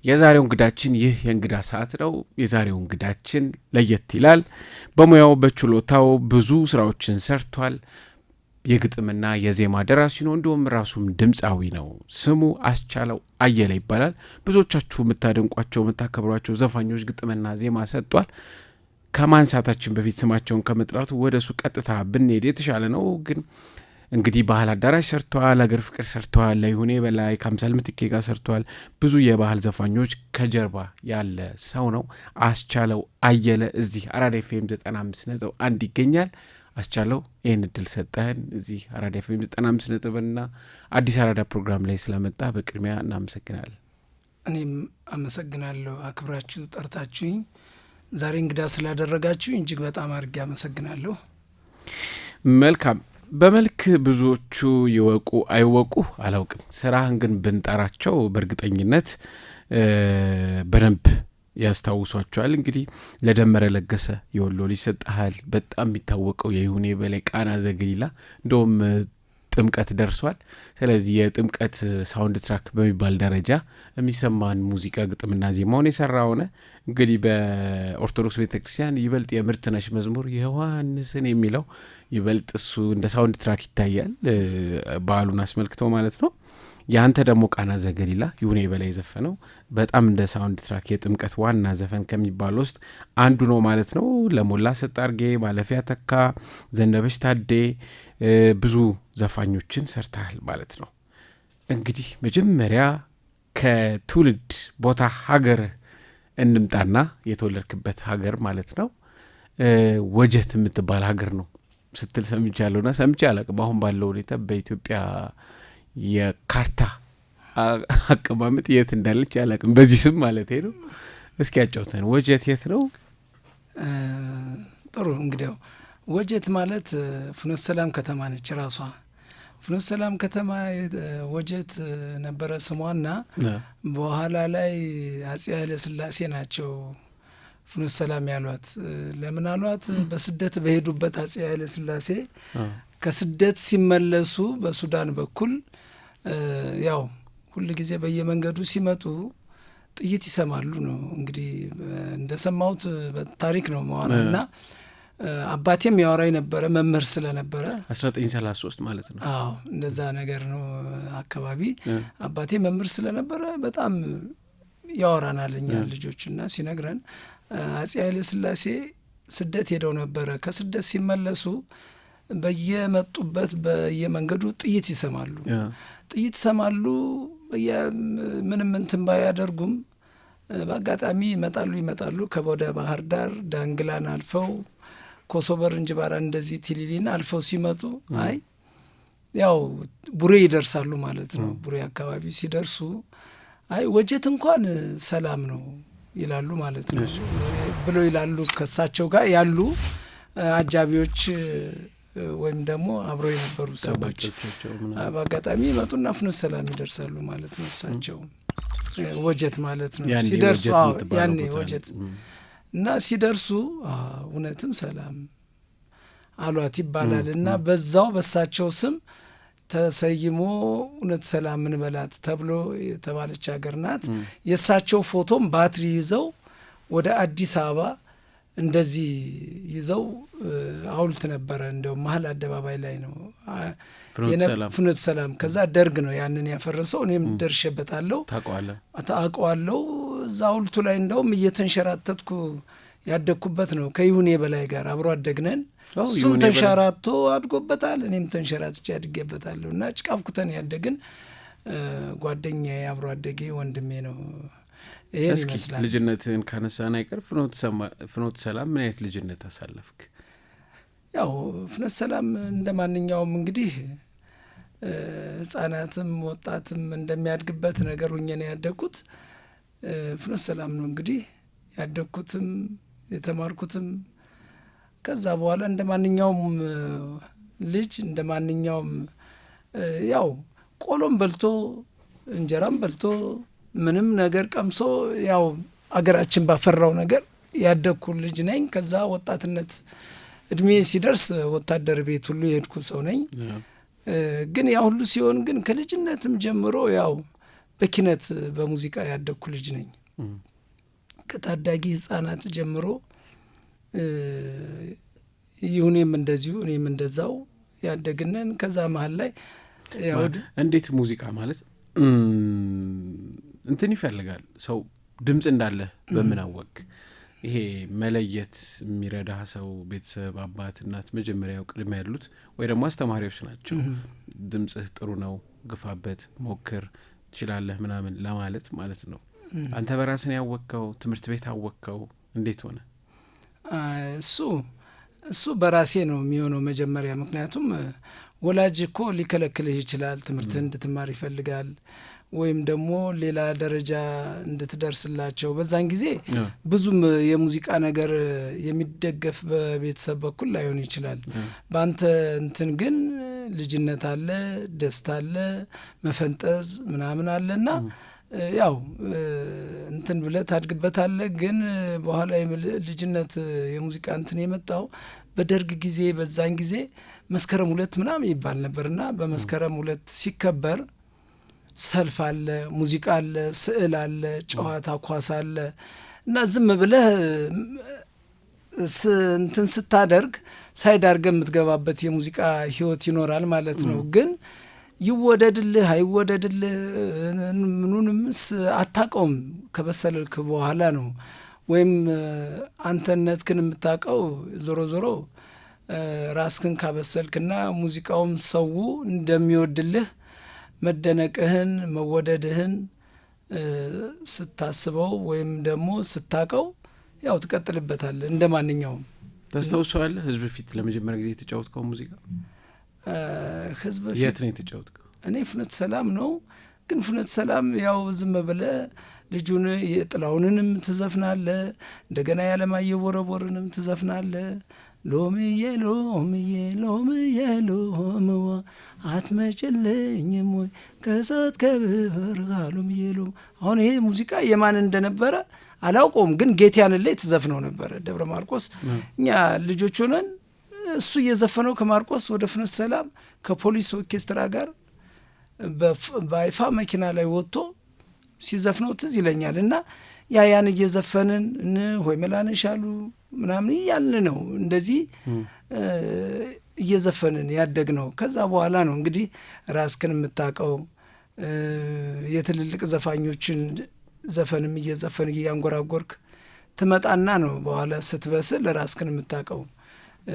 የዛሬው እንግዳችን ይህ የእንግዳ ሰዓት ነው። የዛሬው እንግዳችን ለየት ይላል። በሙያው በችሎታው ብዙ ስራዎችን ሰርቷል። የግጥምና የዜማ ደራሲ ነው። እንዲሁም ራሱም ድምፃዊ ነው። ስሙ አስቻለው አየለ ይባላል። ብዙዎቻችሁ የምታደንቋቸው የምታከብሯቸው ዘፋኞች ግጥምና ዜማ ሰጥቷል። ከማንሳታችን በፊት ስማቸውን ከመጥራቱ ወደሱ ቀጥታ ብንሄድ የተሻለ ነው። ግን እንግዲህ ባህል አዳራሽ ሰርቷል፣ አገር ፍቅር ሰርቷል፣ ለይሁኔ በላይ ከአምሳል ምትኬ ጋር ሰርቷል። ብዙ የባህል ዘፋኞች ከጀርባ ያለ ሰው ነው። አስቻለው አየለ እዚህ አራዳ ኤፍኤም 95.1 ይገኛል። አስቻለው ይህን እድል ሰጠህን እዚህ አራዳ ኤፍኤም 95.1 አዲስ አራዳ ፕሮግራም ላይ ስለመጣ በቅድሚያ እናመሰግናለን። እኔም አመሰግናለሁ። አክብራችሁ ጠርታችሁኝ ዛሬ እንግዳ ስላደረጋችሁ እጅግ በጣም አድርጌ አመሰግናለሁ። መልካም። በመልክ ብዙዎቹ ይወቁ አይወቁ አላውቅም። ስራህን ግን ብንጠራቸው በእርግጠኝነት በደንብ ያስታውሷቸዋል። እንግዲህ ለደመረ ለገሰ የወሎ ሊሰጣል በጣም የሚታወቀው የይሁኔ በላይ ቃና ዘገሊላ እንደውም ጥምቀት ደርሷል። ስለዚህ የጥምቀት ሳውንድ ትራክ በሚባል ደረጃ የሚሰማን ሙዚቃ ግጥምና ዜማውን የሰራ ሆነ። እንግዲህ በኦርቶዶክስ ቤተክርስቲያን ይበልጥ የምርትነሽ መዝሙር የዮሐንስን የሚለው ይበልጥ እሱ እንደ ሳውንድ ትራክ ይታያል፣ በዓሉን አስመልክቶ ማለት ነው። ያንተ ደግሞ ቃና ዘገሊላ ይሁኔ በላይ ዘፈነው በጣም እንደ ሳውንድ ትራክ የጥምቀት ዋና ዘፈን ከሚባል ውስጥ አንዱ ነው ማለት ነው። ለሞላ ሰጣርጌ፣ ማለፊያ ተካ፣ ዘነበች ታዴ ብዙ ዘፋኞችን ሰርተሃል ማለት ነው። እንግዲህ መጀመሪያ ከትውልድ ቦታ ሀገር እንምጣና የተወለድክበት ሀገር ማለት ነው ወጀት የምትባል ሀገር ነው ስትል ሰምቻለሁና ሰምቼ አላቅም። አሁን ባለው ሁኔታ በኢትዮጵያ የካርታ አቀማመጥ የት እንዳለች አላቅም፣ በዚህ ስም ማለት ነው። እስኪ ያጫውተን፣ ወጀት የት ነው? ጥሩ እንግዲያው ወጀት ማለት ፍኖተ ሰላም ከተማ ነች። ራሷ ፍኖተ ሰላም ከተማ ወጀት ነበረ ስሟና በኋላ ላይ አጼ ኃይለ ሥላሴ ናቸው ፍኖተ ሰላም ያሏት። ለምን አሏት? በስደት በሄዱበት አጼ ኃይለ ሥላሴ ከስደት ሲመለሱ በሱዳን በኩል ያው ሁል ጊዜ በየመንገዱ ሲመጡ ጥይት ይሰማሉ ነው እንግዲህ እንደሰማሁት ታሪክ ነው መዋራና አባቴም ያወራኝ ነበረ መምህር ስለነበረ 1933 ማለት ነው። አዎ እንደዛ ነገር ነው አካባቢ። አባቴ መምህር ስለነበረ በጣም ያወራናል እኛ ልጆችና ሲነግረን አጼ ኃይለ ሥላሴ ስደት ሄደው ነበረ። ከስደት ሲመለሱ በየመጡበት በየመንገዱ ጥይት ይሰማሉ። ጥይት ይሰማሉ። ምንም እንትን ባያደርጉም በአጋጣሚ ይመጣሉ ከወደ ባህር ዳር ዳንግላን አልፈው ኮሶበር እንጅባራ እንደዚህ ቲሊሊን አልፈው ሲመጡ አይ ያው ቡሬ ይደርሳሉ ማለት ነው። ቡሬ አካባቢ ሲደርሱ አይ ወጀት እንኳን ሰላም ነው ይላሉ ማለት ነው ብሎ ይላሉ። ከሳቸው ጋር ያሉ አጃቢዎች ወይም ደግሞ አብረው የነበሩ ሰዎች በአጋጣሚ ይመጡና ፍኖተ ሰላም ይደርሳሉ ማለት ነው። እሳቸው ወጀት ማለት ነው ሲደርሱ ያኔ ወጀት እና ሲደርሱ እውነትም ሰላም አሏት ይባላል። እና በዛው በሳቸው ስም ተሰይሞ እውነት ሰላም እንበላት ተብሎ የተባለች ሀገር ናት። የእሳቸው ፎቶም ባትሪ ይዘው ወደ አዲስ አበባ እንደዚህ ይዘው ሐውልት ነበረ እንደው መሀል አደባባይ ላይ ነው ፍኖተ ሰላም። ከዛ ደርግ ነው ያንን ያፈረሰው። እኔም ደርሼበታለሁ፣ ታውቀዋለሁ። እዛ ሐውልቱ ላይ እንደውም እየተንሸራተትኩ ያደግኩበት ነው። ከይሁኔ በላይ ጋር አብሮ አደግነን። እሱም ተንሸራቶ አድጎበታል፣ እኔም ተንሸራትቼ አድጌበታለሁ። እና ጭቃብኩተን ያደግን ጓደኛዬ አብሮ አደጌ ወንድሜ ነው። ይሄን ይመስላል። ልጅነትህን ካነሳን አይቀር ፍኖተ ሰላም ምን አይነት ልጅነት አሳለፍክ? ያው ፍኖተ ሰላም እንደ ማንኛውም እንግዲህ ሕፃናትም ወጣትም እንደሚያድግበት ነገር ሁኜ ነው ያደግኩት። ፍኖተ ሰላም ነው እንግዲህ ያደግኩትም የተማርኩትም። ከዛ በኋላ እንደ ማንኛውም ልጅ እንደ ማንኛውም ያው ቆሎም በልቶ እንጀራም በልቶ ምንም ነገር ቀምሶ ያው አገራችን ባፈራው ነገር ያደግኩ ልጅ ነኝ። ከዛ ወጣትነት እድሜ ሲደርስ ወታደር ቤት ሁሉ የሄድኩ ሰው ነኝ። ግን ያ ሁሉ ሲሆን ግን ከልጅነትም ጀምሮ ያው በኪነት በሙዚቃ ያደግኩ ልጅ ነኝ። ከታዳጊ ህጻናት ጀምሮ ይሁኔም እንደዚሁ እኔም እንደዛው ያደግነን። ከዛ መሀል ላይ እንዴት ሙዚቃ ማለት እንትን ይፈልጋል ሰው ድምጽ እንዳለ በምን አወቅ? ይሄ መለየት የሚረዳ ሰው ቤተሰብ፣ አባት፣ እናት መጀመሪያው ቅድም ያሉት ወይ ደግሞ አስተማሪዎች ናቸው። ድምጽህ ጥሩ ነው፣ ግፋበት፣ ሞክር፣ ትችላለህ ምናምን ለማለት ማለት ነው። አንተ በራስህ ያወቅከው ትምህርት ቤት አወቅከው እንዴት ሆነ? እሱ በራሴ ነው የሚሆነው መጀመሪያ። ምክንያቱም ወላጅ እኮ ሊከለክልህ ይችላል። ትምህርትህን እንድትማር ይፈልጋል ወይም ደግሞ ሌላ ደረጃ እንድትደርስላቸው። በዛን ጊዜ ብዙም የሙዚቃ ነገር የሚደገፍ በቤተሰብ በኩል ላይሆን ይችላል። በአንተ እንትን ግን ልጅነት አለ፣ ደስታ አለ፣ መፈንጠዝ ምናምን አለና ያው እንትን ብለህ ታድግበታለህ። ግን በኋላ ልጅነት የሙዚቃ እንትን የመጣው በደርግ ጊዜ፣ በዛን ጊዜ መስከረም 2 ምናምን ይባል ነበርና በመስከረም 2 ሲከበር ሰልፍ አለ፣ ሙዚቃ አለ፣ ስዕል አለ፣ ጨዋታ ኳስ አለ እና ዝም ብለህ እንትን ስታደርግ ሳይዳርገህ የምትገባበት የሙዚቃ ህይወት ይኖራል ማለት ነው። ግን ይወደድልህ አይወደድልህ ምኑንም አታውቀውም። ከበሰልክ በኋላ ነው ወይም አንተነትህን የምታውቀው። ዞሮ ዞሮ ራስህን ካበሰልክና ሙዚቃውም ሰው እንደሚወድልህ መደነቅህን መወደድህን ስታስበው ወይም ደግሞ ስታውቀው ያው ትቀጥልበታለህ እንደ ማንኛውም። ታስታውሰዋለህ ህዝብ ፊት ለመጀመሪያ ጊዜ የተጫወትከው ሙዚቃ? ህዝብ ፊት የት ነው የተጫወትከው? እኔ ፍኖተ ሰላም ነው። ግን ፍኖተ ሰላም ያው ዝም ብለህ ልጁን የጥላውንንም ትዘፍናለህ፣ እንደገና ያለማየሁ ቦረቦርንም ትዘፍናለህ። ሎምዬ ሎምዬ ሎምዬ ሎምዋ አትመጭልኝም ወይ ከሰት ከብር ሎምዬ ሎም። አሁን ይሄ ሙዚቃ የማን እንደነበረ አላውቀውም፣ ግን ጌትያንን ላይ ትዘፍነው ነበረ ደብረ ማርቆስ። እኛ ልጆች ሆነን እሱ እየዘፈነው ከማርቆስ ወደ ፍኖተ ሰላም ከፖሊስ ኦርኬስትራ ጋር በአይፋ መኪና ላይ ወጥቶ ሲዘፍነው ትዝ ይለኛል። እና ያን እየዘፈንን ሆይ መላነሽ አሉ ምናምን እያልን ነው እንደዚህ እየዘፈንን ያደግነው። ከዛ በኋላ ነው እንግዲህ ራስህን የምታውቀው የትልልቅ ዘፋኞችን ዘፈንም እየዘፈን እያንጎራጎርክ ትመጣና ነው በኋላ ስትበስል ራስህን የምታውቀው።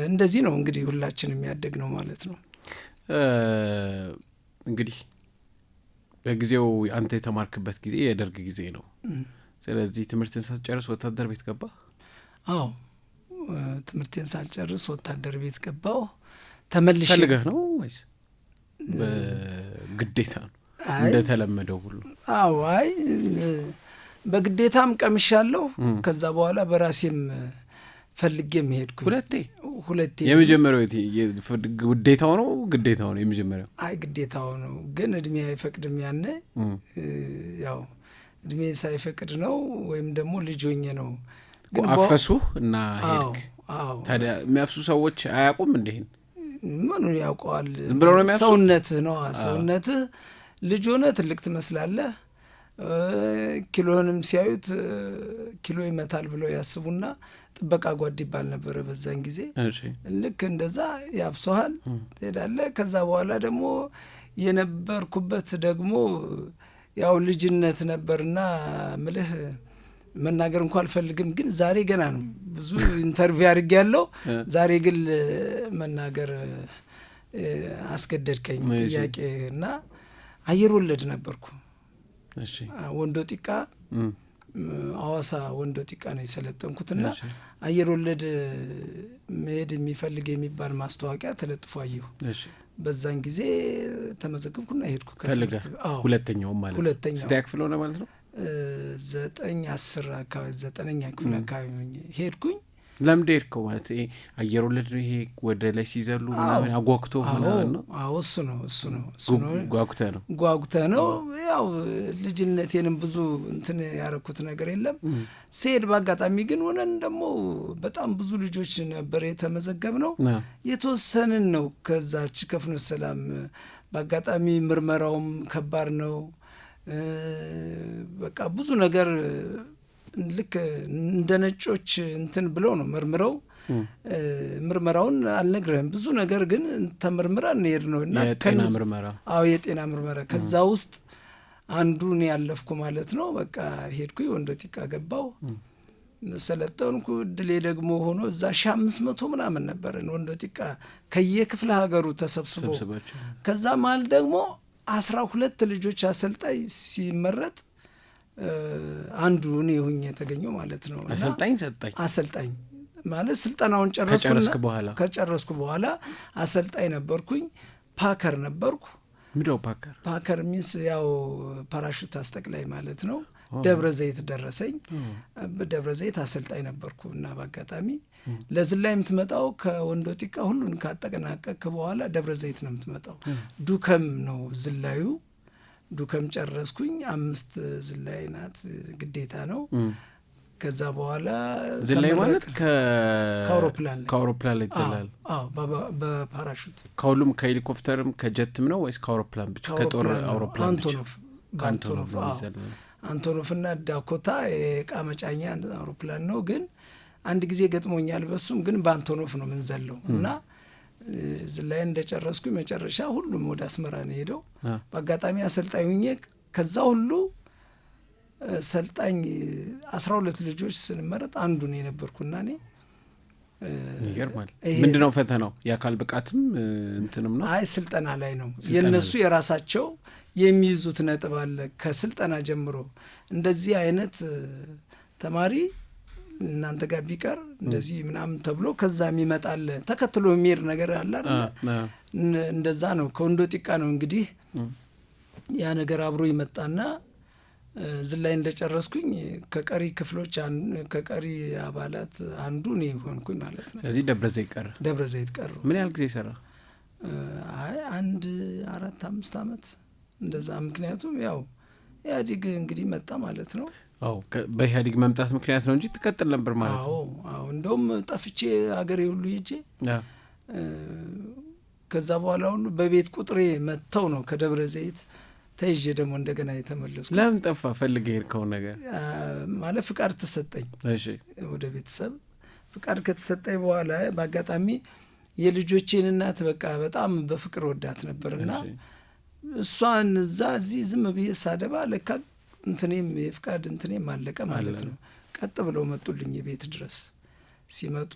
እንደዚህ ነው እንግዲህ ሁላችንም ያደግ ነው ማለት ነው። እንግዲህ በጊዜው አንተ የተማርክበት ጊዜ የደርግ ጊዜ ነው። ስለዚህ ትምህርትን ሳትጨርስ ወታደር ቤት ገባህ? አዎ ትምህርቴን ሳልጨርስ ወታደር ቤት ገባሁ። ተመልሼ ፈልገህ ነው ወይስ በግዴታ ነው እንደተለመደው ሁሉ? አዎ አይ በግዴታም ቀምሻለሁ። ከዛ በኋላ በራሴም ፈልጌም ሄድኩ። ሁለቴ የመጀመሪያው ግዴታው ነው ግዴታው ነው የመጀመሪያው? አይ ግዴታው ነው፣ ግን እድሜ አይፈቅድም። ያኔ ያው እድሜ ሳይፈቅድ ነው ወይም ደግሞ ልጅ ሆኜ ነው። ግን አፈሱ እና ሄድክ። ታዲያ የሚያፍሱ ሰዎች አያውቁም እንዴን? ምኑን ያውቀዋል? ዝም ብለው ነው የሚያፍሱት። ሰውነትህ ነው ሰውነትህ። ልጅ ሆነ ትልቅ ትመስላለህ። ኪሎንም ሲያዩት ኪሎ ይመታል ብለው ያስቡና ጥበቃ ጓድ ይባል ነበረ በዛን ጊዜ። ልክ እንደዛ ያፍሰሃል፣ ትሄዳለህ። ከዛ በኋላ ደግሞ የነበርኩበት ደግሞ ያው ልጅነት ነበርና ምልህ መናገር እንኳን አልፈልግም፣ ግን ዛሬ ገና ነው ብዙ ኢንተርቪው አድርጌያለሁ። ዛሬ ግን መናገር አስገደድከኝ ጥያቄ እና አየር ወለድ ነበርኩ። ወንዶ ጢቃ አዋሳ ወንዶ ጢቃ ነው የሰለጠንኩትና አየር ወለድ መሄድ የሚፈልግ የሚባል ማስታወቂያ ተለጥፎ አየሁ። በዛን ጊዜ ተመዘገብኩና ሄድኩ። ሁለተኛው ማለት ሁለተኛው ስንተኛ ክፍል ሆነ ማለት ነው? 9-10 አካባቢ 9ኛ ክፍል አካባቢ ሄድኩኝ። ለምን ሄድከው? ማለት አየር ወለድ ነው ይሄ ወደ ላይ ሲዘሉ ምናምን አጓጉቶ ምናምን ነው? አዎ እሱ ነው ጓጉተህ ነው። ያው ልጅነቴንም ብዙ እንትን ያረኩት ነገር የለም። ስሄድ በአጋጣሚ ግን ሆነን ደግሞ በጣም ብዙ ልጆች ነበር የተመዘገብ ነው። የተወሰንን ነው ከዛች ከፍኖተ ሰላም። በአጋጣሚ ምርመራውም ከባድ ነው። በቃ ብዙ ነገር ልክ እንደ ነጮች እንትን ብለው ነው መርምረው ምርመራውን አልነግርህም። ብዙ ነገር ግን ተመርምራ እንሄድ ነው እና የጤና ምርመራ የጤና ምርመራ ከዛ ውስጥ አንዱን ያለፍኩ ማለት ነው። በቃ ሄድኩኝ ወንዶ ጢቃ ገባው ሰለጠንኩ። እድሌ ደግሞ ሆኖ እዛ 1500 ምናምን ነበርን ወንዶ ጢቃ ከየክፍለ ሀገሩ ተሰብስቦ ከዛ መሀል ደግሞ 12 ልጆች አሰልጣኝ ሲመረጥ አንዱ እኔ ሆኜ የተገኘው ማለት ነው። አሰልጣኝ ማለት ስልጠናውን ከጨረስኩ በኋላ አሰልጣኝ ነበርኩኝ። ፓከር ነበርኩ። ምንድነው ፓከር ሚንስ ያው ፓራሹት አስጠቅላይ ማለት ነው። ደብረ ዘይት ደረሰኝ። በደብረ ዘይት አሰልጣኝ ነበርኩ እና በአጋጣሚ ለዝላይ የምትመጣው ከወንዶ ጢቃ ሁሉን ካጠናቀቅክ በኋላ ደብረ ዘይት ነው የምትመጣው። ዱከም ነው ዝላዩ። ዱከም ጨረስኩኝ። 5 ዝላይ ናት ግዴታ ነው። ከዛ በኋላ ዝላይ ማለት ከአውሮፕላን ላይ ይዘላል። በፓራሹት ከሁሉም ከሄሊኮፕተርም ከጀትም ነው ወይስ ከአውሮፕላን ብቻ? ከጦር አውሮፕላን ብቻ? አንቶኖፍ እና ዳኮታ የዕቃ መጫኛ አውሮፕላን ነው። ግን አንድ ጊዜ ገጥሞኛል በሱም ግን በአንቶኖፍ ነው ምንዘለው እና ዝላይ እንደጨረስኩኝ መጨረሻ ሁሉም ወደ አስመራ ነው ሄደው። በአጋጣሚ አሰልጣኝ ሁኜ ከዛ ሁሉ ሰልጣኝ 12 ልጆች ስንመረጥ አንዱ ነው የነበርኩና እኔ ይገርማል። ምንድነው ፈተናው? የአካል ብቃትም እንትንም ነው? አይ ስልጠና ላይ ነው። የነሱ የራሳቸው የሚይዙት ነጥብ አለ ከስልጠና ጀምሮ። እንደዚህ አይነት ተማሪ እናንተ ጋር ቢቀር እንደዚህ ምናምን ተብሎ ከዛ የሚመጣል ተከትሎ የሚሄድ ነገር አለ አይደል? እንደዛ ነው። ከወንዶ ጢቃ ነው እንግዲህ ያ ነገር አብሮ ይመጣና ዝላይ እንደጨረስኩኝ ከቀሪ ክፍሎች ከቀሪ አባላት አንዱ ነው ሆንኩኝ ማለት ነው። ስለዚህ ደብረ ዘይት ቀረ። ምን ያህል ጊዜ ሰራ? አይ 4-5 አመት እንደዛ። ምክንያቱም ያው ኢህአዴግ እንግዲህ መጣ ማለት ነው። በኢህአዴግ መምጣት ምክንያት ነው እንጂ ትቀጥል ነበር ማለት ነው። እንደውም ጠፍቼ አገሬ ሁሉ ሄጄ ከዛ በኋላ ሁሉ በቤት ቁጥሬ መጥተው ነው ከደብረ ዘይት ተይዤ ደግሞ እንደገና የተመለስኩት። ለምን ጠፋ? ፈልገህ የሄድከው ነገር ማለት ፍቃድ ተሰጠኝ። እሺ ወደ ቤተሰብ ፍቃድ ከተሰጠኝ በኋላ በአጋጣሚ የልጆቼን እናት በቃ በጣም በፍቅር ወዳት ነበርና እሷን እዚህ ዝም ብዬ ሳደባ ለካ እንትኔም የፍቃድ እንትኔም አለቀ ማለት ነው። ቀጥ ብለው መጡልኝ የቤት ድረስ። ሲመጡ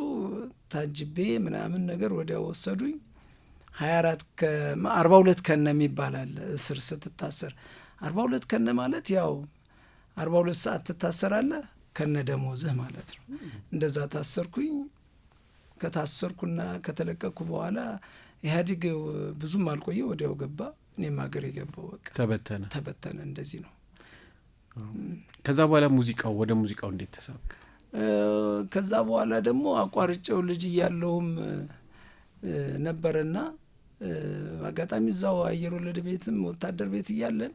ታጅቤ ምናምን ነገር ወዲያው ወሰዱኝ። 42 ከነ የሚባል አለ እስር ስትታሰር። 42 ከነ ማለት ያው 42 ሰዓት ትታሰራለህ ከነ ደሞዝህ ማለት ነው። እንደዛ ታሰርኩኝ። ከታሰርኩና ከተለቀቅኩ በኋላ ኢህአዴግ ብዙም አልቆየ ወዲያው ገባ። እኔም ሀገር የገባው በቃ ተበተነ። እንደዚህ ነው። ከዛ በኋላ ወደ ሙዚቃው እንዴት ተሳካ? ከዛ በኋላ ደግሞ አቋርጬው ልጅ እያለሁም ነበርና በአጋጣሚ እዛው አየር ወለድ ቤትም ወታደር ቤት እያለን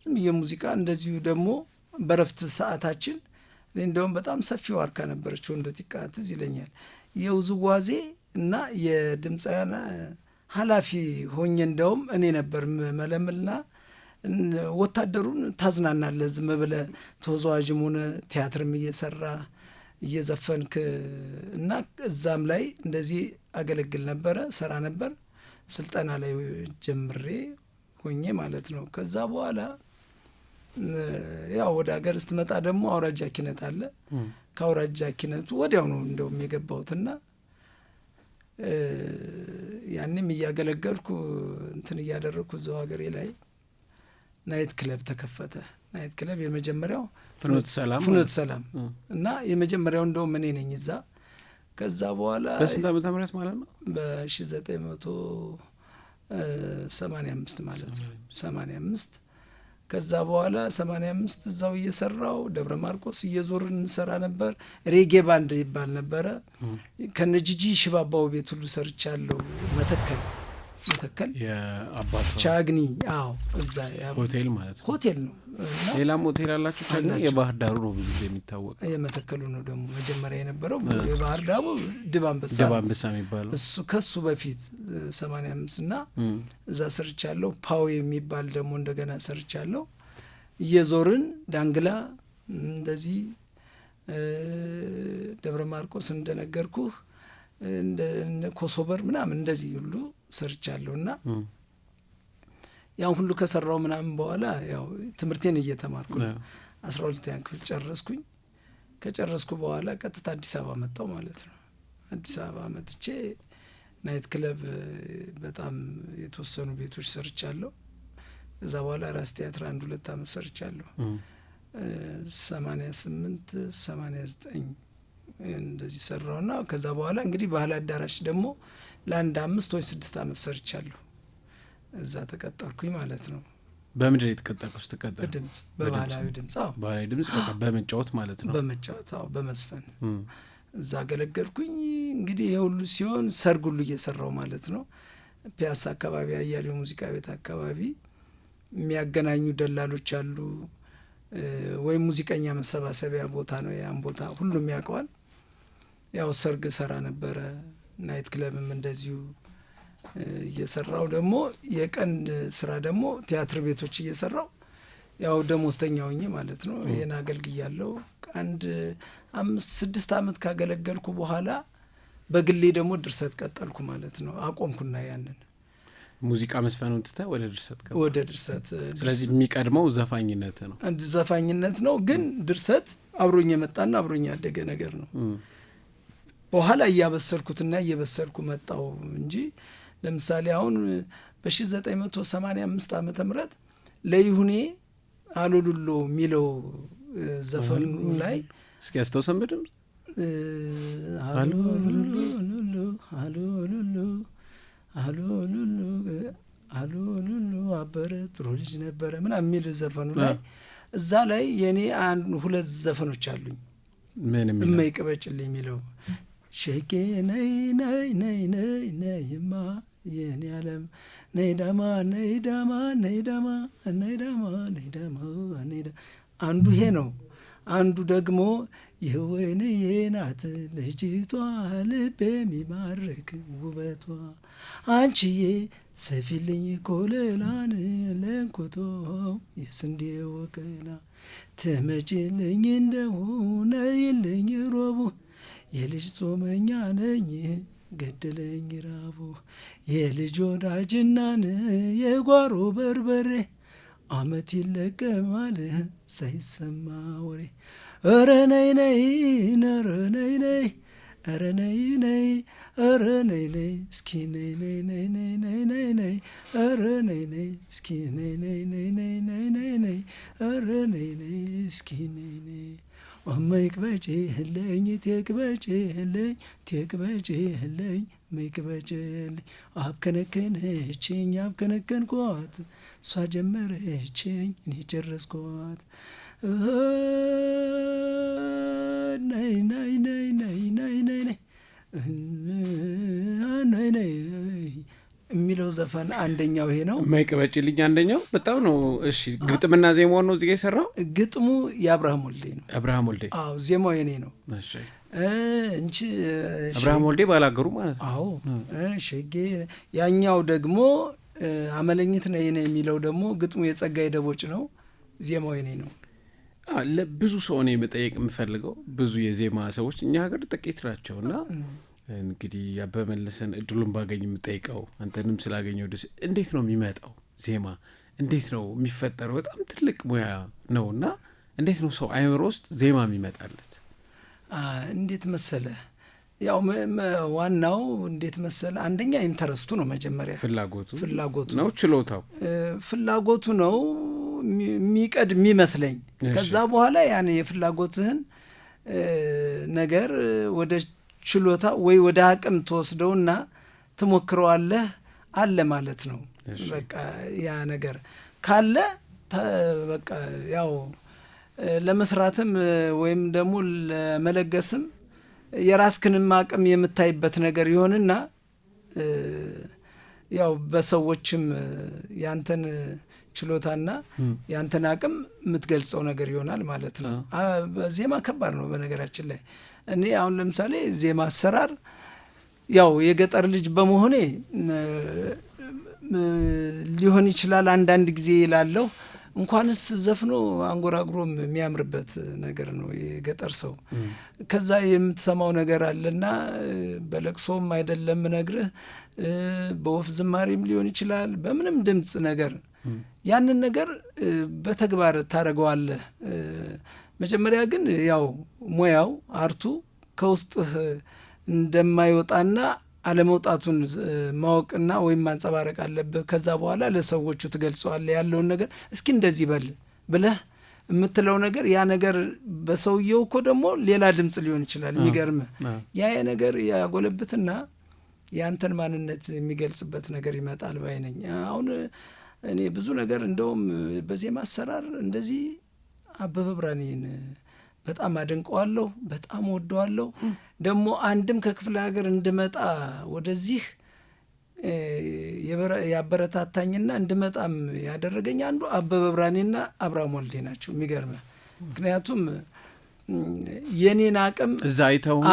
ዝም የሙዚቃ እንደዚሁ ደግሞ በረፍት ሰዓታችን እኔ እንደውም በጣም ሰፊ ዋርካ ነበረች ወንዶ ጢቃ ትዝ ይለኛል። የውዝዋዜ እና የድምፃውያን ኃላፊ ሆኜ እንደውም እኔ ነበር መለምልና ወታደሩን ታዝናናለህ ዝም ብለህ ተወዛዋዥም ሆነ ቲያትርም እየሰራ እየዘፈንክ እና እዛም ላይ እንደዚህ አገለግል ነበረ፣ ሰራ ነበር። ስልጠና ላይ ጀምሬ ሆኜ ማለት ነው። ከዛ በኋላ ያው ወደ ሀገር ስትመጣ ደግሞ አውራጃ ኪነት አለ። ከአውራጃ ኪነቱ ወዲያው ነው እንደውም የገባሁትና ያንም እያገለገልኩ እንትን እያደረግኩ እዛው ሀገሬ ላይ ናይት ክለብ ተከፈተ። ናይት ክለብ የመጀመሪያው ፍኖተ ሰላም እና የመጀመሪያው እንደውም እኔ ነኝ እዛ። ከዛ በኋላ በስንት ዓመተ ምህረት ማለት ነው? በ1985 ማለት ነው 85። ከዛ በኋላ 85 እዛው እየሰራው ደብረ ማርቆስ እየዞርን እንሰራ ነበር። ሬጌ ባንድ ይባል ነበረ። ከነጂጂ ሽባባው ቤት ሁሉ ሰርቻለሁ። መተከል የአባቱ ቻግኒ እዛ ሆቴል ማለት ነው። ሆቴል ነው። ሌላም ሆቴል አላችሁ? ቻግኒ የባህር ዳሩ ነው ብዙ ጊዜ የሚታወቅ። የመተከሉ ነው ደግሞ መጀመሪያ የነበረው። የባህር ዳሩ ድብ አንበሳ የሚባለው እሱ ከሱ በፊት 85 እና እዛ ሰርቻለሁ። ፓው የሚባል ደግሞ እንደገና ሰርቻለሁ። እየዞርን ዳንግላ እንደዚህ ደብረ ማርቆስ እንደነገርኩህ እንደ ኮሶበር ምናምን እንደዚህ ሁሉ ሰርቻለሁና ያው ሁሉ ከሰራው ምናምን በኋላ ያው ትምህርቴን እየተማርኩ 12ኛ ክፍል ጨረስኩኝ። ከጨረስኩ በኋላ ቀጥታ አዲስ አበባ መጣሁ ማለት ነው። አዲስ አበባ መጥቼ ናይት ክለብ በጣም የተወሰኑ ቤቶች ሰርቻለሁ። ከዛ በኋላ ራስ ቲያትር 1-2 አመት ሰርቻለሁ። 88 89 እንደዚህ ሰራውና ከዛ በኋላ እንግዲህ ባህል አዳራሽ ደግሞ ለአንድ 5 ወይ 6 አመት ሰርቻለሁ። እዛ ተቀጠርኩኝ ማለት ነው። በምንድን የተቀጠርኩ? ስትቀጠር በድምጽ በባህላዊ ድምጽ። አዎ ባህላዊ ድምጽ በቃ በመጫወት ማለት ነው። በመጫወት አዎ፣ በመዝፈን እዛ አገለገልኩኝ። እንግዲህ የሁሉ ሲሆን ሰርግ ሁሉ እየሰራው ማለት ነው። ፒያሳ አካባቢ አያሌው ሙዚቃ ቤት አካባቢ የሚያገናኙ ደላሎች አሉ። ወይም ሙዚቀኛ መሰባሰቢያ ቦታ ነው። ያን ቦታ ሁሉም ያውቀዋል። ያው ሰርግ ሰራ ነበረ። ናይት ክለብም እንደዚሁ እየሰራው ደግሞ የቀን ስራ ደግሞ ቲያትር ቤቶች እየሰራው ያው ደሞዝተኛ ሆኜ ማለት ነው ይሄን አገልግያለሁ። አንድ 5-6 አመት ካገለገልኩ በኋላ በግሌ ደግሞ ድርሰት ቀጠልኩ ማለት ነው። አቆምኩና ያንን ሙዚቃ መስፈኑን ትተህ ወደ ድርሰት ገባ? ወደ ድርሰት። ስለዚህ የሚቀድመው ዘፋኝነት ነው? ዘፋኝነት ነው፣ ግን ድርሰት አብሮኝ የመጣና አብሮኝ ያደገ ነገር ነው። በኋላ እያበሰልኩትና እየበሰልኩ መጣው እንጂ ለምሳሌ አሁን በ1985 ዓመተ ምህረት ለይሁኔ አሉሉሎ የሚለው ዘፈኑ ላይ እስኪ ያስተውሰን በድምጽ አሉሉሉ አሉሉሉ አሉሉሉ አሉሉሉ አበረ ጥሩ ልጅ ነበረ ምናምን የሚል ዘፈኑ ላይ እዛ ላይ የኔ 2 ዘፈኖች አሉኝ። ምን የሚለው? እማይቀበጭልኝ የሚለው ሸቄ ነይ ነይ ነይ ነይ ነይማ የኔ ዓለም ነይ ዳማ ነይ ዳማ ነይ ዳማ ነይ ዳማ ነይ ዳማ ነይ ዳማ አንዱ ይሄ ነው። አንዱ ደግሞ የወይንዬ ናት ልጅቷ ልቤ የሚማርክ ውበቷ አንቺዬ ሰፊልኝ ኮለላን ለንኮቶ የስንዴ ወቀላ ትመጪልኝ እንደሆነ ይልኝ ሮቡ የልጅ ጾመኛ ነኝ ገደለኝ ራቡ የልጅ ወዳጅናን የጓሮ በርበሬ አመት ይለቀማል ሳይሰማ ወሬ ኧረ ነይ ነይ ኧረ ነይ ነይ ኧረ ነይ ነይ ኧረ ነይ ነይ እስኪ ነይ ነይ ነይ ነይ ነይ ነይ ነይ ኧረ ነይ ነይ እስኪ ነይ ነይ ነይ ነይ ነይ ነይ ነይ ኧረ ነይ ነይ እስኪ ነይ ነይ እማይቅበጭልኝ ትቅበጭልኝ ትቅበጭልኝ እማይቅበጭልኝ አብከነከነችኝ አብከነከንኳት እሷ ጀመረችኝ እኔ ጨረስኳት ነይ ነይ ነይ ነይ ነይ ነይ ነይ ነይ የሚለው ዘፈን አንደኛው ይሄ ነው። የማይቀበጭልኝ አንደኛው በጣም ነው። እሺ ግጥምና ዜማው ነው እዚህ ጋር የሰራው? ግጥሙ የአብርሃም ወልዴ ነው። አብርሃም ወልዴ? አዎ። ዜማው የኔ ነው። እሺ እንጂ አብርሃም ወልዴ ባላገሩ ማለት ነው። አዎ። ሸጌ ያኛው ደግሞ አመለኝት ነው የኔ የሚለው ደግሞ ግጥሙ የጸጋዬ ደቦጭ ነው። ዜማው የኔ ነው። ለብዙ ሰው ነው መጠየቅ የምፈልገው። ብዙ የዜማ ሰዎች እኛ ሀገር ጥቂት ናቸውና እንግዲህ አበበ መለሰን እድሉን ባገኝ የምጠይቀው አንተንም ስላገኘው ደስ እንዴት ነው የሚመጣው ዜማ? እንዴት ነው የሚፈጠረው? በጣም ትልቅ ሙያ ነውና እንዴት ነው ሰው አይምሮ ውስጥ ዜማ የሚመጣለት? እንዴት መሰለ ያው ዋናው እንዴት መሰለ አንደኛ ኢንተረስቱ ነው። መጀመሪያ ፍላጎቱ ነው። ችሎታው ፍላጎቱ ነው የሚቀድም የሚመስለኝ። ከዛ በኋላ ያን የፍላጎትህን ነገር ወደ ችሎታ ወይ ወደ አቅም ተወስደውና ትሞክረዋለህ አለ ማለት ነው። በቃ ያ ነገር ካለ በቃ ያው ለመስራትም ወይም ደግሞ ለመለገስም የራስክንም አቅም የምታይበት ነገር ይሆንና ያው በሰዎችም ያንተን ችሎታና ያንተን አቅም የምትገልጸው ነገር ይሆናል ማለት ነው። ዜማ ከባድ ነው በነገራችን ላይ። እኔ አሁን ለምሳሌ ዜማ አሰራር ያው የገጠር ልጅ በመሆኔ ሊሆን ይችላል አንዳንድ ጊዜ ይላለሁ እንኳንስ ዘፍኖ አንጎራጉሮም የሚያምርበት ነገር ነው የገጠር ሰው። ከዛ የምትሰማው ነገር አለና በለቅሶም አይደለም ነግርህ፣ በወፍ ዝማሬም ሊሆን ይችላል፣ በምንም ድምፅ ነገር ያንን ነገር በተግባር ታደርገዋለህ። መጀመሪያ ግን ያው ሙያው አርቱ ከውስጥህ እንደማይወጣና አለመውጣቱን ማወቅና ወይም ማንጸባረቅ አለብህ። ከዛ በኋላ ለሰዎቹ ትገልጸዋለህ ያለውን ነገር። እስኪ እንደዚህ በል ብለህ የምትለው ነገር ያ ነገር በሰውየው እኮ ደግሞ ሌላ ድምፅ ሊሆን ይችላል። የሚገርምህ ያ ነገር ያጎለብትና ያንተን ማንነት የሚገልጽበት ነገር ይመጣል ባይ ነኝ። አሁን እኔ ብዙ ነገር እንደውም በዜማ አሰራር እንደዚህ አበበ ብርሃኔን በጣም አደንቀዋለሁ፣ በጣም ወደዋለሁ። ደግሞ አንድም ከክፍለ ሀገር እንድመጣ ወደዚህ ያበረታታኝና እንድመጣም ያደረገኝ አንዱ አበበ ብርሃኔና አብርሃም ወልዴ ናቸው። የሚገርምህ ምክንያቱም የኔን አቅም እዛ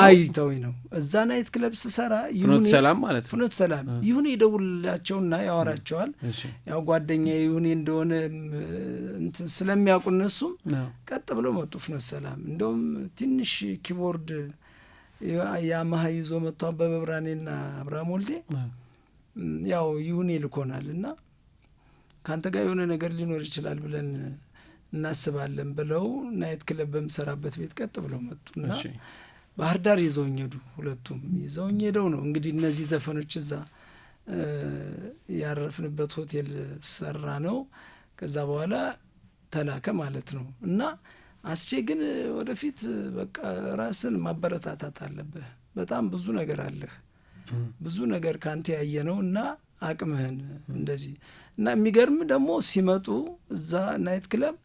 አይተውኝ ነው። እዛ ናይት ክለብ ስሰራ ፍኖተ ሰላም ማለት ነው። ፍኖተ ሰላም ይሁን ይደውላቸውና ያወራቸዋል። ያው ጓደኛ ይሁን እንደሆነ እንትን ስለሚያውቁ እነሱም ቀጥ ብለው መጡ ፍኖተ ሰላም። እንደውም ትንሽ ኪቦርድ ያማሃ ይዞ መጥቶ አበበ ብርሃኔና አብርሃም ወልዴ ያው ይሁን ይልኮናል እና ካንተ ጋር የሆነ ነገር ሊኖር ይችላል ብለን እናስባለን ብለው ናይት ክለብ በምሰራበት ቤት ቀጥ ብለው መጡና ባህር ዳር ይዘውኝ ሄዱ። ሁለቱም ይዘውኝ ሄደው ነው እንግዲህ እነዚህ ዘፈኖች እዛ ያረፍንበት ሆቴል ሰራ ነው። ከዛ በኋላ ተላከ ማለት ነው። እና አስቼ ግን ወደፊት በቃ ራስን ማበረታታት አለብህ። በጣም ብዙ ነገር አለህ፣ ብዙ ነገር ካንተ ያየነው እና አቅምህን እንደዚህ እና የሚገርም ደግሞ ሲመጡ እዛ ናይት ክለብ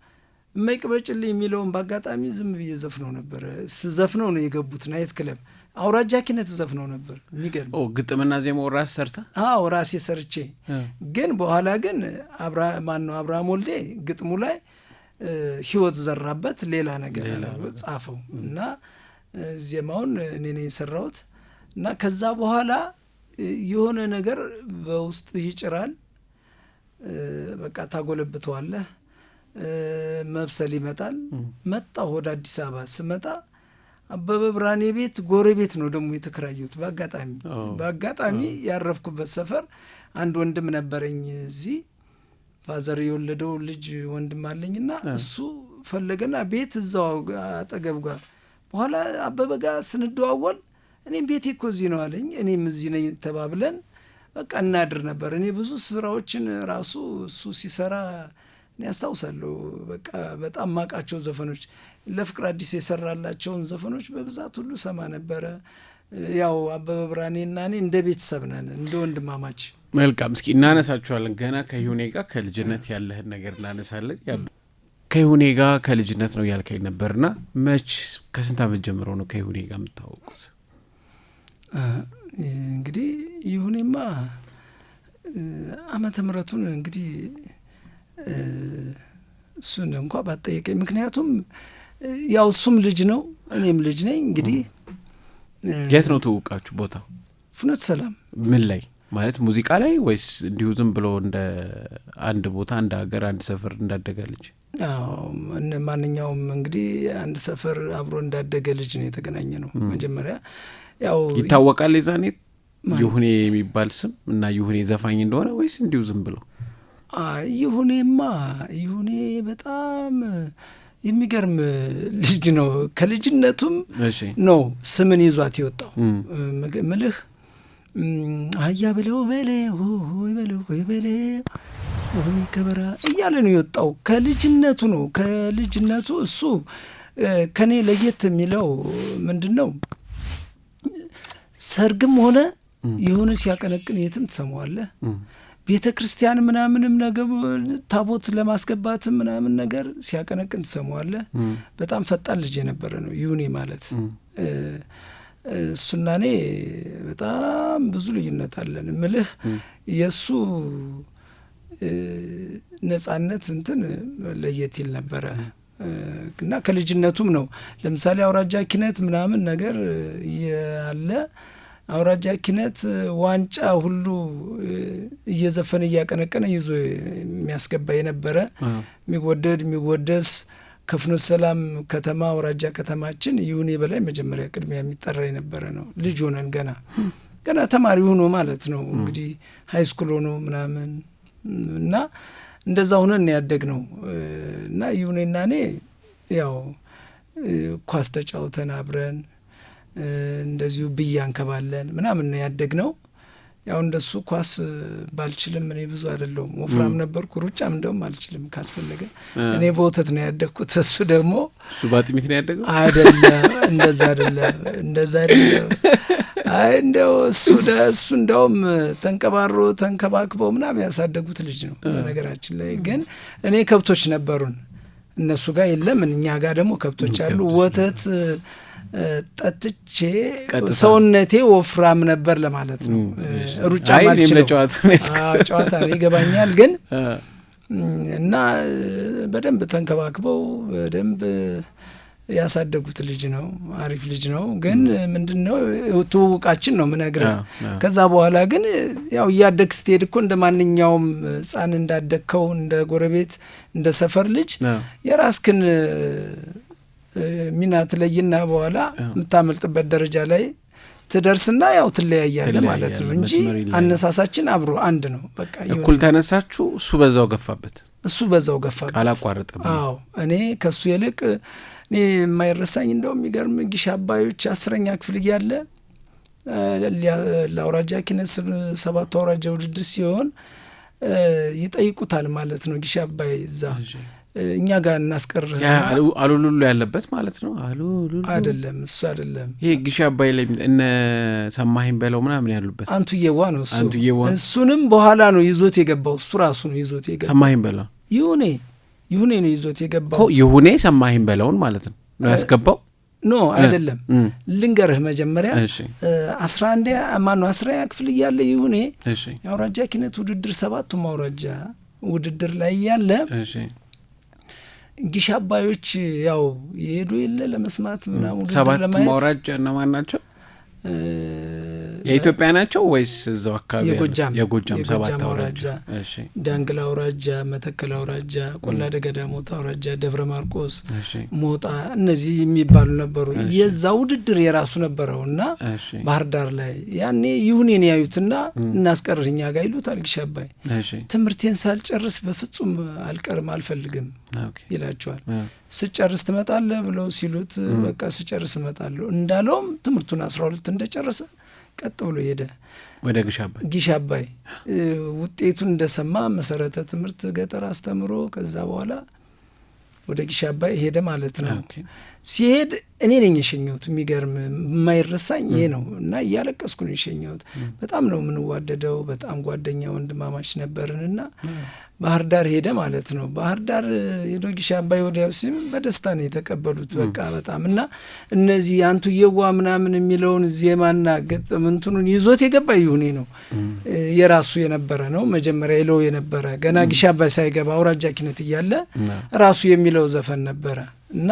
የማይቅበጭልኝ የሚለውን በአጋጣሚ ዝም ብዬ ዘፍነው ነበር። ስዘፍነው ነው የገቡት ናይት ክለብ። አውራጃ ኪነት ዘፍነው ነበር። የሚገርም ግጥምና ዜማው ራስ ሰርተ? አዎ ራሴ ሰርቼ። ግን በኋላ ግን አብርሃም ወልዴ ግጥሙ ላይ ህይወት ዘራበት ሌላ ነገር ጻፈው እና ዜማውን እኔ ነኝ የሰራሁት። እና ከዛ በኋላ የሆነ ነገር በውስጥ ይጭራል። በቃ ታጎለብተዋለህ። መብሰል ይመጣል። መጣሁ ወደ አዲስ አበባ። ስመጣ አበበ ብርሃኔ ቤት ጎረቤት ነው ደግሞ የተከራየሁት። በአጋጣሚ ያረፍኩበት ሰፈር አንድ ወንድም ነበረኝ እዚህ ፋዘር የወለደው ልጅ ወንድም አለኝና እሱ ፈለገና ቤት እዛው አጠገብ ጋር በኋላ አበበ ጋር ስንደዋወል እኔም ቤቴ እኮ እዚህ ነው አለኝ፣ እኔም እዚህ ነኝ ተባብለን በቃ እናድር ነበር። እኔ ብዙ ስራዎችን ራሱ እሱ ሲሰራ እኔ አስታውሳለሁ። በቃ በጣም ማቃቸው ዘፈኖች ለፍቅር አዲስ የሰራላቸውን ዘፈኖች በብዛት ሁሉ ሰማ ነበረ። ያው አበበ ብርሃኔና እኔ እንደ ቤተሰብ ነን፣ እንደ ወንድማማች። መልካም፣ እስኪ እናነሳቸዋለን። ገና ከይሁኔ ጋር ከልጅነት ያለህን ነገር እናነሳለን። ከይሁኔ ጋር ከልጅነት ነው ያልከኝ ነበርና መች ከስንት ዓመት ጀምሮ ነው ከይሁኔ ጋር የምታወቁት? እንግዲህ ይሁኔማ ዓመተ ምሕረቱን እንግዲህ እሱን እንኳ ባጠየቀኝ፣ ምክንያቱም ያው እሱም ልጅ ነው እኔም ልጅ ነኝ። እንግዲህ የት ነው ትውቃችሁ? ቦታው ፍኖተ ሰላም። ምን ላይ ማለት ሙዚቃ ላይ ወይስ እንዲሁ ዝም ብሎ እንደ አንድ ቦታ አንድ ሀገር አንድ ሰፈር እንዳደገ ልጅ? ማንኛውም እንግዲህ አንድ ሰፈር አብሮ እንዳደገ ልጅ ነው የተገናኘ ነው። መጀመሪያ ያው ይታወቃል የዛኔ ይሁኔ የሚባል ስም እና ይሁኔ ዘፋኝ እንደሆነ ወይስ እንዲሁ ዝም ብሎ? ይሁኔ በጣም የሚገርም ልጅ ነው። ከልጅነቱም ነው ስምን ይዟት የወጣው። ምልህ አያ በለው ከበራ እያለ ነው የወጣው። ከልጅነቱ ነው። ከልጅነቱ እሱ ከኔ ለየት የሚለው ምንድን ነው? ሰርግም ሆነ የሆነ ሲያቀነቅን የትም ትሰማዋለህ። ቤተ ክርስቲያን ምናምንም ነገር ታቦት ለማስገባት ምናምን ነገር ሲያቀነቅን ትሰማዋለህ። በጣም ፈጣን ልጅ የነበረ ነው ይሁኔ ማለት። እሱና እኔ በጣም ብዙ ልዩነት አለን። ምልህ የእሱ ነጻነት እንትን ለየት ይል ነበረ እና ከልጅነቱም ነው። ለምሳሌ አውራጃ ኪነት ምናምን ነገር ያለ አውራጃ ኪነት ዋንጫ ሁሉ እየዘፈነ እያቀነቀነ ይዞ የሚያስገባ የነበረ የሚወደስ ከፍኖተ ሰላም ከተማ አውራጃ ከተማችን ይሁኔ በላይ መጀመሪያ ቅድሚያ የሚጠራ የነበረ ነው። ልጅ ሆነን ገና ተማሪ ሆኖ ማለት ነው እንግዲህ ሃይ ስኩል ሆኖ ምናምን እና እንደዛ ሆነን ያደግ ነው እና ይሁኔና እኔ ያው ኳስ ተጫውተን አብረን እንደዚሁ ብያንከባለን ምናምን ነው ያደግ ነው። ያው እንደሱ ኳስ ባልችልም እኔ ብዙ አይደለሁም፣ ወፍራም ነበርኩ። ሩጫም እንደውም አልችልም ካስፈለገ። እኔ በወተት ነው ያደግኩት፣ እሱ ደግሞ እሱ ባጥሚት ነው ያደገው አይደለም። እንደዛ አይደለም። አይ እንደው እሱ እንደውም ተንቀባሮ ተንከባክበው ምናምን ያሳደጉት ልጅ ነው። በነገራችን ላይ ግን እኔ ከብቶች ነበሩን፣ እነሱ ጋር የለም። እኛ ጋር ደግሞ ከብቶች አሉ። ወተት ጠጥቼ ሰውነቴ ወፍራም ነበር ለማለት ነው። ሩጫ ማልችለው ጨዋታ ነው ይገባኛል። ግን እና በደንብ ተንከባክበው በደንብ ያሳደጉት ልጅ ነው። አሪፍ ልጅ ነው። ግን ምንድነው ትውውቃችን ነው ምነግርህ። ከዛ በኋላ ግን ያው እያደግ ስትሄድ እኮ እንደ ማንኛውም ሕፃን እንዳደግከው እንደ ጎረቤት እንደ ሰፈር ልጅ የራስክን ሚና ትለይና በኋላ የምታመልጥበት ደረጃ ላይ ትደርስና ያው ትለያያለህ ማለት ነው እንጂ አነሳሳችን አብሮ አንድ ነው። በቃ እኩል ተነሳችሁ። እሱ በዛው ገፋበት አላቋረጠም። አዎ እኔ ከሱ ይልቅ እኔ የማይረሳኝ እንደውም የሚገርም ጊሽ አባዮች 10ኛ ክፍል እያለ ለአውራጃ ኪነት 7 አውራጃ ውድድር ሲሆን ይጠይቁታል ማለት ነው። ጊሽ አባይ እዛ እኛ ጋር እናስቀርህ አሉሉሉ ያለበት ማለት ነው። አሉሉሉ አይደለም፣ እሱ አይደለም። ይሄ ጊሽ አባይ ላይ እነ ሰማኸኝ በለው ምናምን ያሉበት አንቱዬዋ ነው እሱ። እሱንም በኋላ ነው ይዞት የገባው። እሱ ራሱ ነው ይዞት የገባው። ሰማኸኝ በለው ይሁኔ ነው ይዞት የገባው። ይሁኔ ሰማኸኝ በለውን ማለት ነው ያስገባው። ኖ አይደለም፣ ልንገርህ መጀመሪያ 10ኛ ክፍል እያለ ይሁኔ የአውራጃ ኪነት ውድድር 7ቱም አውራጃ ውድድር ላይ እያለ ጊሽ አባዮች ያው የሄዱ የለ ለመስማት ምናምን ውድድር ለማየት 7 አውራጃ እነማን ናቸው? የኢትዮጵያ ናቸው ወይስ እዛው አካባቢ? የጎጃም 7 አውራጃ። እሺ ዳንግላ አውራጃ፣ መተከል አውራጃ፣ ቆላ ደገዳ ሞጣ አውራጃ፣ ደብረ ማርቆስ፣ ሞጣ እነዚህ የሚባሉ ነበሩ። የዛ ውድድር የራሱ ነበረውና ባህር ዳር ላይ ያኔ ይሁኔን ያዩትና እናስቀርኛ ጋር ይሉታል ጊሽ አባይ። ትምህርቴን ሳልጨርስ በፍጹም አልቀርም አልፈልግም ይላቸዋል። ስጨርስ ትመጣለህ ብለው ሲሉት በቃ ስጨርስ እመጣለሁ እንዳለውም ትምህርቱን 12 እንደጨረሰ ቀጥ ብሎ ሄደ ወደ ጊሽ አባይ። ውጤቱን እንደሰማ መሰረተ ትምህርት ገጠር አስተምሮ ከዛ በኋላ ወደ ጊሽ አባይ ሄደ ማለት ነው። ሲሄድ እኔ ነኝ የሸኘሁት። የሚገርም የማይረሳኝ ይሄ ነው እና እያለቀስኩ ነው የሸኘሁት። በጣም ነው የምንዋደደው። በጣም ጓደኛ ወንድማማች ነበርንና ባህር ዳር ሄደ ማለት ነው። ባህር ዳር ሄዶ ጊሽ አባይ ወዲያው ሲም በደስታ ነው የተቀበሉት። በቃ በጣም እና እነዚህ አንቱዬዋ ምናምን የሚለውን ዜማና ግጥም እንትኑን ይዞት የገባ ይሁኔ ነው። የራሱ የነበረ ነው መጀመሪያ ይለው የነበረ ገና ጊሽ አባይ ሳይገባ አውራጃ ኪነት እያለ ራሱ የሚለው ዘፈን ነበረ እና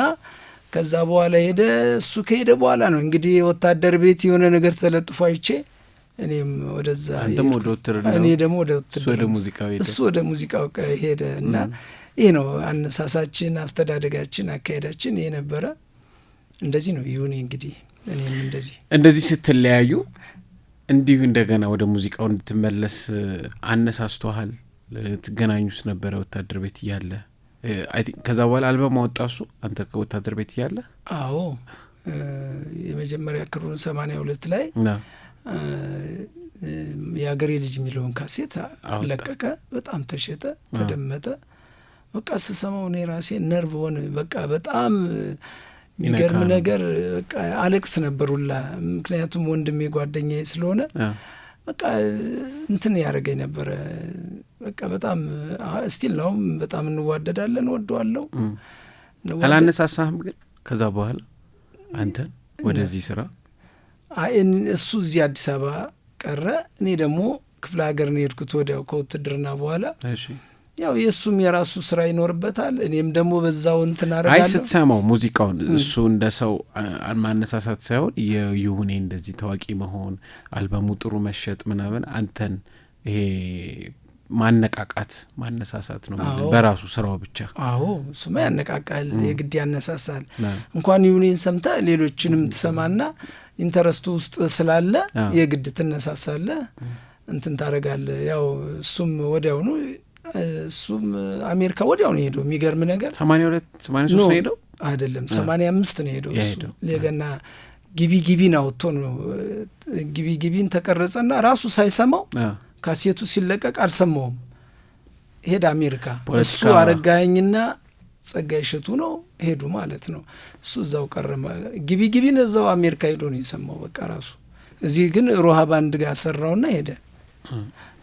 ከዛ በኋላ ሄደ። እሱ ከሄደ በኋላ ነው እንግዲህ ወታደር ቤት የሆነ ነገር ተለጥፎ አይቼ እኔም ወደዛ እኔ ደግሞ ወደ እሱ ወደ ሙዚቃው ሄደ እና ይሄ ነው አነሳሳችን፣ አስተዳደጋችን፣ አካሄዳችን ይሄ ነበረ። እንደዚህ ነው ይሁኔ እንግዲህ እኔም እንደዚህ ስትለያዩ እንዲሁ እንደገና ወደ ሙዚቃው እንድትመለስ አነሳስቷል። ትገናኙስ ነበረ ወታደር ቤት እያለ? ከዛ በኋላ አልበም አወጣሱ አንተ ከወታደር ቤት እያለ? አዎ የመጀመሪያ ክሩን 82 ላይ የአገሬ ልጅ የሚለውን ካሴት ለቀቀ። በጣም ተሸጠ፣ ተደመጠ። በቃ ስሰማው እኔ ራሴ ነርቭ ሆነ። በቃ በጣም የሚገርም ነገር በቃ አለቅስ ነበሩላ። ምክንያቱም ወንድሜ ጓደኛዬ ስለሆነ በቃ እንትን ያደረገኝ ነበረ። በቃ በጣም ስቲል ነው በጣም እንዋደዳለን፣ ወደዋለሁ። አላነሳሳህም ግን ከዛ በኋላ አንተ ወደዚህ ስራ? እሱ እዚህ አዲስ አበባ ቀረ። እኔ ደግሞ ክፍለ ሀገር ነው የሄድኩት ወዲያው ከውትድርና በኋላ። ያው የእሱም የራሱ ስራ ይኖርበታል። እኔም ደግሞ በዛው እንትን አረጋለሁ። ስትሰማው ሙዚቃውን እሱ እንደ ሰው ማነሳሳት ሳይሆን የይሁኔ እንደዚህ ታዋቂ መሆን አልበሙ ጥሩ መሸጥ ምናምን አንተን ይሄ ማነቃቃት ማነሳሳት ነው በራሱ ስራው ብቻ። አዎ እሱማ ያነቃቃል፣ የግድ ያነሳሳል። እንኳን ይሁኔን ሰምታ ሌሎችንም ትሰማና ኢንተረስቱ ውስጥ ስላለ የግድ ትነሳሳለህ፣ እንትን ታረጋለህ። ያው እሱም ወዲያውኑ እሱም አሜሪካ ወዲያው ነው ሄደው። የሚገርም ነገር 82 83 ነው ሄደው አይደለም 85 ነው ሄደው። እሱ ለገና ግቢን አውጥቶ ነው ግቢን ተቀረጸና ራሱ ሳይሰማው ካሴቱ ሲለቀቅ አልሰማውም። ሄደ አሜሪካ። እሱ አረጋኸኝና ጸጋዬ እሸቱ ነው ሄዱ ማለት ነው። እሱ እዛው ቀረመ። ግቢን እዛው አሜሪካ ሄዶ ነው የሰማው በቃ ራሱ። እዚህ ግን ሮሃ ባንድ ጋር ሰራውና ሄደ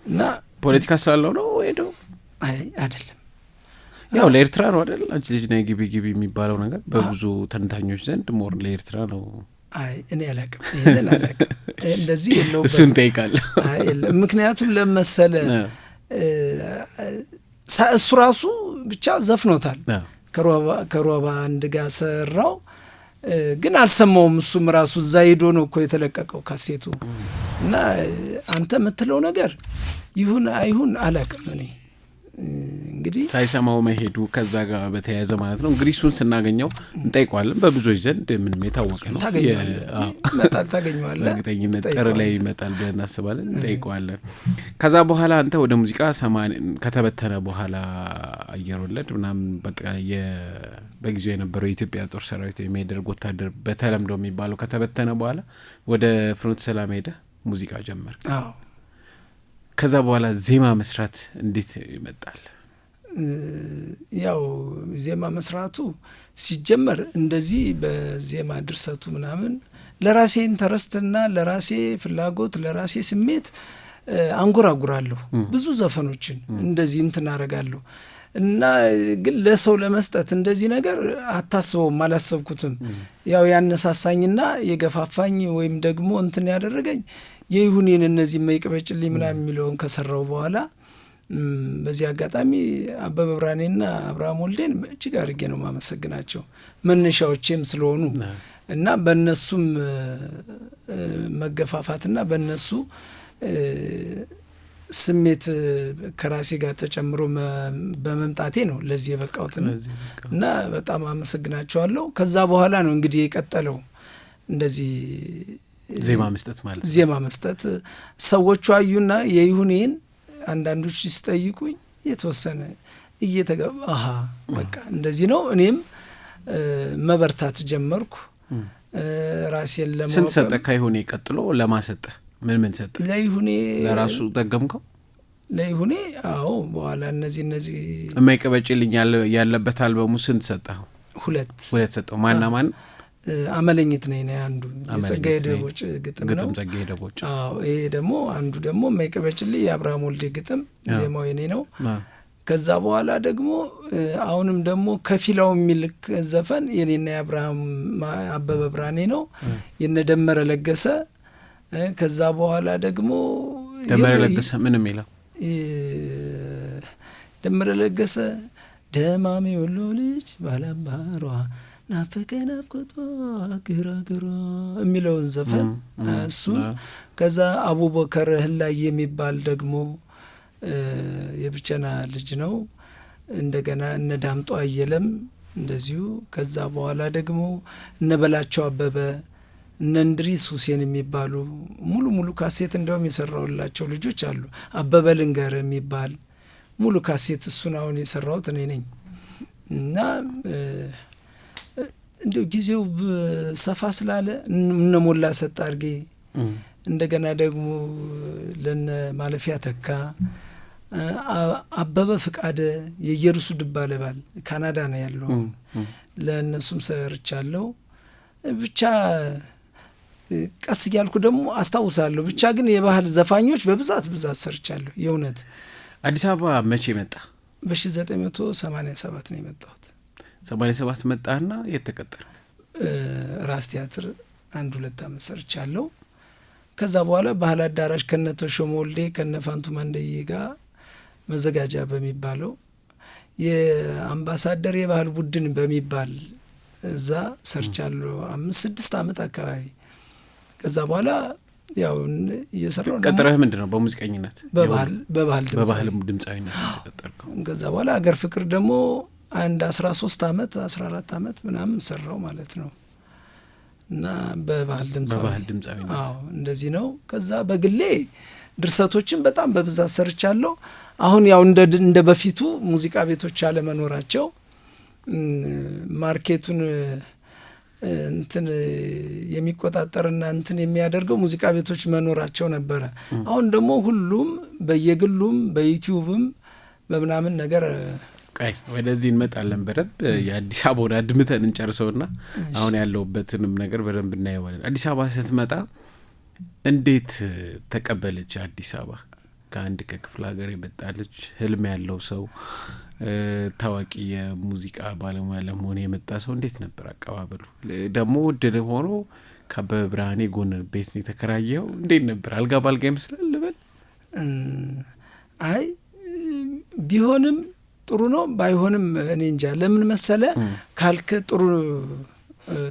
እና ፖለቲካ ስላለው ነው ሄደው አይደለም። ያው ለኤርትራ ነው አይደል? አንቺ ልጅ ነይ ግቢ የሚባለው ነገር በብዙ ተንታኞች ዘንድ ሞር ለኤርትራ ነው። እኔ አላቅም፣ ይሄንን አላቅም። እንደዚህ የለውበት እሱን ጠይቃለሁ። ምክንያቱም ለመሰለ እሱ ራሱ ብቻ ዘፍኖታል። ከሮባ አንድ ጋር ሰራው ግን አልሰማውም። እሱም ራሱ እዛ ሄዶ ነው እኮ የተለቀቀው ካሴቱ። እና አንተ የምትለው ነገር ይሁን አይሁን አላቅም። እኔ እንግዲህ ሳይሰማው መሄዱ ከዛ ጋር በተያያዘ ማለት ነው። እንግዲህ እሱን ስናገኘው እንጠይቀዋለን። በብዙዎች ዘንድ ምንም የታወቀ ነው። ታገኘዋለህ። እርግጠኝነት ጥር ላይ ይመጣል ብለን እናስባለን። እንጠይቀዋለን። ከዛ በኋላ አንተ ወደ ሙዚቃ ከተበተነ በኋላ አየር ወለድ ምናምን በአጠቃላይ በጊዜው የነበረው የኢትዮጵያ ጦር ሰራዊት የሚያደርግ ወታደር በተለምዶ የሚባለው ከተበተነ በኋላ ወደ ፍኖተ ሰላም ሄደ ሙዚቃ ጀመር። ከዛ በኋላ ዜማ መስራት እንዴት ይመጣል? ያው ዜማ መስራቱ ሲጀመር እንደዚህ በዜማ ድርሰቱ ምናምን ለራሴ ኢንተረስትና ለራሴ ፍላጎት ለራሴ ስሜት አንጎራጉራለሁ። ብዙ ዘፈኖችን እንደዚህ እንትን አረጋለሁ እና ግን ለሰው ለመስጠት እንደዚህ ነገር አታስበውም፣ አላሰብኩትም። ያው ያነሳሳኝና የገፋፋኝ ወይም ደግሞ እንትን ያደረገኝ የይሁኔን እነዚህ መይቅበጭልኝ ምናምን የሚለውን ከሰራው በኋላ በዚህ አጋጣሚ አበበ ብርሃኔና አብርሃም ወልዴን እጅግ አድርጌ ነው ማመሰግናቸው፣ መነሻዎቼም ስለሆኑ እና በእነሱም መገፋፋትና በእነሱ ስሜት ከራሴ ጋር ተጨምሮ በመምጣቴ ነው ለዚህ የበቃሁት እና በጣም አመሰግናቸዋለሁ። ከዛ በኋላ ነው እንግዲህ የቀጠለው እንደዚህ ዜማ መስጠት ማለት ዜማ መስጠት። ሰዎቹ አዩና የይሁኔን አንዳንዶች ሲጠይቁኝ የተወሰነ እየተገባ በቃ እንደዚህ ነው። እኔም መበርታት ጀመርኩ ራሴን ለማወቅ። ስንት ሰጠ ከይሁኔ ቀጥሎ ለማሰጠ ምን ሰጠ? ለይሁኔ ለራሱ ደገምከው? ለይሁኔ አዎ። በኋላ እነዚህ የማይቀበጭልኝ ያለበት አልበሙ ስንት ሰጠው? ሁለት ሰጠው። ማን? አመለኝት ነኝ አንዱ የጸጋዬ ደቦጭ ግጥም ነው። ጸጋዬ ደቦጭ። አዎ። ይሄ ደግሞ አንዱ ደግሞ የማይቀበጭልኝ የአብርሃም ወልዴ ግጥም ዜማው የኔ ነው። ከዛ በኋላ ደግሞ አሁንም ደግሞ ከፊላው የሚልክ ዘፈን የኔና የአብርሃም አበበ ብርሃኔ ነው የነደመረ ለገሰ። ከዛ በኋላ ደግሞ ደመረ ለገሰ ምን የሚለው ደመረ ለገሰ ደማሚ ወሎ ልጅ ባላምባሯ ናፈቀኝ ናፍቆቷ ግራ የሚለውን ዘፈን እሱ። ከዛ አቡበከር ህላይ የሚባል ደግሞ የብቸና ልጅ ነው። እንደገና እነ ዳምጦ አየለም እንደዚሁ። ከዛ በኋላ ደግሞ እነ በላቸው አበበ እነ እንድሪስ ሁሴን የሚባሉ ሙሉ ካሴት እንደውም የሰራውላቸው ልጆች አሉ። አበበ ልንገር የሚባል ሙሉ ካሴት እሱን አሁን የሰራሁት እኔ ነኝ። እና እንደው ጊዜው ሰፋ ስላለ እነ ሞላ ሰጥ አድርጌ እንደገና ደግሞ ለነ ማለፊያ ተካ አበበ ፍቃደ የኢየሩሱ ድባለባል ካናዳ ነው ያለው። ለእነሱም ሰርቻለሁ። ብቻ ቀስ እያልኩ ደግሞ አስታውሳለሁ። ብቻ ግን የባህል ዘፋኞች በብዛት ሰርቻለሁ። የእውነት አዲስ አበባ መቼ መጣ? በ1987 ነው የመጣሁት። 87 መጣና የተቀጠረ ራስ ቲያትር 1-2 ዓመት ሰርቻለሁ። ከዛ በኋላ ባህል አዳራሽ ከነተሾመ ወልዴ ከነፋንቱ ማንደዬ ጋር መዘጋጃ በሚባለው የአምባሳደር የባህል ቡድን በሚባል እዛ ሰርቻለሁ 5-6 ዓመት አካባቢ። ከዛ በኋላ ያው እየሰራሁ ነው። ቀጥረህ ምንድነው በሙዚቀኝነት በባህል ድምጻዊነት ተቀጠርከው? ከዛ በኋላ አገር ፍቅር ደግሞ አንድ 13 ዓመት 14 ዓመት ምናምን ሰራው ማለት ነው። እና በባህል ድምጻዊነት አዎ እንደዚህ ነው። ከዛ በግሌ ድርሰቶችን በጣም በብዛት ሰርቻለሁ። አሁን ያው እንደ በፊቱ ሙዚቃ ቤቶች አለመኖራቸው ማርኬቱን እንትን የሚቆጣጠርና እንትን የሚያደርገው ሙዚቃ ቤቶች መኖራቸው ነበረ። አሁን ደግሞ ሁሉም በየግሉም በዩቲዩብም በምናምን ነገር ቀይ ወደዚህ እንመጣለን። በደንብ የአዲስ አበባውን አድምተን እንጨርሰውና አሁን ያለውበትንም ነገር በደንብ እናየዋለን። አዲስ አበባ ስትመጣ እንዴት ተቀበለች? አዲስ አበባ ከአንድ ከክፍለ ሀገር የመጣለች ህልም ያለው ሰው ታዋቂ የሙዚቃ ባለሙያ ለመሆን የመጣ ሰው እንዴት ነበር አቀባበሉ? ደግሞ ድል ሆኖ ከአበበ ብርሃኔ ጎን ቤት ነው የተከራየው። እንዴት ነበር? አልጋ ባልጋ ይመስላል ልበል? አይ ቢሆንም ጥሩ ነው፣ ባይሆንም እኔ እንጃ። ለምን መሰለ ካልክ ጥሩ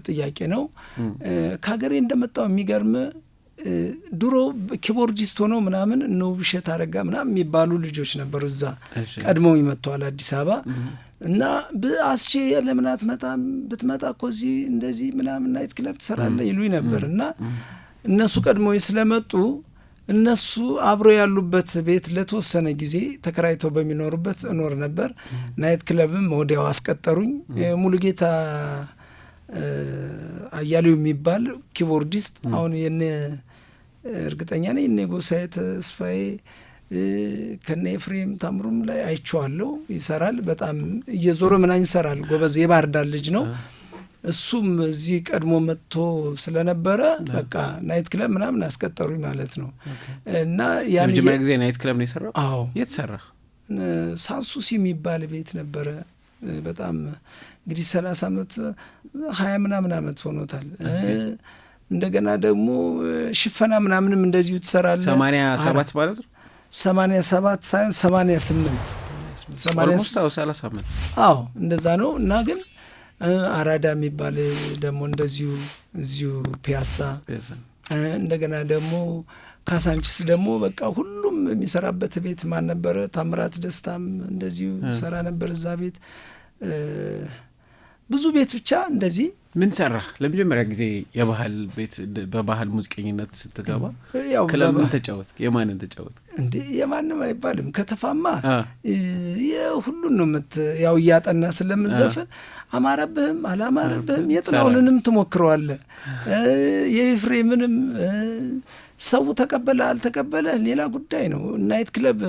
ጥያቄ ነው። ከሀገሬ እንደመጣው የሚገርም ድሮ ኪቦርዲስት ሆኖ ምናምን ነው ብሸት አረጋ ምናምን የሚባሉ ልጆች ነበሩ እዛ ቀድሞው ይመጣዋል አዲስ አበባ እና በአስቼ ለምን አትመጣም? ብትመጣ እኮ እዚህ እንደዚህ ምናምን ናይት ክለብ ትሰራለህ ይሉኝ ነበር። እና እነሱ ቀድሞው ስለመጡ እነሱ አብሮ ያሉበት ቤት ለተወሰነ ጊዜ ተከራይተው በሚኖሩበት እኖር ነበር። ናይት ክለብም ወዲያው አስቀጠሩኝ። ሙሉጌታ አያሌው የሚባል ኪቦርዲስት አሁን የነ እርግጠኛ ነኝ የነ ጎሳዬ ተስፋዬ ከነ ኤፍሬም ታምሩም ላይ አይቼዋለሁ። ይሰራል፣ በጣም እየዞረ ምናምን ይሰራል። ጎበዝ የባህር ዳር ልጅ ነው። እሱም እዚህ ቀድሞ መጥቶ ስለነበረ በቃ ናይት ክለብ ምናምን አስቀጠሩኝ ማለት ነው። እና ያን የመጀመሪያ ጊዜ ናይት ክለብ ነው የሰራው? አዎ። የት ሰራ? ሳንሱሲ የሚባል ቤት ነበረ። በጣም እንግዲህ 30 ዓመት 20 ምናምን ዓመት ሆኖታል። እንደገና ደግሞ ሽፈና ምናምንም እንደዚሁ ትሰራለህ። 87 ማለት ነው? 87 ሳይሆን 88 30 ዓመት። አዎ እንደዛ ነው። እና ግን አራዳ የሚባል ደግሞ እንደዚሁ እዚሁ ፒያሳ፣ እንደገና ደግሞ ካሳንቺስ ደግሞ በቃ ሁሉም የሚሰራበት ቤት ማን ነበረ? ታምራት ደስታም እንደዚሁ ሰራ ነበር እዛ ቤት። ብዙ ቤት ብቻ እንደዚህ። ምን ሰራ? ለመጀመሪያ ጊዜ የባህል ቤት በባህል ሙዚቀኝነት ስትገባ ክለብን ተጫወትክ? የማንን ተጫወትክ? እንዴ የማንም አይባልም። ከተፋማ የሁሉን ነው ያው እያጠና ስለምዘፍን አማረብህም አላማረብህም የጥላውንንም ትሞክረዋለህ። የኤፍሬምንም ሰው ተቀበለ አልተቀበለ ሌላ ጉዳይ ነው። ናይት ክለብ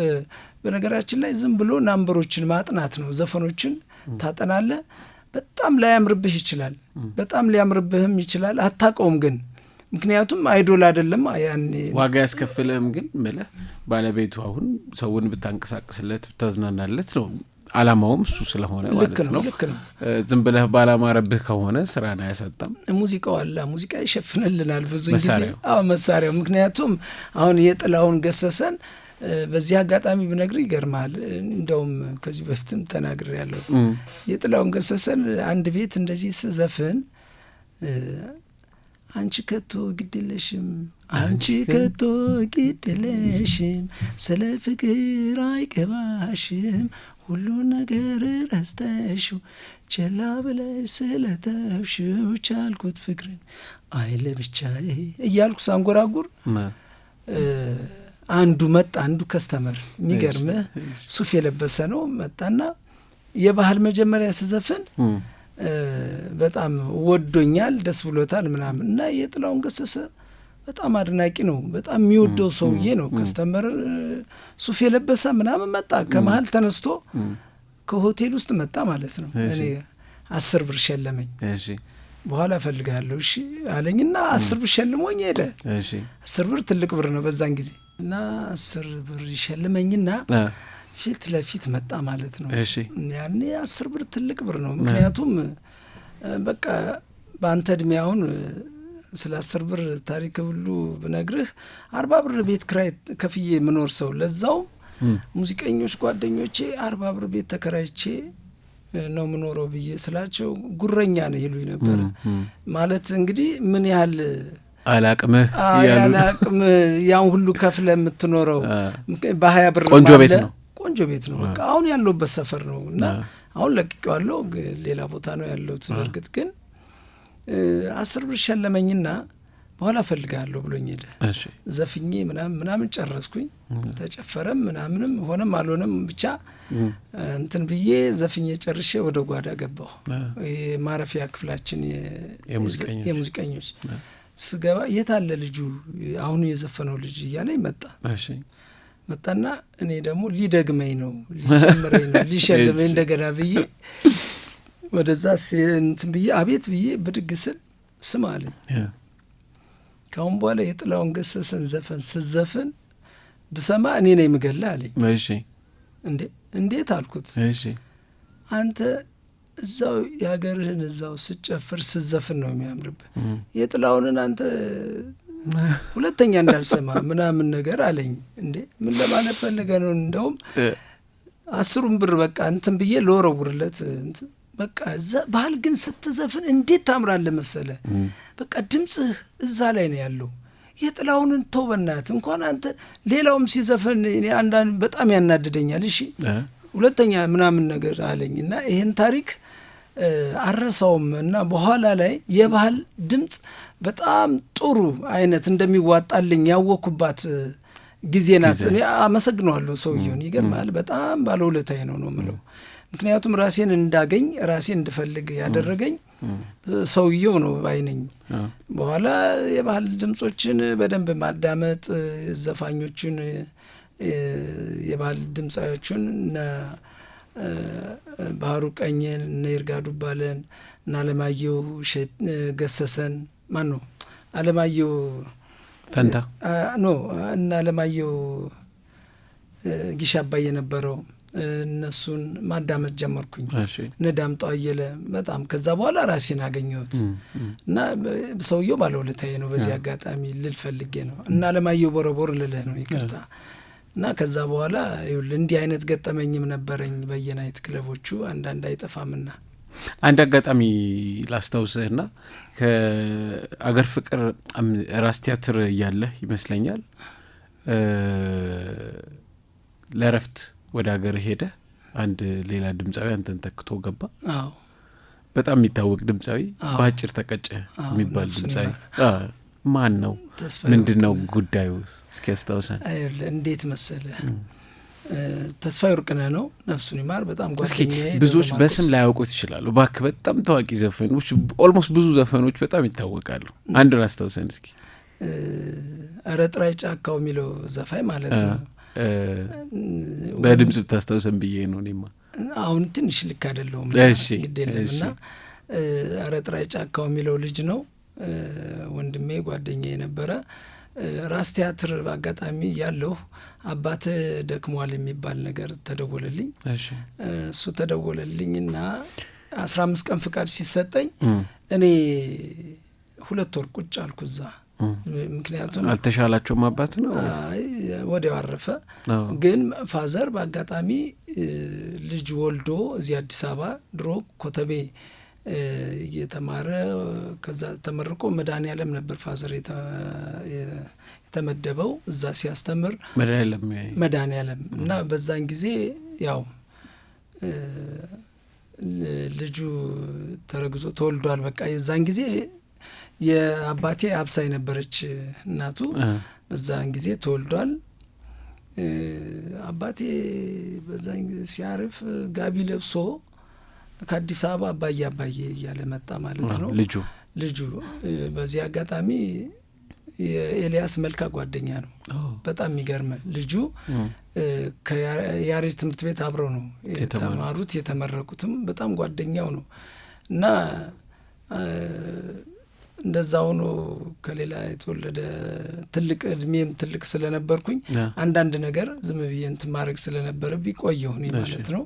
በነገራችን ላይ ዝም ብሎ ናምበሮችን ማጥናት ነው። ዘፈኖችን ታጠናለህ። በጣም ላያምርብህ ይችላል፣ በጣም ሊያምርብህም ይችላል። አታውቀውም ግን ምክንያቱም አይዶል አይደለም ያኔ ዋጋ ያስከፍልህም። ግን ምልህ ባለቤቱ አሁን ሰውን ብታንቀሳቅስለት ብታዝናናለት ነው አላማውም እሱ ስለሆነ ማለት ነው። ልክ ነው። ዝም ብለህ ባላማረብህ ከሆነ ስራን አያሳጣም። ሙዚቃው አለ፣ ሙዚቃ ይሸፍንልናል ብዙ ጊዜ። አዎ መሳሪያው። ምክንያቱም አሁን የጥላውን ገሰሰን በዚህ አጋጣሚ ብነግር ይገርማል። እንደውም ከዚህ በፊትም ተናግሬያለሁ። የጥላውን ገሰሰን አንድ ቤት እንደዚህ ስዘፍን አንቺ ከቶ ግድለሽም አንቺ ከቶ ግድለሽም ስለ ፍቅር አይገባሽም ሁሉ ነገር ረስተሽው ቸላ ብለሽ ስለተውሽው ቻልኩት ፍቅርን አይለ ብቻዬ እያልኩ ሳንጎራጉር አንዱ መጣ። አንዱ ከስተመር የሚገርምህ ሱፍ የለበሰ ነው። መጣና የባህል መጀመሪያ ስዘፍን በጣም ወዶኛል፣ ደስ ብሎታል ምናምን እና የጥላውን ገሰሰ በጣም አድናቂ ነው። በጣም የሚወደው ሰውዬ ነው። ከስተመር ሱፍ የለበሰ ምናምን መጣ። ከመሀል ተነስቶ ከሆቴል ውስጥ መጣ ማለት ነው። እኔ 10 ብር ሸለመኝ። በኋላ እፈልጋለሁ እሺ አለኝና 10 ብር ሸልሞኝ ሄደ። 10 ብር ትልቅ ብር ነው በዛን ጊዜ። እና 10 ብር ይሸልመኝና ፊት ለፊት መጣ ማለት ነው። ያኔ 10 ብር ትልቅ ብር ነው። ምክንያቱም በቃ በአንተ እድሜ አሁን ስለ 10 ብር ታሪክ ሁሉ ብነግርህ 40 ብር ቤት ክራይ ከፍዬ የምኖር ሰው ለዛው ሙዚቀኞች ጓደኞቼ 40 ብር ቤት ተከራይቼ ነው የምኖረው ብዬ ስላቸው ጉረኛ ነው ይሉኝ ነበር። ማለት እንግዲህ ምን ያህል አላቅምህ ያን ሁሉ ከፍለ የምትኖረው በ20 ብር ቆንጆ ቤት ነው፣ ቆንጆ ቤት ነው። በቃ አሁን ያለሁበት ሰፈር ነው እና አሁን ለቅቄዋለሁ፣ ሌላ ቦታ ነው ያለሁት። በእርግጥ ግን 10 ብር ሸለመኝና በኋላ እፈልጋለሁ ብሎኝ ሄደ። ዘፍኜ ምናምን ጨረስኩኝ። ተጨፈረም ምናምንም ሆነም አልሆነም ብቻ እንትን ብዬ ዘፍኜ ጨርሼ ወደ ጓዳ ገባሁ። የማረፊያ ክፍላችን የሙዚቀኞች ስገባ የት አለ ልጁ አሁኑ የዘፈነው ልጅ እያለኝ መጣና እኔ ደግሞ ሊደግመኝ ነው ሊጨምረኝ ነው ሊሸልመኝ እንደገና ብዬ ወደዛ እንትን ብዬ አቤት ብዬ ብድግ ስል ስም አለኝ። ካሁን በኋላ የጥላውን ገሰሰን ዘፈን ስዘፍን ብሰማ እኔ ነኝ የምገልህ አለኝ። እንዴት አልኩት። አንተ እዛው የሀገርህን እዛው ስጨፍር ስዘፍን ነው የሚያምርብህ፣ የጥላውንን አንተ ሁለተኛ እንዳልሰማ ምናምን ነገር አለኝ። ምን ለማለት ፈልገ ነው? እንደውም 10 ብር በቃ እንትን ብዬ ለወረውርለት በቃ ባህል ግን ስትዘፍን እንዴት ታምራለህ መሰለ። በቃ ድምጽህ እዛ ላይ ነው ያለው። የጥላውንን ተው በእናትህ እንኳን አንተ ሌላውም ሲዘፍን እኔ አንዳንድ በጣም ያናድደኛል። እሺ ሁለተኛ ምናምን ነገር አለኝ እና ይሄን ታሪክ አረሳውም። እና በኋላ ላይ የባህል ድምጽ በጣም ጥሩ አይነት እንደሚዋጣልኝ ያወኩባት ጊዜ ናት። እኔ አመሰግነዋለሁ ሰውየውን። ይገርማል፣ በጣም ባለውለታዬ ነው የምለው። ምክንያቱም ራሴን እንዳገኝ ራሴን እንድፈልግ ያደረገኝ ሰውየው ነው ባይነኝ። በኋላ የባህል ድምጾችን በደንብ ማዳመጥ ዘፋኞቹን የባህል ድምጻዮቹን እና ባህሩ ቀኝን እና ይርጋ ዱባለን እና አለማየሁ ገሰሰን ማን ነው አለማየሁ ፈንታ እና አለማየሁ ጊሽ አባይ የነበረው እነሱን ማዳመጥ ጀመርኩኝ። ነዳምጠው አየለ በጣም ከዛ በኋላ ራሴን አገኘሁት እና ሰውየው ባለውለታዬ ነው። በዚህ አጋጣሚ ልል ፈልጌ ነው እና አለማየሁ ቦረቦር ልልህ ነው ይቅርታ። እና ከዛ በኋላ እንዲህ አይነት ገጠመኝም ነበረኝ በየናይት ክለቦቹ አንዳንድ አይጠፋምና አንድ አጋጣሚ ላስታውስህና ከአገር ፍቅር ራስ ቲያትር እያለህ ይመስለኛል ለረፍት ወደ ሀገር ሄደ አንድ ሌላ ድምጻዊ አንተን ተክቶ ገባ። በጣም የሚታወቅ ድምጻዊ ባጭር ተቀጨ የሚባል ድምጻዊ ማን ነው? ምንድነው ጉዳዩ? እስኪ አስታውሰን። እንዴት መሰለ ተስፋዬ ወርቅነህ ነው ነፍሱን ይማር። በጣም ጓደኛዬ። ብዙዎች በስም ላያውቁት ይችላሉ። ባክ በጣም ታዋቂ ዘፈኖች ኦልሞስት ብዙ ዘፈኖች በጣም ይታወቃሉ። አንድ አስታውሰን እስኪ። ኧረ ጥራይ ጫካው የሚለው ዘፋኝ ማለት ነው። በድምጽ ብታስታውሰን ብዬ ነው እኔማ። አሁን ትንሽ ልክ አይደለሁም ግዴለምና ኧረ ጥራይ ጫካው የሚለው ልጅ ነው ወንድሜ ጓደኛዬ ነበረ። ራስ ቲያትር በአጋጣሚ ያለው አባት ደክሟል የሚባል ነገር ተደወለልኝ። እሱ ተደወለልኝና 15 ቀን ፍቃድ ሲሰጠኝ እኔ 2 ወር ቁጭ አልኩ እዛ። ምክንያቱም አልተሻላቸውም አባት ነው ወዲያው አረፈ። ግን ፋዘር በአጋጣሚ ልጅ ወልዶ እዚህ አዲስ አበባ ድሮ ኮተቤ የተማረ ከዛ ተመርቆ መድኃኔዓለም ነበር ፋዘር የተመደበው እዛ ሲያስተምር መድኃኔዓለም እና በዛን ጊዜ ያው ልጁ ተረግዞ ተወልዷል። በቃ የዛን ጊዜ የአባቴ አብሳይ ነበረች እናቱ። በዛን ጊዜ ተወልዷል። አባቴ በዛን ጊዜ ሲያርፍ ጋቢ ለብሶ ከአዲስ አበባ አባዬ እያለ መጣ ማለት ነው ልጁ። በዚህ አጋጣሚ የኤልያስ መልካ ጓደኛ ነው። በጣም የሚገርም ልጁ ከያሬድ ትምህርት ቤት አብረው ነው የተማሩት የተመረቁትም በጣም ጓደኛው ነው እና እንደዛ ሆኖ ከሌላ የተወለደ ትልቅ እድሜም ትልቅ ስለነበርኩኝ አንዳንድ ነገር ዝም ብዬ እንትን ማድረግ ስለነበረብኝ ቆየሁኝ ማለት ነው።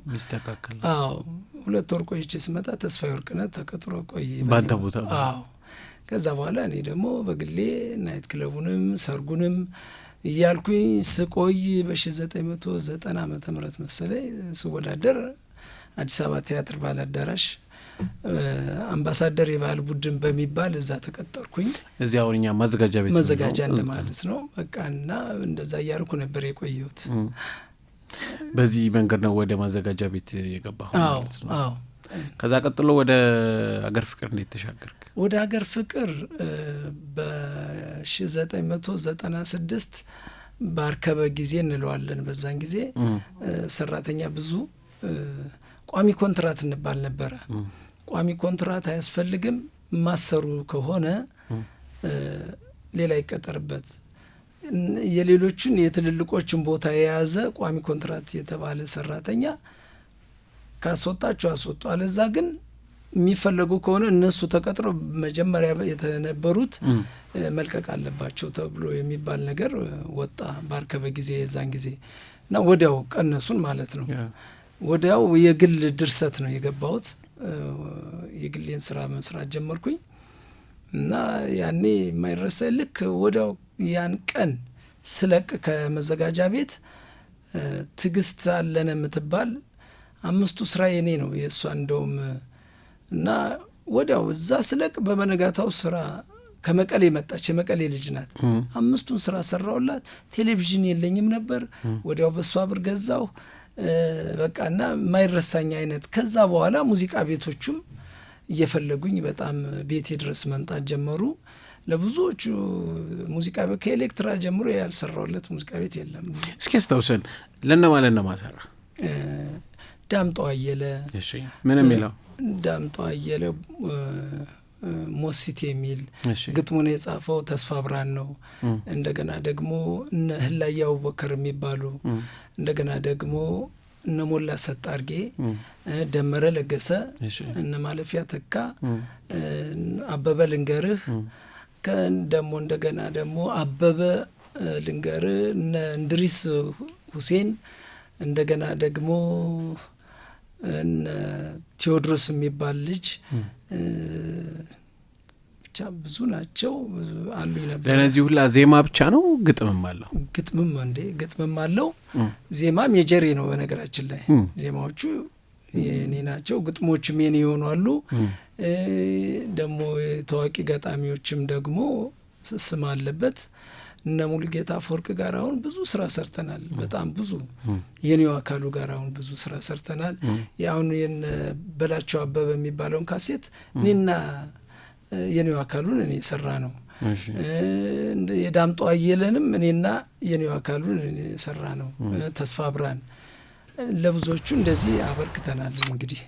አዎ 2 ወር ቆይቼ ስመጣ ተስፋዬ ወርቅነህ ተቀጥሮ ቆየ ባንተ ቦታ። አዎ ከዛ በኋላ እኔ ደግሞ በግሌ ናይት ክለቡንም ሰርጉንም እያልኩኝ ስቆይ በ1990 ዓመተ ምህረት መሰለኝ ስወዳደር አዲስ አበባ ቲያትር ባህል አዳራሽ አምባሳደር የባህል ቡድን በሚባል እዛ ተቀጠርኩኝ። እዚህ አሁን እኛ ማዘጋጃ እንደማለት ነው በቃ። እና እንደዛ እያልኩ ነበር የቆየሁት። በዚህ መንገድ ነው ወደ ማዘጋጃ ቤት የገባሁ ማለት ነው። አዎ። ከዛ ቀጥሎ ወደ አገር ፍቅር እንዴት ተሻገርክ? ወደ አገር ፍቅር በ1996 ባርከበ ጊዜ እንለዋለን። በዛን ጊዜ ሰራተኛ ብዙ ቋሚ ኮንትራት እንባል ነበረ። ቋሚ ኮንትራት አያስፈልግም፣ ማሰሩ ከሆነ ሌላ ይቀጠርበት። የሌሎቹን የትልልቆችን ቦታ የያዘ ቋሚ ኮንትራት የተባለ ሰራተኛ ካስወጣቸው አስወጡ፣ አለዛ ግን የሚፈለጉ ከሆነ እነሱ ተቀጥረው መጀመሪያ የተነበሩት መልቀቅ አለባቸው ተብሎ የሚባል ነገር ወጣ ባርከበ ጊዜ የዛን ጊዜ እና ወዲያው ቀነሱን ማለት ነው። ወዲያው የግል ድርሰት ነው የገባሁት። የግሌን ስራ መስራት ጀመርኩኝ እና ያኔ የማይረሳ ልክ ወዲያው ያን ቀን ስለቅ ከመዘጋጃ ቤት ትዕግስት አለነ የምትባል 5ቱ ስራ የኔ ነው የእሷ እንደውም እና ወዲያው እዛ ስለቅ በመነጋታው ስራ ከመቀሌ መጣች። የመቀሌ ልጅ ናት። 5ቱን ስራ ሰራውላት። ቴሌቪዥን የለኝም ነበር። ወዲያው በሷ ብር ገዛው በቃ እና የማይረሳኝ አይነት። ከዛ በኋላ ሙዚቃ ቤቶቹም እየፈለጉኝ በጣም ቤቴ ድረስ መምጣት ጀመሩ። ለብዙዎቹ ሙዚቃ ቤት ከኤሌክትራ ጀምሮ ያልሰራውለት ሙዚቃ ቤት የለም። እስኪ አስታውሰን ለነማ ሰራ? ዳምጦ አየለ። እሺ ምን የሚለው? ዳምጦ አየለ ሞሲት የሚል ግጥሙን የጻፈው ተስፋ ብርሃን ነው። እንደገና ደግሞ እነ ህላዬ አቡበከር የሚባሉ እንደገና ደግሞ እነ ሞላ ሰጣርጌ፣ ደመረ ለገሰ፣ እነ ማለፊያ ተካ፣ አበበ ልንገርህ ደግሞ እንደገና ደግሞ አበበ ልንገርህ፣ እነ እንድሪስ ሁሴን እንደገና ደግሞ እነ ቴዎድሮስ የሚባል ልጅ ብቻ ብዙ ናቸው። ብዙ አሉኝ ነበር። ለነዚህ ሁላ ዜማ ብቻ ነው ግጥምም አለው? ግጥምም አለው። ዜማም የጀሬ ነው በነገራችን ላይ። ዜማዎቹ የኔ ናቸው፣ ግጥሞቹም የኔ ይሆናሉ። ደግሞ ታዋቂ ገጣሚዎችም ደግሞ ስም አለበት። እነ ሙሉጌታ አፈወርቅ ጋር አሁን ብዙ ስራ ሰርተናል። በጣም ብዙ የኔው አካሉ ጋር አሁን ብዙ ስራ ሰርተናል። ያሁን በላቸው አበበ የሚባለውን ካሴት እኔና የኔው አካሉን እኔ ሰራ ነው። የዳምጦ አየለንም እኔና የኔው አካሉን እኔ ሰራ ነው። ተስፋ ብርሃን ለብዙዎቹ እንደዚህ አበርክተናል። እንግዲህ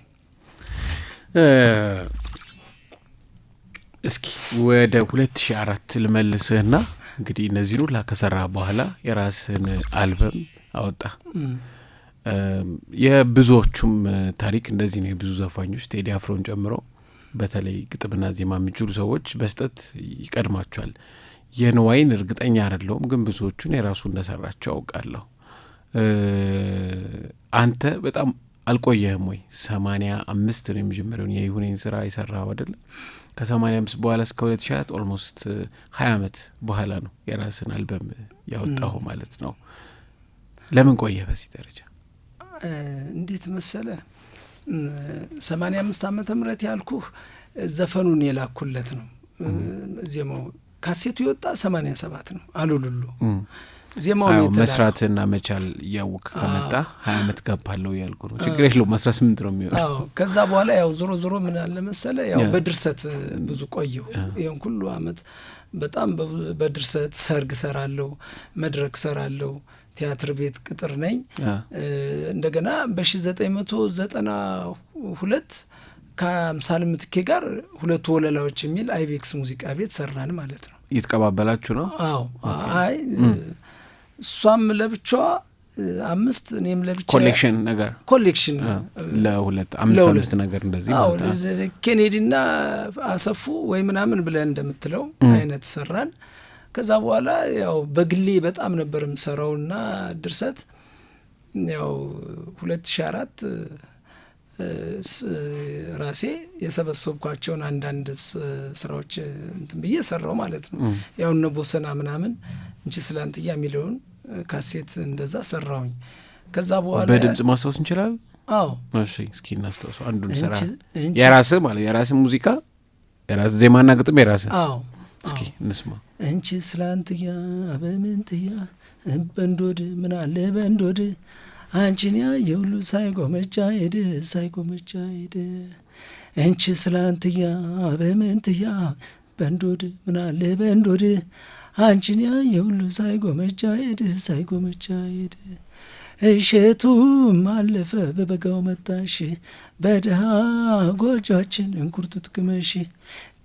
እስኪ ወደ 2004 ልመልስህና እንግዲህ እነዚህን ሁላ ከሰራ በኋላ የራስን አልበም አወጣ። የብዙዎቹም ታሪክ እንደዚህ ነው። የብዙ ዘፋኞች ቴዲ አፍሮን ጨምሮ በተለይ ግጥምና ዜማ የሚችሉ ሰዎች በስጠት ይቀድማቸዋል። የንዋይን እርግጠኛ አይደለሁም፣ ግን ብዙዎቹን የራሱ እንደሰራቸው አውቃለሁ። አንተ በጣም አልቆየህም ወይ? 85 ነው የመጀመሪያውን የይሁኔን ስራ የሰራው አይደል? ከ85 በኋላ እስከ 2004 ኦልሞስት 20 ዓመት በኋላ ነው የራስን አልበም ያወጣው ማለት ነው። ለምን ቆየህ በዚህ ደረጃ? እንዴት መሰለ 85 ዓመተ ምህረት ያልኩህ ዘፈኑን የላኩለት ነው። ዜማው ካሴቱ የወጣ 87 ነው። አሉሉሉ ዜማው ነው መስራትና መቻል ያውቅ ከመጣ 20 ዓመት ገባለው ያልኩ ነው። ችግር የለውም 18 ነው የሚሆነው። አዎ ከዛ በኋላ ያው ዞሮ ምን አለ መሰለ ያው በድርሰት ብዙ ቆየው። ይሄን ሁሉ አመት በጣም በድርሰት ሰርግ ሰራለሁ፣ መድረክ ሰራለሁ፣ ቲያትር ቤት ቅጥር ነኝ። እንደገና በ1992 ከአምሳል ምትኬ ጋር ሁለቱ ወለላዎች የሚል አይቤክስ ሙዚቃ ቤት ሰራን ማለት ነው። እየተቀባበላችሁ ነው? አዎ አይ እሷም ለብቻዋ 5 እኔም ለብቻ ኮሌክሽን ነገር ኮሌክሽን ለሁለት 5 ነገር እንደዚህ ማለት ነው። ኬኔዲና አሰፉ ወይ ምናምን ብለን እንደምትለው አይነት ሰራን። ከዛ በኋላ ያው በግሌ በጣም ነበር የምሰራውና ድርሰት ያው 2004 ራሴ የሰበሰብኳቸውን አንዳንድ ስራዎች እንትን ብዬ ሰራው ማለት ነው። ያው እነ ቦሰና ምናምን እንቺ ስላንትያ የሚለውን ካሴት እንደዛ ሰራሁኝ። ከዛ በኋላ በድምጽ ማስታወስ እንችላለን? አዎ እሺ እስኪ እናስታውሰው አንዱን ሰራ። የራስህ ማለት የራስህ ሙዚቃ የራስህ ዜማና ግጥም የራስህ? አዎ እስኪ እንስማ። እንቺ ስላንትያ በምንትያ በንዶድ ምን አለ በንዶድ አንቺን ያየ ሁሉ ሳይጎመጃ ሄደ ሳይጎመጃ ሄደ። እንቺ ስላንትያ በምንትያ በንዶድ ምን አለ በንዶድ አንቺን ያየ ሁሉ ሳይጎመጃ ሄደ ሳይጎመጃ ሄደ። እሸቱም አለፈ በበጋው መጣሽ በድሃ ጎጆአችን እንኩርቱት ቅመሽ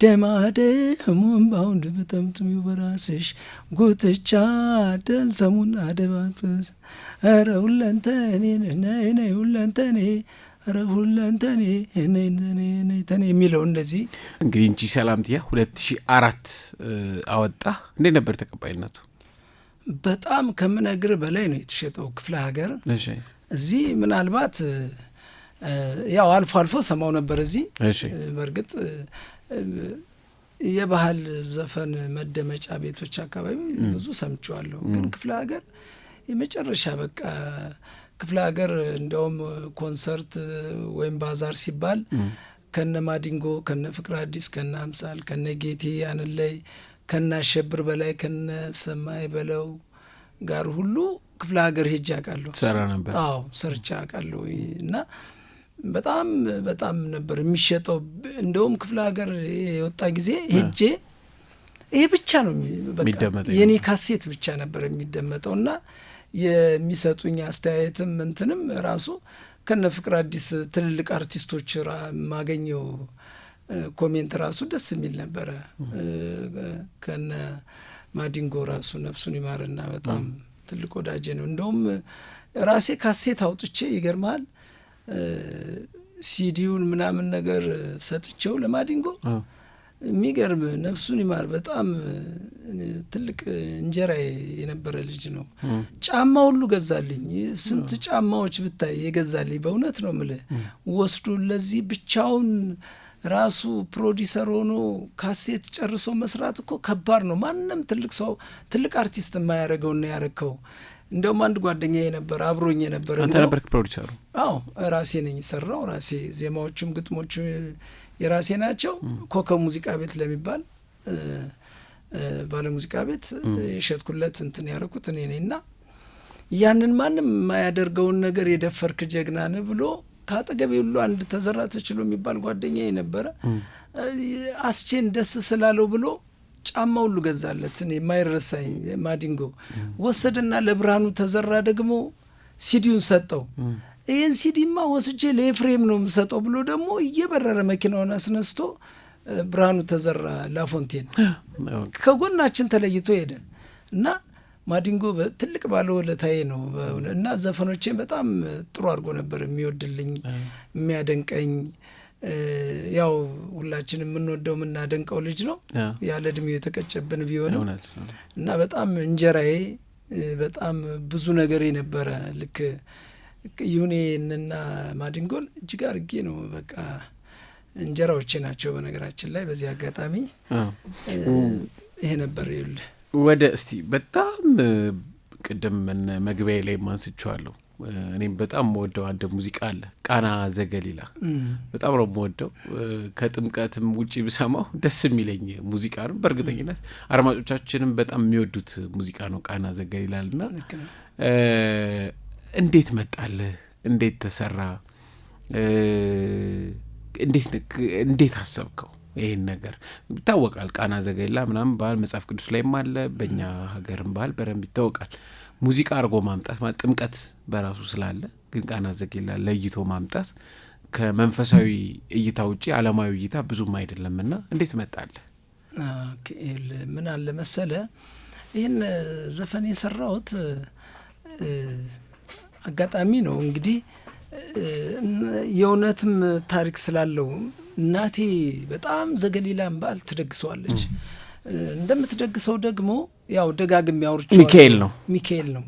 ደማደሙን ባውንድ በጠምጥሚው በራስሽ ጉትቻ ደል ሰሙን አደባትሽ ኧረ ሁለንተኔ ነይ ነይ ሁለንተኔ ኧረ ሁለንተኔ ነይ ነይ ተኔ የሚለው እንደዚህ እንግዲህ እንቺ ሰላምትያ 2004 አወጣ። እንዴት ነበር ተቀባይነቱ? በጣም ከምነግር በላይ ነው የተሸጠው ክፍለ ሀገር። እሺ እዚህ ምናልባት ያው አልፎ አልፎ ሰማው ነበር እዚህ። እሺ በርግጥ የባህል ዘፈን መደመጫ ቤቶች አካባቢ ብዙ ሰምቻለሁ፣ ግን ክፍለ ሀገር የመጨረሻ በቃ ክፍለ ሀገር እንደውም ኮንሰርት ወይም ባዛር ሲባል ከነ ማዲንጎ ከነ ፍቅር አዲስ ከነ አምሳል ከነ ጌቴ ያንላይ ከነ አሸብር በላይ ከነ ሰማይ በለው ጋር ሁሉ ክፍለ ሀገር ሄጄ አውቃለሁ። ሰራ ነበር? አዎ ሰርቼ አውቃለሁ። እና በጣም በጣም ነበር የሚሸጠው። እንደውም ክፍለ ሀገር የወጣ ጊዜ ሄጄ ይሄ ብቻ ነው በቃ የኔ ካሴት ብቻ ነበር የሚደመጠውና የሚሰጡኝ አስተያየትም እንትንም ራሱ ከነ ፍቅር አዲስ ትልልቅ አርቲስቶች ማገኘው ኮሜንት ራሱ ደስ የሚል ነበረ። ከነ ማዲንጎ ራሱ ነፍሱን ይማርና በጣም ትልቅ ወዳጄ ነው። እንደውም ራሴ ካሴት አውጥቼ ይገርማል ሲዲውን ምናምን ነገር ሰጥቼው ለማዲንጎ የሚገርም ነፍሱን ይማር በጣም ትልቅ እንጀራ የነበረ ልጅ ነው። ጫማ ሁሉ ገዛልኝ። ስንት ጫማዎች ብታይ የገዛልኝ በእውነት ነው የምልህ። ወስዶ ለዚህ ብቻውን ራሱ ፕሮዲሰር ሆኖ ካሴት ጨርሶ መስራት እኮ ከባድ ነው። ማንም ትልቅ ሰው ትልቅ አርቲስት የማያደርገውና ያረከው። እንደውም አንድ ጓደኛዬ ነበር አብሮኝ ነበር። አንተ ነበርክ ፕሮዲሰሩ? አዎ ራሴ ነኝ ሰራው ራሴ። ዜማዎቹም ግጥሞቹ የራሴ ናቸው። ኮከብ ሙዚቃ ቤት ለሚባል ባለ ሙዚቃ ቤት የሸጥኩለት እንትን ያረኩት እኔ ነኝና ያንን ማንም የማያደርገውን ነገር የደፈርክ ጀግና ነህ ብሎ ካጠገቤ ሁሉ አንድ ተዘራ ተችሎ የሚባል ጓደኛዬ ነበረ። አስቼን ደስ ስላለው ብሎ ጫማ ሁሉ ገዛለት። እኔ የማይረሳኝ ማዲንጎ ወሰደና ለብርሃኑ ተዘራ ደግሞ ሲዲውን ሰጠው። ይህን ሲዲማ ወስጄ ለኤፍሬም ነው የምሰጠው ብሎ ደግሞ እየበረረ መኪናውን አስነስቶ ብርሃኑ ተዘራ ላፎንቴን ከጎናችን ተለይቶ ሄደ እና ማዲንጎ ትልቅ ባለውለታዬ ነው እና ዘፈኖቼን በጣም ጥሩ አድርጎ ነበር የሚወድልኝ የሚያደንቀኝ። ያው ሁላችንም የምንወደው የምናደንቀው ልጅ ነው። ያለ እድሜው የተቀጨብን ቢሆንም እና በጣም እንጀራዬ በጣም ብዙ ነገር ነበረ። ልክ ዩኔንና ማዲንጎን እጅግ አድርጌ ነው በቃ እንጀራዎቼ ናቸው። በነገራችን ላይ በዚህ አጋጣሚ ይሄ ነበር ይኸውልህ። ወደ እስቲ በጣም ቅድም መግቢያ ላይ ማንስቻለሁ። እኔም በጣም ወደው አንድ ሙዚቃ አለ ቃና ዘገሊላ። በጣም ነው የምወደው። ከጥምቀትም ውጪ ብሰማው ደስ የሚለኝ ሙዚቃ ነው። በእርግጠኝነት አድማጮቻችንም በጣም የሚወዱት ሙዚቃ ነው ቃና ዘገሊላልና እንዴት መጣልህ? እንዴት ተሰራ? እንዴት አሰብከው? ይሄን ነገር ይታወቃል። ቃና ዘገሊላ ምናምን ባህል መጽሐፍ ቅዱስ ላይም አለ፣ በእኛ ሀገርም ባህል በደንብ ይታወቃል። ሙዚቃ አድርጎ ማምጣት ማለት ጥምቀት በራሱ ስላለ፣ ግን ቃና ዘገሊላ ለይቶ ማምጣት ከመንፈሳዊ እይታ ውጪ ዓለማዊ እይታ ብዙም አይደለምና እንዴት መጣልህ? ምን አለ መሰለ ይህን ዘፈን የሰራሁት አጋጣሚ ነው። እንግዲህ የእውነትም ታሪክ ስላለው እናቴ በጣም ዘገሊላን በዓል ትደግሰዋለች። እንደምትደግሰው ደግሞ ያው ደጋግም ያወርቻው ሚካኤል ነው።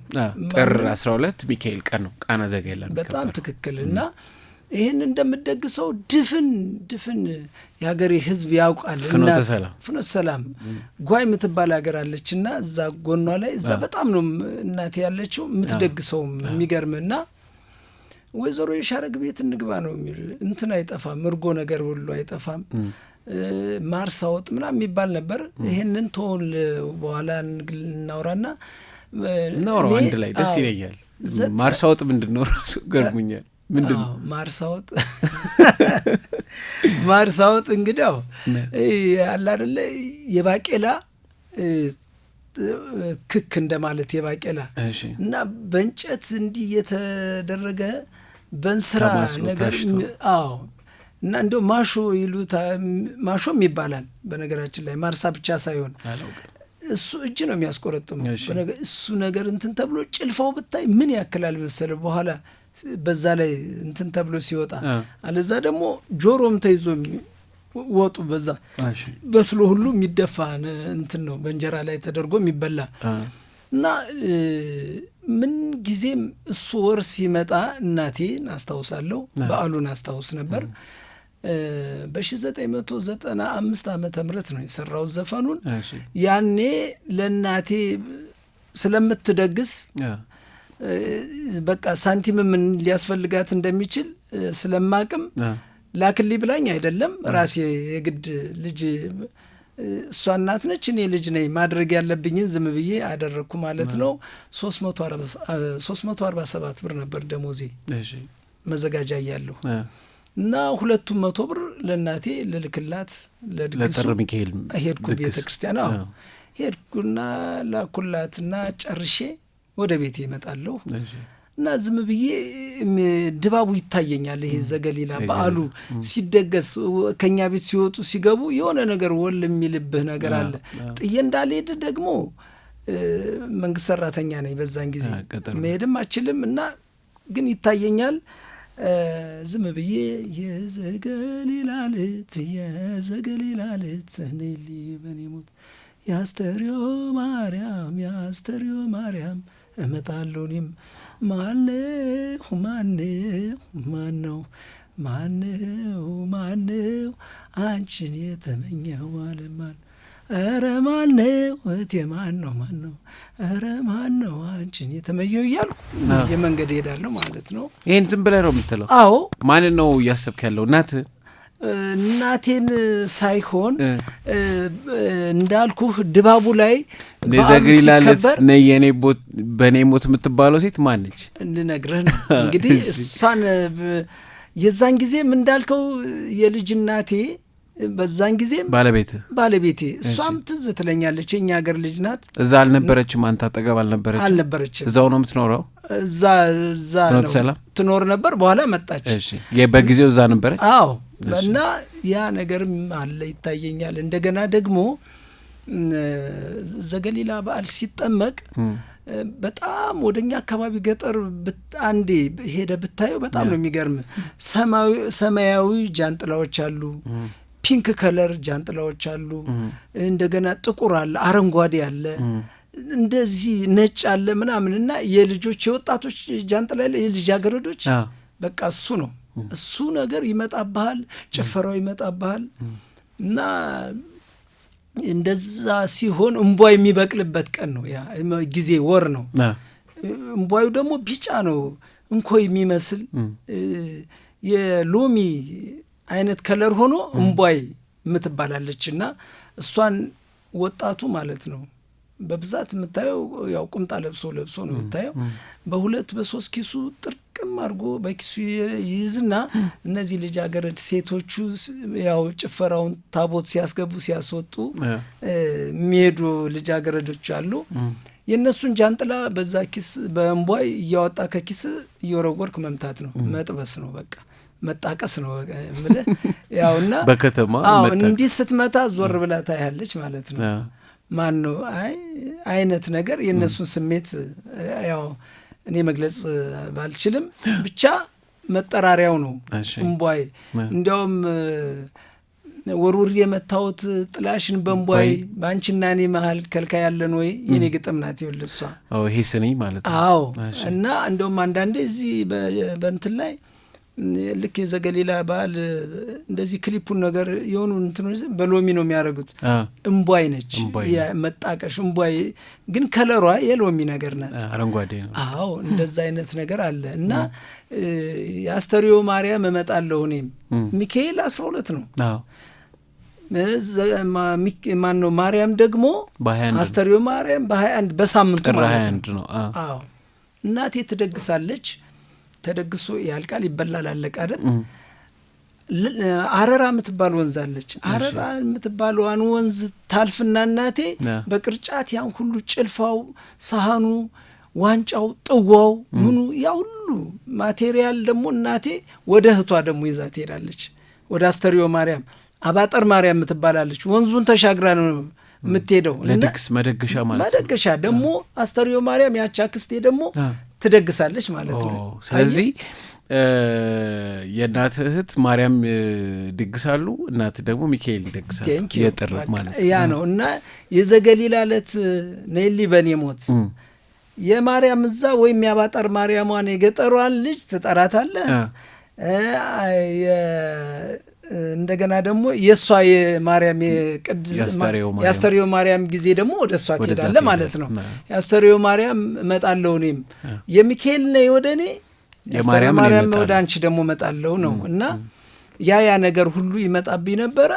ጥር 12 ሚካኤል ቀን ነው ቃና ዘገሊላ። በጣም ትክክል። እና ይህን እንደምደግሰው ድፍን የሀገሬ ህዝብ ያውቃል። ፍኖተ ሰላም ጓይ የምትባል ሀገር አለች እና እዛ ጎኗ ላይ እዛ በጣም ነው እናቴ ያለችው የምትደግሰውም የሚገርምና ወይዘሮ የሻረግ ቤት እንግባ ነው የሚል እንትን አይጠፋም፣ እርጎ ነገር ሁሉ አይጠፋም፣ ማርሳወጥ ምናምን የሚባል ነበር። ይህንን ተወል በኋላ እናውራና እናውራው አንድ ላይ ደስ ይለኛል። ማርሳወጥ ምንድን ነው ራሱ ገርሙኛል። ምንድን ነው ማርሳወጥ? እንግዲህ አለ አይደለ የባቄላ ክክ እንደማለት የባቄላ እና በእንጨት እንዲህ የተደረገ በእንስራ ነገር እና እንደው ማሾ ይሉታል፣ ማሾም ይባላል በነገራችን ላይ ማርሳ ብቻ ሳይሆን እሱ እጅ ነው የሚያስቆረጥመው። እሱ ነገር እንትን ተብሎ ጭልፋው ብታይ ምን ያክላል መሰለ በኋላ በዛ ላይ እንትን ተብሎ ሲወጣ አለዛ ደግሞ ጆሮም ተይዞ ወጡ በዛ በስሎ ሁሉ የሚደፋ እንትን ነው በእንጀራ ላይ ተደርጎ የሚበላ እና ምን ጊዜም እሱ ወር ሲመጣ እናቴን አስታውሳለሁ፣ በዓሉን አስታውስ ነበር። በ1995 ዓመተ ምህረት ነው የሰራው ዘፈኑን። ያኔ ለእናቴ ስለምትደግስ በቃ ሳንቲም ምን ሊያስፈልጋት እንደሚችል ስለማቅም ላክሊ ብላኝ አይደለም ራሴ የግድ ልጅ እሷ እናት ነች እኔ ልጅ ነኝ ማድረግ ያለብኝን ዝም ብዬ አደረግኩ ማለት ነው። 347 ብር ነበር ደሞዜ መዘጋጃ እያለሁ እና 200 ብር ለእናቴ ልልክላት ለድግሱ ሄድኩ ቤተ ክርስቲያን ሄድኩና ላኩላትና ጨርሼ ወደ ቤቴ እመጣለሁ እና ዝም ብዬ ድባቡ ይታየኛል። ይሄ ዘገሊላ በዓሉ ሲደገስ ከኛ ቤት ሲወጡ ሲገቡ የሆነ ነገር ወል የሚልብህ ነገር አለ። ጥዬ እንዳልሄድ ደግሞ መንግስት ሰራተኛ ነኝ በዛን ጊዜ መሄድም አችልም እና ግን ይታየኛል። ዝም ብዬ የዘገሊላ ልት ነይሊ በኔ ሞት ያስተርዮ ማርያም እመጣለሁ እኔም ማነው አንቺን የተመኘው አለማን ኧረ ማነው እቴ ማነው ኧረ ማነው አንቺን የተመኘው እያልኩ የመንገድ ሄዳለሁ ማለት ነው። ይሄን ዝም ብለህ ነው የምትለው? አዎ። ማን ነው እያሰብክ ያለው? እናቴን ሳይሆን እንዳልኩህ ድባቡ ላይ ዘገሊላለት ነየኔ በኔ ሞት የምትባለው ሴት ማነች ልነግርህ ነው እንግዲህ። እሷን የዛን ጊዜም እንዳልከው የልጅ እናቴ በዛን ጊዜም ባለቤቴ እሷም ትዝ ትለኛለች። የኛ ሀገር ልጅ ናት። እዛ አልነበረችም? አንተ አጠገብ አልነበረችም? እዛው ነው የምትኖረው? እዛ ነው ትኖር ነበር። በኋላ መጣች። እሺ በጊዜው እዛ ነበረች? አዎ። እና ያ ነገርም አለ ይታየኛል። እንደገና ደግሞ ዘገሊላ በዓል ሲጠመቅ በጣም ወደኛ አካባቢ ገጠር አንዴ ሄደ ብታየው በጣም ነው የሚገርም። ሰማያዊ ጃንጥላዎች አሉ፣ ፒንክ ከለር ጃንጥላዎች አሉ፣ እንደገና ጥቁር አለ፣ አረንጓዴ አለ፣ እንደዚህ ነጭ አለ ምናምን እና የልጆች የወጣቶች ጃንጥላ የልጃገረዶች በቃ እሱ ነው እሱ ነገር ይመጣብሃል፣ ጭፈራው ይመጣብሃል እና እንደዛ ሲሆን እንቧይ የሚበቅልበት ቀን ነው ያ ጊዜ፣ ወር ነው። እንቧዩ ደግሞ ቢጫ ነው፣ እንኮይ የሚመስል የሎሚ አይነት ከለር ሆኖ እንቧይ የምትባላለች እና እሷን ወጣቱ ማለት ነው በብዛት የምታየው ያው ቁምጣ ለብሶ ነው የምታየው። በሁለት በሶስት ኪሱ ጥርቅም አድርጎ በኪሱ ይይዝና እነዚህ ልጃገረድ ሴቶቹ ያው ጭፈራውን ታቦት ሲያስገቡ ሲያስወጡ የሚሄዱ ልጃገረዶች አሉ። የእነሱን ጃንጥላ በዛ ኪስ በእንቧይ እያወጣ ከኪስ እየወረወርክ መምታት ነው፣ መጥበስ ነው፣ በቃ መጣቀስ ነው የምልህ። ያውና በከተማ እንዲህ ስትመታ ዞር ብላ ታያለች ማለት ነው። ማን ነው አይነት ነገር የእነሱን ስሜት ያው እኔ መግለጽ ባልችልም ብቻ መጠራሪያው ነው እንቧይ። እንዲያውም ወሩር የመታወት ጥላሽን በእንቧይ በአንቺና እኔ መሀል ከልካይ ያለን ወይ የኔ ግጥም ናት ይልሷ። ይሄ ስንኝ ማለት ነው። አዎ። እና እንደውም አንዳንዴ እዚህ በእንትን ላይ ልክ የዘገሊላ በዓል እንደዚህ ክሊፑን ነገር የሆኑ እንትኖች በሎሚ ነው የሚያደርጉት። እምቧይ ነች መጣቀሽ እምቧይ ግን ከለሯ የሎሚ ነገር ናት፣ አረንጓዴ ነው። አዎ እንደዛ አይነት ነገር አለ እና የአስተርዮ ማርያም እመጣለሁ እኔም ሚካኤል 12 ነው። ማን ነው ማርያም ደግሞ አስተርዮ ማርያም በ21 በሳምንቱ ማለት ነው። አዎ እናቴ ትደግሳለች፣ ተደግሶ ያልቃል፣ ይበላል፣ አለቀ አይደል? አረራ የምትባል ወንዝ አለች። አረራ የምትባለዋን ወንዝ ታልፍና እናቴ በቅርጫት ያን ሁሉ ጭልፋው፣ ሳህኑ፣ ዋንጫው፣ ጥዋው ምኑ ያ ሁሉ ማቴሪያል ደግሞ እናቴ ወደ እህቷ ደግሞ ይዛ ትሄዳለች። ወደ አስተርዮ ማርያም አባጠር ማርያም የምትባላለች ወንዙን ተሻግራ ነው የምትሄደው። ለድግስ መደገሻ ማለት መደገሻ ደግሞ አስተርዮ ማርያም ያቻ ክስቴ ደግሞ ትደግሳለች ማለት ነው። ስለዚህ የእናት እህት ማርያም ድግሳሉ፣ እናት ደግሞ ሚካኤል ይደግሳሉ። የጥር ማለት ያ ነው እና የዘገሊላ ዕለት ነይሊ በኔ ሞት የማርያም እዛ ወይም ያባጠር ማርያሟን የገጠሯን ልጅ ትጠራታለህ። እንደገና ደግሞ የእሷ የማርያም የአስተርዮ ማርያም ጊዜ ደግሞ ወደ እሷ ትሄዳለህ ማለት ነው። የአስተርዮ ማርያም እመጣለሁ እኔም የሚካኤል ነይ ወደ እኔ፣ የአስተርዮ ማርያም ወደ አንቺ ደግሞ እመጣለሁ ነው እና ያ ነገር ሁሉ ይመጣብኝ ነበረ።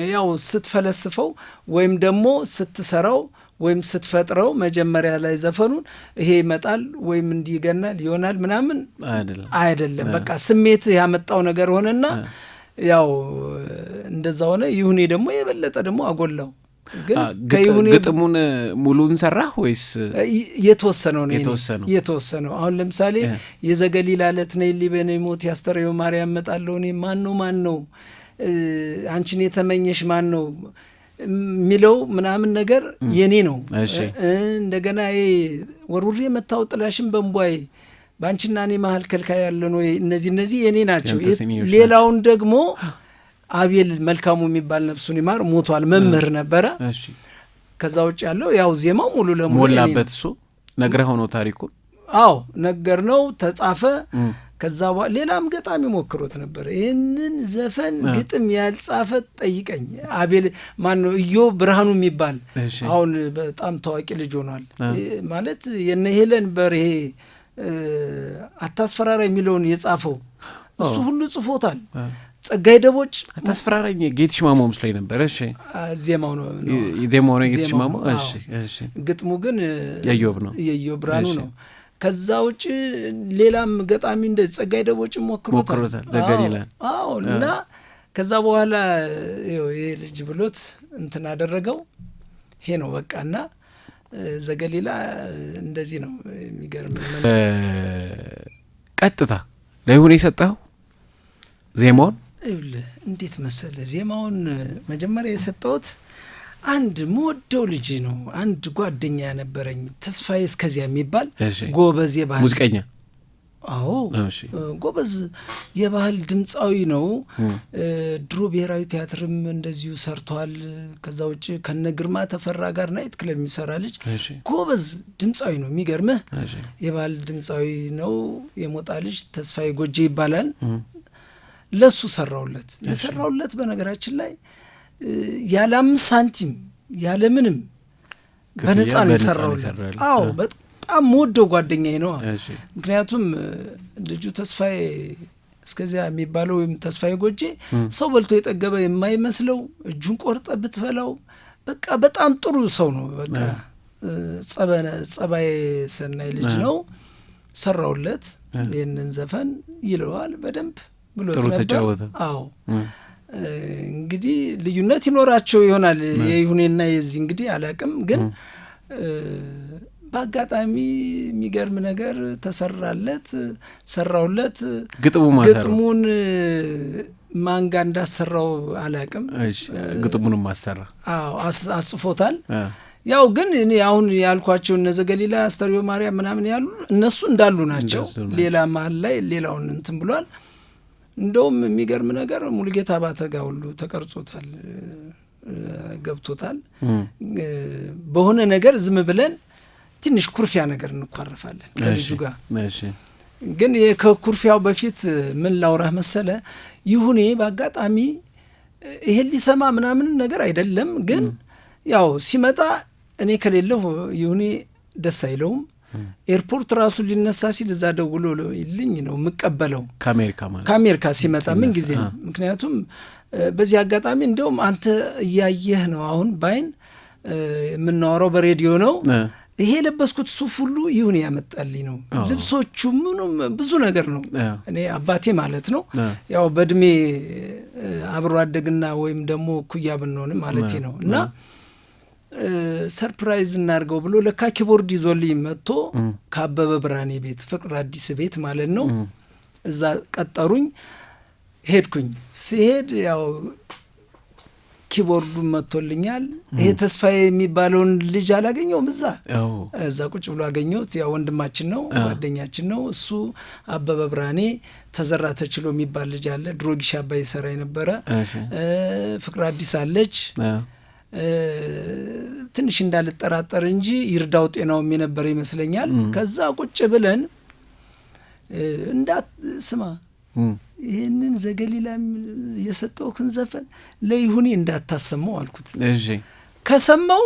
ያው ስትፈለስፈው ወይም ደግሞ ስትሰራው ወይም ስትፈጥረው መጀመሪያ ላይ ዘፈኑን ይሄ ይመጣል ወይም እንዲህ ይገናል ይሆናል ምናምን አይደለም። በቃ ስሜት ያመጣው ነገር ሆነና ያው እንደዛ ሆነ። ይሁኔ ደግሞ የበለጠ ደግሞ አጎላው። ግን ከይሁኔ ግጥሙን ሙሉን ሰራህ ወይስ የተወሰነው ነው? የተወሰነው። አሁን ለምሳሌ የዘገሊላ ዕለት ነይሊ በኔ ሞት የአስተርዮ ማርያም እመጣለሁ እኔ ማን ነው አንቺን የተመኘሽ ማን ነው የሚለው ምናምን ነገር የኔ ነው። እንደገና ወርውሬ መታው ጥላሽን በእንቧይ በአንቺና እኔ መሀል ከልካይ ያለ ነው። እነዚህ የኔ ናቸው። ሌላውን ደግሞ አቤል መልካሙ የሚባል ነፍሱን ይማር ሞቷል፣ መምህር ነበረ። ከዛ ውጭ ያለው ያው ዜማው ሙሉ ለሙሉ ሞላበት። እሱ ነግረህ ሆኖ ታሪኩ አዎ ነገር ነው ተጻፈ። ከዛ በኋላ ሌላም ገጣሚ ሞክሮት ነበር ይህንን ዘፈን ግጥም ያልጻፈ ጠይቀኝ። አቤል ማነው ኢዮብ ብርሃኑ የሚባል አሁን በጣም ታዋቂ ልጅ ሆኗል። ማለት የነ ሄለን በርሄ አታስፈራራ የሚለውን የጻፈው እሱ ሁሉ ጽፎታል። ጸጋይ ደቦጭ አታስፈራራኝ ጌትሽ ማሞ መስለኝ ነበር። እሺ ዜማው ነው ጌትሽ ማሞ። እሺ ግጥሙ ግን የኢዮብ ብርሃኑ ነው። ከዛ ውጭ ሌላም ገጣሚ እንደ ጸጋይ ደቦጭ ሞክሮታል ዘገሊላ። አዎ እና ከዛ በኋላ ይሄ ልጅ ብሎት እንትን አደረገው። ይሄ ነው በቃና ዘገሊላ እንደዚህ ነው። የሚገርም ቀጥታ ለይሁን የሰጠው ዜማውን እንዴት መሰለ? ዜማውን መጀመሪያ የሰጠሁት አንድ መወደው ልጅ ነው። አንድ ጓደኛ ነበረኝ ተስፋዬ እስከዚያ የሚባል ጎበዝ የባህል ሙዚቀኛ። አዎ ጎበዝ የባህል ድምፃዊ ነው። ድሮ ብሔራዊ ቲያትርም እንደዚሁ ሰርቷል። ከዛ ውጭ ከነ ግርማ ተፈራ ጋር ናይት ክለብ የሚሰራ ልጅ ጎበዝ ድምፃዊ ነው። የሚገርምህ የባህል ድምፃዊ ነው። የሞጣ ልጅ ተስፋዬ ጎጄ ይባላል። ለሱ ሰራውለት። የሰራውለት በነገራችን ላይ ያለ 5 ሳንቲም ያለ ምንም በነፃ ነው የሰራውለት። አዎ በጣም ወደው ጓደኛዬ ነው። ምክንያቱም ልጁ ተስፋዬ እስከዚያ የሚባለው ወይም ተስፋዬ ጎጄ ሰው በልቶ የጠገበ የማይመስለው እጁን ቆርጠ ብትበላው በቃ በጣም ጥሩ ሰው ነው። በቃ ጸባይ ሰናይ ልጅ ነው። ሰራውለት ይህንን ዘፈን ይለዋል በደንብ ብሎት ነበር። አዎ እንግዲህ ልዩነት ይኖራቸው ይሆናል የይሁኔና የዚህ እንግዲህ አላቅም። ግን በአጋጣሚ የሚገርም ነገር ተሰራለት፣ ሰራውለት። ግጥሙን ማንጋ እንዳሰራው አላቅም። ግጥሙንም አሰራ። አዎ አጽፎታል። ያው ግን እኔ አሁን ያልኳቸው እነ ዘገሊላ አስተርዮ ማርያም ምናምን ያሉ እነሱ እንዳሉ ናቸው። ሌላ መሀል ላይ ሌላውን እንትን ብሏል። እንደውም የሚገርም ነገር ሙሉጌታ ባተጋ ሁሉ ተቀርጾታል፣ ገብቶታል። በሆነ ነገር ዝም ብለን ትንሽ ኩርፊያ ነገር እንኳረፋለን ከልጁ ጋር ግን ከኩርፊያው በፊት ምን ላውራህ መሰለ ይሁኔ በአጋጣሚ ይሄን ሊሰማ ምናምን ነገር አይደለም። ግን ያው ሲመጣ እኔ ከሌለሁ ይሁኔ ደስ አይለውም። ኤርፖርት ራሱ ሊነሳ ሲል እዛ ደውሎ ይልኝ ነው የምቀበለው ከአሜሪካ ሲመጣ ምን ጊዜ ነው። ምክንያቱም በዚህ አጋጣሚ እንደውም አንተ እያየህ ነው አሁን ባይን የምናወራው በሬዲዮ ነው። ይሄ የለበስኩት ሱፍ ሁሉ ይሁኔ ያመጣልኝ ነው። ልብሶቹ ምኑም ብዙ ነገር ነው። እኔ አባቴ ማለት ነው ያው በእድሜ አብሮ አደግና ወይም ደግሞ እኩያ ብንሆንም ማለቴ ነው። እና ሰርፕራይዝ እናድርገው ብሎ ለካ ኪቦርድ ይዞልኝ መጥቶ ከአበበ ብርሃኔ ቤት ፍቅር አዲስ ቤት ማለት ነው እዛ ቀጠሩኝ። ሄድኩኝ። ሲሄድ ያው ኪቦርዱን መጥቶልኛል። ይሄ ተስፋዬ የሚባለውን ልጅ አላገኘውም። እዛ ቁጭ ብሎ አገኘሁት። ያው ወንድማችን ነው ጓደኛችን ነው እሱ። አበበ ብርሃኔ ተዘራ ተችሎ የሚባል ልጅ አለ ድሮ ጊሽ አባይ ሰራ የነበረ። ፍቅር አዲስ አለች። ትንሽ እንዳልጠራጠር እንጂ ይርዳው ጤናውም የነበረ ይመስለኛል። ከዛ ቁጭ ብለን ስማ ይህንን ዘገሊላ የሰጠውክን ዘፈን ለይሁኔ እንዳታሰማው አልኩት። ከሰማው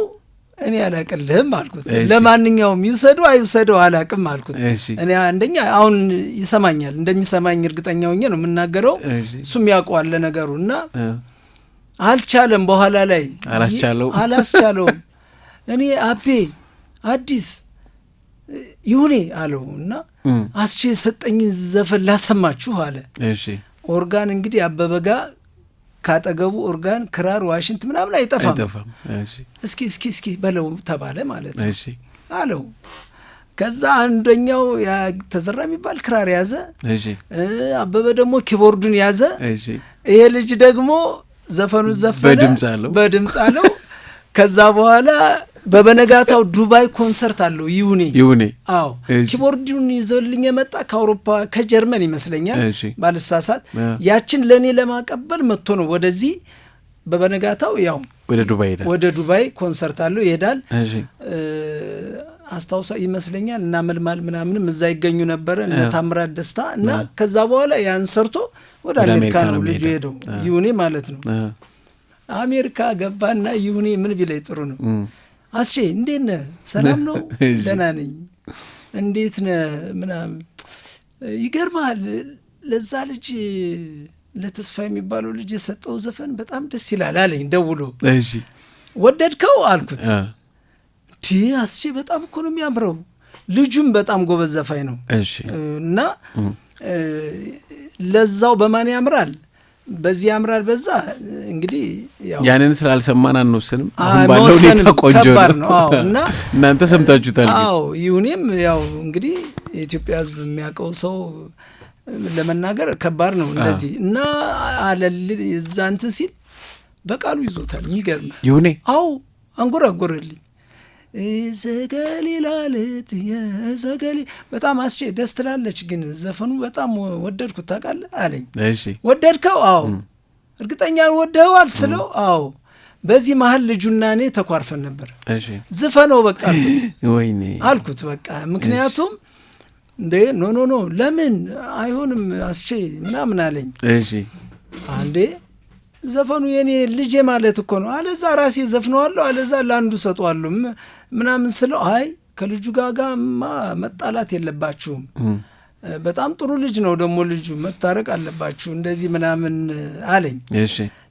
እኔ አላቅልህም አልኩት። ለማንኛውም ይውሰደው አይውሰደው አላቅም አልኩት። እኔ አንደኛ አሁን ይሰማኛል እንደሚሰማኝ እርግጠኛ ሆኜ ነው የምናገረው። እሱም ያውቀዋል ነገሩ እና አልቻለም። በኋላ ላይ አላስቻለውም። እኔ አቤ አዲስ ይሁኔ አለው እና አስቼ የሰጠኝ ዘፈን ላሰማችሁ አለ። ኦርጋን እንግዲህ አበበጋ ካጠገቡ ኦርጋን፣ ክራር፣ ዋሽንት ምናምን አይጠፋም። እስኪ በለው ተባለ ማለት ነው አለው። ከዛ አንደኛው ተዘራ የሚባል ክራር ያዘ፣ አበበ ደግሞ ኪቦርዱን ያዘ። ይሄ ልጅ ደግሞ ዘፈኑን ዘፈነ በድምፅ አለው። ከዛ በኋላ በበነጋታው ዱባይ ኮንሰርት አለው ይሁኔ። አዎ ኪቦርዱን ይዞልኝ የመጣ ከአውሮፓ ከጀርመን ይመስለኛል ባልሳሳት። ያችን ለእኔ ለማቀበል መጥቶ ነው ወደዚህ። በበነጋታው ያው ወደ ዱባይ ኮንሰርት አለው ይሄዳል። አስታውሳ ይመስለኛል እና መልማል ምናምንም እዛ ይገኙ ነበረ እና ታምራት ደስታ እና ከዛ በኋላ ያን ሰርቶ ወደ አሜሪካ ነው ልጁ ሄደው ይሁኔ ማለት ነው። አሜሪካ ገባና ይሁኔ ምን ቢላይ ጥሩ ነው አስቼ እንዴት ነህ? ሰላም ነው? ደህና ነኝ። እንዴት ነህ? ምናምን ይገርማል። ለዛ ልጅ ለተስፋ የሚባለው ልጅ የሰጠው ዘፈን በጣም ደስ ይላል አለኝ ደውሎ። ወደድከው አልኩት። አስቼ በጣም እኮ ነው የሚያምረው። ልጁም በጣም ጎበዝ ዘፋኝ ነው እና ለዛው በማን ያምራል በዚህ ያምራል። በዛ እንግዲህ ያንን ስላልሰማን አንወስንም። አሁን ባለው ሁኔታ ቆንጆ ነው እና እናንተ ሰምታችሁታል። ይሁኔም ያው እንግዲህ የኢትዮጵያ ሕዝብ የሚያውቀው ሰው ለመናገር ከባድ ነው እንደዚህ እና አለል እዛ እንትን ሲል በቃሉ ይዞታል። የሚገርም ይሁኔ አንጎራጎረልኝ። ዘገሊላ ልት የዘገሊ በጣም አስቼ ደስ ትላለች። ግን ዘፈኑ በጣም ወደድኩት ታውቃለህ አለኝ። ወደድከው? አዎ። እርግጠኛ ወደኸዋል ስለው አዎ። በዚህ መሀል ልጁና እኔ ተኳርፈን ነበር። ዝፈነው በቃ አልኩት በቃ ምክንያቱም እንዴ ኖ ለምን አይሆንም አስቼ ምናምን አለኝ። አንዴ ዘፈኑ የኔ ልጄ ማለት እኮ ነው። አለዛ ራሴ ዘፍነዋለሁ አለዛ ለአንዱ ሰጠዋለሁ ምናምን ስለው አይ ከልጁ ጋማ መጣላት የለባችሁም በጣም ጥሩ ልጅ ነው ደግሞ ልጁ መታረቅ አለባችሁ እንደዚህ ምናምን አለኝ።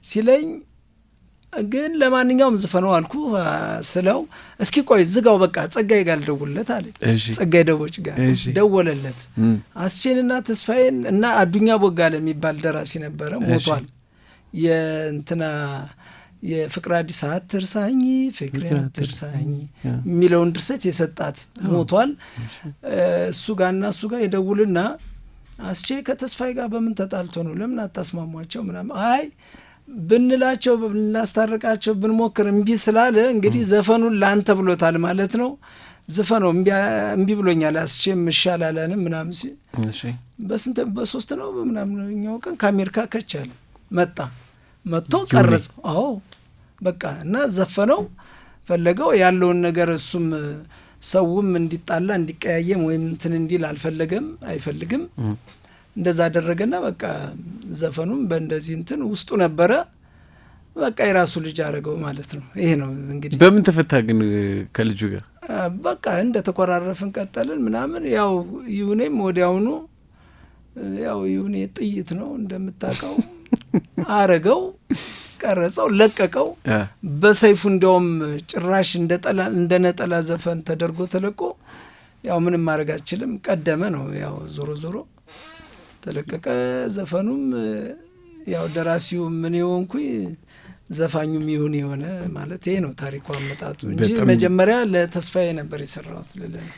ሲለኝ ግን ለማንኛውም ዘፈነው አልኩ ስለው እስኪ ቆይ ዝጋው በቃ ጸጋዬ ጋር ደውልለት አለኝ። ጸጋዬ ደቦጭ ጋር ደወለለት። አስቼንና ተስፋዬን እና አዱኛ ቦጋለ የሚባል ደራሲ ነበረ ሞቷል። የእንትና የፍቅር አዲስ አትርሳኝ ፍቅር አትርሳኝ የሚለውን ድርሰት የሰጣት ሞቷል። እሱ ጋር ይደውልና አስቼ ከተስፋዬ ጋር በምን ተጣልቶ ነው ለምን አታስማሟቸው ምናምን አይ ብንላቸው ብናስታርቃቸው ብንሞክር እምቢ ስላለ እንግዲህ ዘፈኑን ላንተ ብሎታል ማለት ነው። ዘፈኑ እምቢ ብሎኛል አስቼም ይሻላልንም ምናምን ሲል በሶስት ነው ምናምን ነው ቀን ከአሜሪካ ከቻለ መጥቶ ቀረጸው። አዎ በቃ እና ዘፈነው ፈለገው ያለውን ነገር እሱም ሰውም እንዲጣላ እንዲቀያየም ወይም እንትን እንዲል አይፈልግም። እንደዛ አደረገና በቃ ዘፈኑም በእንደዚህ እንትን ውስጡ ነበረ። በቃ የራሱ ልጅ አደረገው ማለት ነው። ይሄ ነው እንግዲህ። በምን ተፈታ ግን ከልጁ ጋር? በቃ እንደ ተቆራረፍን ቀጠልን ምናምን። ያው ይሁኔም ወዲያውኑ ያው ይሁኔ ጥይት ነው እንደምታውቀው አረገው፣ ቀረጸው፣ ለቀቀው በሰይፉ። እንደውም ጭራሽ እንደ ነጠላ ዘፈን ተደርጎ ተለቆ ያው ምንም ማድረግ አልችልም፣ ቀደመ ነው ያው ዞሮ ተለቀቀ ዘፈኑም። ያው ደራሲው ምን ይሆንኩኝ ዘፋኙም ይሁን የሆነ ማለት ይሄ ነው ታሪኩ አመጣጡ እንጂ መጀመሪያ ለተስፋዬ ነበር የሰራሁት ልልህ ነው።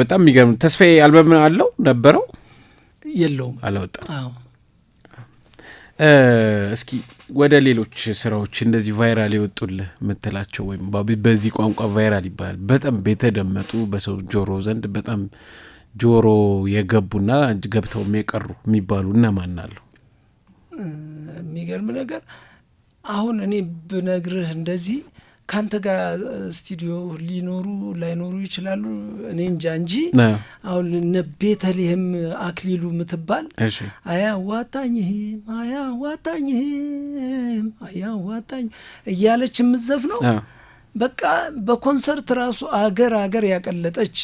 በጣም የሚገርም ተስፋዬ አልበም አለው ነበረው? የለውም፣ አላወጣም። እስኪ ወደ ሌሎች ስራዎች እንደዚህ ቫይራል የወጡልህ የምትላቸው ወይም በዚህ ቋንቋ ቫይራል ይባላል በጣም የተደመጡ በሰው ጆሮ ዘንድ በጣም ጆሮ የገቡና ገብተው የቀሩ የሚባሉ እነማን አሉ? የሚገርም ነገር አሁን እኔ ብነግርህ እንደዚህ ካንተ ጋር ስቱዲዮ ሊኖሩ ላይኖሩ ይችላሉ፣ እኔ እንጃ እንጂ አሁን ቤተልሔም አክሊሉ ምትባል አያዋጣኝም እያለች የምትዘፍነው በቃ በኮንሰርት ራሱ አገር ያቀለጠች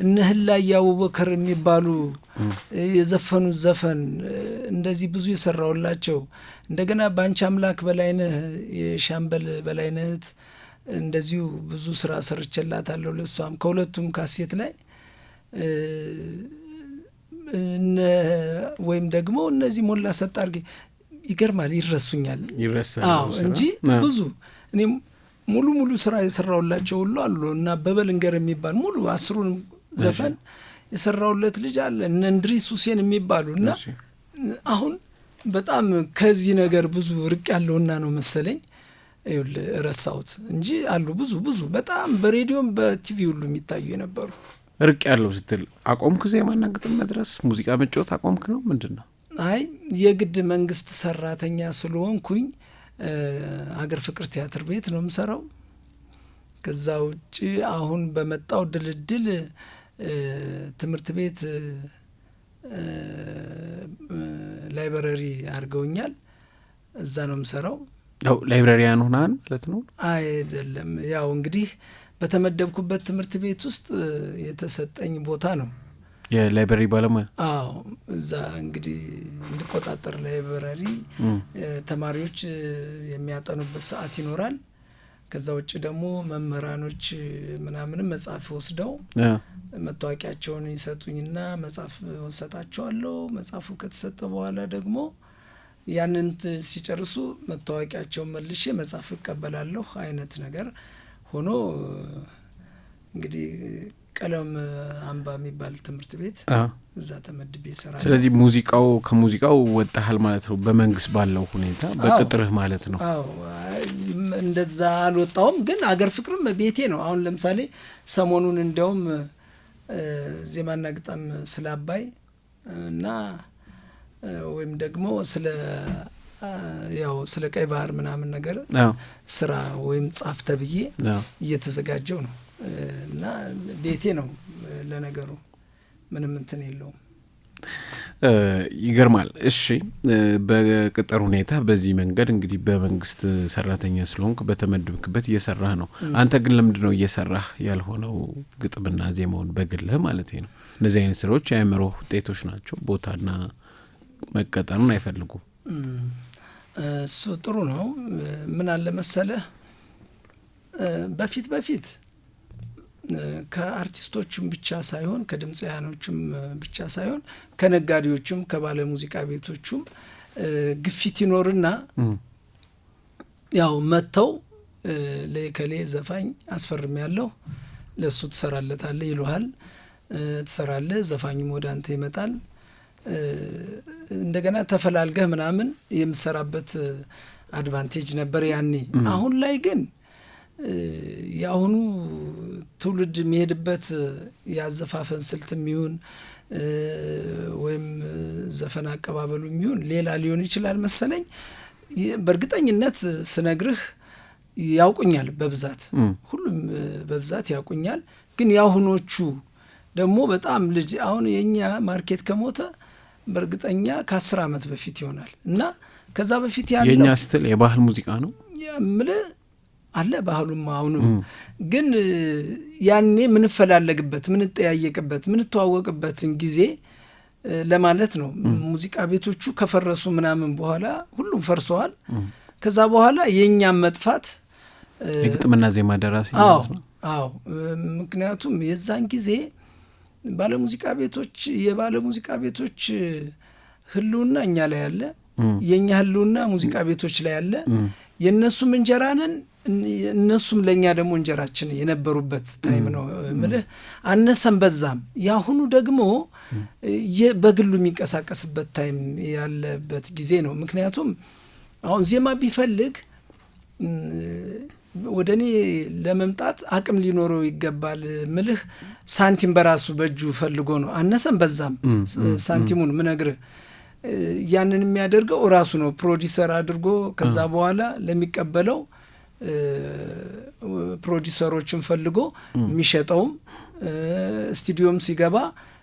እነህላ ያወበከር የሚባሉ የዘፈኑት ዘፈን እንደዚህ ብዙ የሰራውላቸው። እንደገና ባንቺ አምላክ በላይነህ የሻምበል በላይነህት እንደዚሁ ብዙ ስራ ሰርቼላታለሁ ለሷም ከሁለቱም ካሴት ላይ ወይም ደግሞ እነዚህ ሞላ ሰጥ አድርጌ ይገርማል ይረሱኛል እንጂ ብዙ እኔም ሙሉ ስራ የሰራውላቸው ሁሉ አሉ። እና በበልንገር የሚባል ሙሉ 10ሩን ዘፈን የሰራውለት ልጅ አለ እነ እንድሪስ ሁሴን የሚባሉ። እና አሁን በጣም ከዚህ ነገር ብዙ ርቅ ያለውና ነው መሰለኝ ረሳሁት እንጂ አሉ ብዙ በጣም በሬዲዮም በቲቪ ሁሉ የሚታዩ የነበሩ። ርቅ ያለው ስትል አቆምክ ዜማና ግጥም መድረስ ሙዚቃ መጫወት አቆምክ ነው ምንድነው? አይ የግድ መንግስት ሰራተኛ ስለሆንኩኝ አገር ፍቅር ቲያትር ቤት ነው የምሰራው። ከዛ ውጪ አሁን በመጣው ድልድል ትምህርት ቤት ላይብረሪ አድርገውኛል። እዛ ነው የምሰራው። ያው ላይብረሪያን ሆናን ማለት ነው አይደለም? ያው እንግዲህ በተመደብኩበት ትምህርት ቤት ውስጥ የተሰጠኝ ቦታ ነው የላይብረሪ ባለሙያ። አዎ እዛ እንግዲህ እንድቆጣጠር ላይብረሪ ተማሪዎች የሚያጠኑበት ሰዓት ይኖራል። ከዛ ውጭ ደግሞ መምህራኖች ምናምንም መጽሐፍ ወስደው መታወቂያቸውን ይሰጡኝና መጽሐፍ ወሰጣቸዋለሁ። መጽሐፉ ከተሰጠ በኋላ ደግሞ ያንን ሲጨርሱ መታወቂያቸውን መልሼ መጽሐፍ እቀበላለሁ አይነት ነገር ሆኖ እንግዲህ ቀለም አምባ የሚባል ትምህርት ቤት እዛ ተመድቤ እሰራለሁ። ስለዚህ ከሙዚቃው ወጣሃል ማለት ነው በመንግስት ባለው ሁኔታ በቅጥርህ ማለት ነው? አዎ እንደዛ አልወጣውም፣ ግን አገር ፍቅርም ቤቴ ነው። አሁን ለምሳሌ ሰሞኑን እንደውም ዜማና ግጥም ስለ አባይ እና ወይም ደግሞ ስለ ቀይ ባህር ምናምን ነገር ስራ ወይም ጻፍ ተብዬ እየተዘጋጀው ነው። እና ቤቴ ነው ለነገሩ ምንም እንትን የለውም። ይገርማል። እሺ በቅጥር ሁኔታ በዚህ መንገድ እንግዲህ በመንግስት ሰራተኛ ስለሆንክ በተመደብክበት እየሰራህ ነው። አንተ ግን ለምንድነው እየሰራህ ያልሆነው ግጥምና ዜማውን በግልህ ማለት ነው? እነዚህ አይነት ስራዎች የአእምሮ ውጤቶች ናቸው፣ ቦታና መቀጠሩን አይፈልጉም። እሱ ጥሩ ነው። ምን አለ መሰለህ በፊት ከአርቲስቶቹም ብቻ ሳይሆን ከድምጻያኖቹም ብቻ ሳይሆን ከነጋዴዎቹም ከባለ ሙዚቃ ቤቶቹም ግፊት ይኖርና ያው መተው ለከሌ ዘፋኝ አስፈርም ያለው ለሱ ትሰራለታለህ ይሉሃል። ትሰራለህ፣ ዘፋኙም ወደ አንተ ይመጣል። እንደገና ተፈላልገህ ምናምን የምሰራበት አድቫንቴጅ ነበር ያኔ። አሁን ላይ ግን የአሁኑ ትውልድ የሚሄድበት ያዘፋፈን ስልትም ይሁን ወይም ዘፈን አቀባበሉ ይሁን ሌላ ሊሆን ይችላል መሰለኝ። በእርግጠኝነት ስነግርህ ያውቁኛል በብዛት ሁሉም በብዛት ያውቁኛል። ግን ያሁኖቹ ደግሞ በጣም ልጅ አሁን የኛ ማርኬት ከሞተ በእርግጠኛ ከ10 ዓመት በፊት ይሆናል እና ከዛ በፊት ያለው የኛ ስትል የባህል ሙዚቃ ነው ምለ አለ ባህሉም አሁንም ግን ያኔ ምን ፈላለግበት ምን ተያየቅበት ምን ተዋወቅበትን ጊዜ ለማለት ነው። ሙዚቃ ቤቶቹ ከፈረሱ ምናምን በኋላ ሁሉም ፈርሰዋል። ከዛ በኋላ የኛም መጥፋት የግጥምና ዜማ ደራሲ ማለት ነው። አዎ ምክንያቱም የዛን ጊዜ ባለሙዚቃ ቤቶች የባለሙዚቃ ቤቶች ህልውና እኛ ላይ ያለ የኛ ህልውና ሙዚቃ ቤቶች ላይ ያለ የነሱም እንጀራንን እነሱም ለኛ ደግሞ እንጀራችን የነበሩበት ታይም ነው ማለት አነሰም በዛም። ያሁኑ ደግሞ በግሉ የሚንቀሳቀስበት ታይም ያለበት ጊዜ ነው። ምክንያቱም አሁን ዜማ ቢፈልግ ወደኔ ለመምጣት አቅም ሊኖረው ይገባል ምልህ ሳንቲም በራሱ በእጁ ፈልጎ ነው አነሰም በዛም ሳንቲሙን ምነግርህ ያንን የሚያደርገው ራሱ ነው ፕሮዲዩሰር አድርጎ ከዛ በኋላ ለሚቀበለው ፕሮዲዩሰሮችን ፈልጎ የሚሸጠውም ስቱዲዮም ሲገባ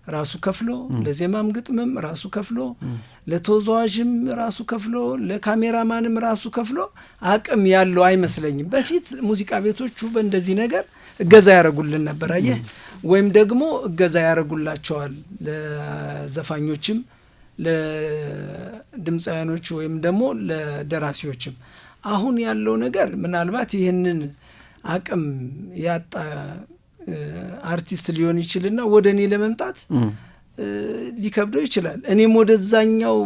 ራሱ ከፍሎ ለዜማም ግጥምም ራሱ ከፍሎ ለተወዛዋዥም ራሱ ከፍሎ ለካሜራማንም ራሱ ከፍሎ አቅም ያለው አይመስለኝም። በፊት ሙዚቃ ቤቶቹ በእንደዚህ ነገር እገዛ ያደርጉልን ነበር አየህ ወይም ደግሞ እገዛ ያደርጉላቸዋል ለዘፋኞችም ለድምፃውያኖች ወይም ደግሞ ለደራሲዎችም። አሁን ያለው ነገር ምናልባት ይህንን አቅም ያጣ አርቲስት ሊሆን ይችላልና ወደኔ ለመምጣት ሊከብደው ይችላል። እኔም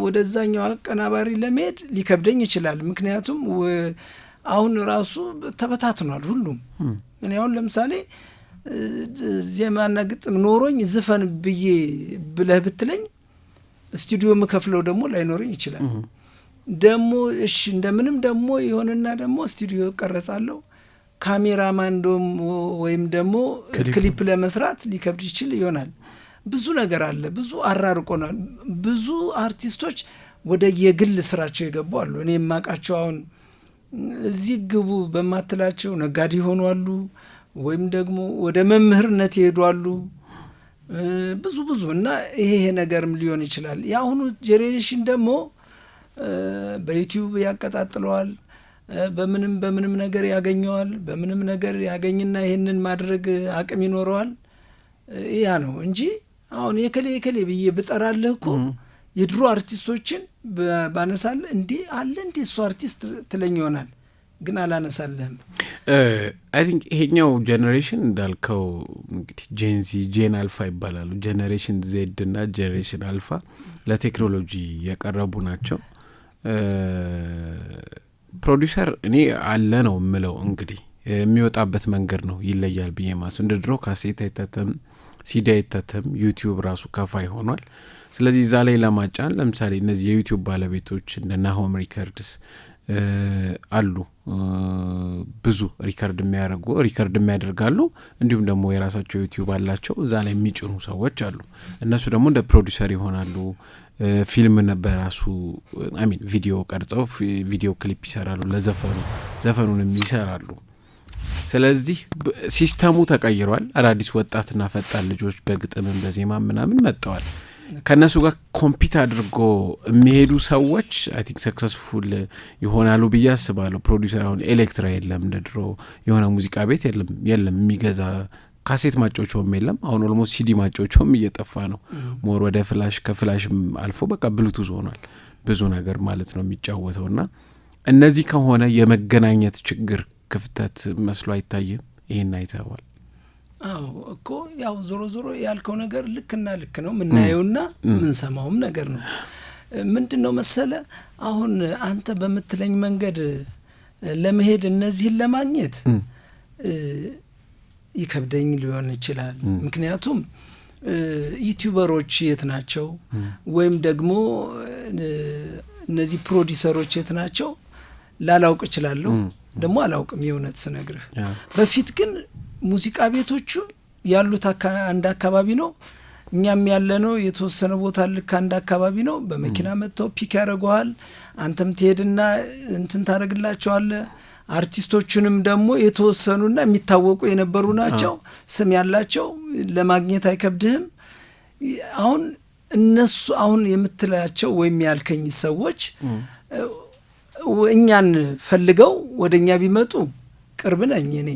ወደዛኛው አቀናባሪ ለመሄድ ሊከብደኝ ይችላል። ምክንያቱም አሁን ራሱ ተበታትኗል ሁሉም። እኔ አሁን ለምሳሌ ዜማና ግጥም ኖሮኝ ዝፈን ብለህ ብትለኝ ስቱዲዮ መከፍለው ደግሞ ላይኖርኝ ይችላል። ደግሞ እሺ እንደምንም ደግሞ ይሆንና ደግሞ ስቱዲዮ ቀረጻለሁ ካሜራማን ደግሞ ወይም ደግሞ ክሊፕ ለመስራት ሊከብድ ይችል ይሆናል። ብዙ ነገር አለ። ብዙ አራርቆናል። ብዙ አርቲስቶች ወደ የግል ስራቸው የገቡ አሉ። እኔ የማውቃቸው አሁን እዚህ ግቡ በማትላቸው ነጋዴ ሆኑ አሉ ወይም ደግሞ ወደ መምህርነት ይሄዱ አሉ። ብዙ እና ይሄ ነገርም ሊሆን ይችላል። የአሁኑ ጄኔሬሽን ደግሞ በዩቲዩብ ያቀጣጥለዋል። በምንም ነገር ያገኘዋል። በምንም ነገር ያገኝና ይሄንን ማድረግ አቅም ይኖረዋል። ያ ነው እንጂ አሁን የከሌ ብዬ ብጠራልህ እኮ የድሮ አርቲስቶችን ባነሳልህ እንዴ አለ እንዴ እሱ አርቲስት ትለኝ ይሆናል። ግን አላነሳልህም። አይ ቲንክ ይሄኛው ጄኔሬሽን እንዳልከው እንግዲህ ጄንዚ ጄን አልፋ ይባላሉ። ጄኔሬሽን ዜድ እና ጄኔሬሽን አልፋ ለቴክኖሎጂ የቀረቡ ናቸው። ፕሮዲዩሰር እኔ አለ ነው የምለው እንግዲህ የሚወጣበት መንገድ ነው ይለያል ብዬ ማስ እንደ ድሮ ካሴት አይታተም ሲዲ አይታተም ዩቲዩብ ራሱ ከፋይ ሆኗል። ስለዚህ እዛ ላይ ለማጫን ለምሳሌ እነዚህ የዩቲዩብ ባለቤቶች እንደ ናሆም ሪከርድስ አሉ ብዙ ሪከርድ የሚያደርጋሉ እንዲሁም ደግሞ የራሳቸው ዩቲዩብ አላቸው እዛ ላይ የሚጭኑ ሰዎች አሉ። እነሱ ደግሞ እንደ ፕሮዲዩሰር ይሆናሉ። ፊልም በራሱ ቪዲዮ ቀርጸው ቪዲዮ ክሊፕ ይሰራሉ ዘፈኑንም ይሰራሉ። ስለዚህ ሲስተሙ ተቀይሯል። አዳዲስ ወጣትና ፈጣን ልጆች በግጥምም በዜማ ምናምን መጥተዋል። ከነሱ ጋር ኮምፒት አድርጎ የሚሄዱ ሰዎች አይ ቲንክ ሰክሰስፉል ይሆናሉ ብዬ አስባለሁ። ፕሮዲዩሰር አሁን ኤሌክትራ የለም እንደድሮ የሆነ ሙዚቃ ቤት የለም የሚገዛ ካሴት ማጫወቻውም የለም። አሁን ኦልሞስት ሲዲ ማጫወቻውም እየጠፋ ነው። ሞር ወደ ፍላሽ ከፍላሽም አልፎ በቃ ብሉቱዝ ሆኗል ብዙ ነገር ማለት ነው የሚጫወተውና እነዚህ ከሆነ የመገናኘት ችግር ክፍተት መስሎ አይታየም። ይሄን አይተዋል። አዎ እኮ ያው ዞሮ ያልከው ነገር ልክ ነው። ምናየውና ምንሰማውም ነገር ነው። ምንድነው መሰለ አሁን አንተ በመትለኝ መንገድ ለመሄድ እነዚህን ለማግኘት ይከብደኝ ሊሆን ይችላል። ምክንያቱም ዩቲዩበሮች የት ናቸው ወይም ደግሞ እነዚህ ፕሮዲዩሰሮች የት ናቸው ላላውቅ እችላለሁ። ደግሞ አላውቅም የእውነት ስነግርህ። በፊት ግን ሙዚቃ ቤቶቹ ያሉት አንድ አካባቢ ነው። እኛም ያለነው የተወሰነ ቦታ ልክ አንድ አካባቢ ነው። በመኪና መጥተው ፒክ ያደርጉሃል። አንተም ትሄድና እንትን ታደርግላቸዋለህ። አርቲስቶቹንም ደግሞ የተወሰኑና የሚታወቁ የነበሩ ናቸው፣ ስም ያላቸው፣ ለማግኘት አይከብድህም። አሁን እነሱ አሁን የምትላቸው ወይም ያልከኝ ሰዎች እኛን ፈልገው ወደኛ ቢመጡ ቅርብ ነኝ እኔ፣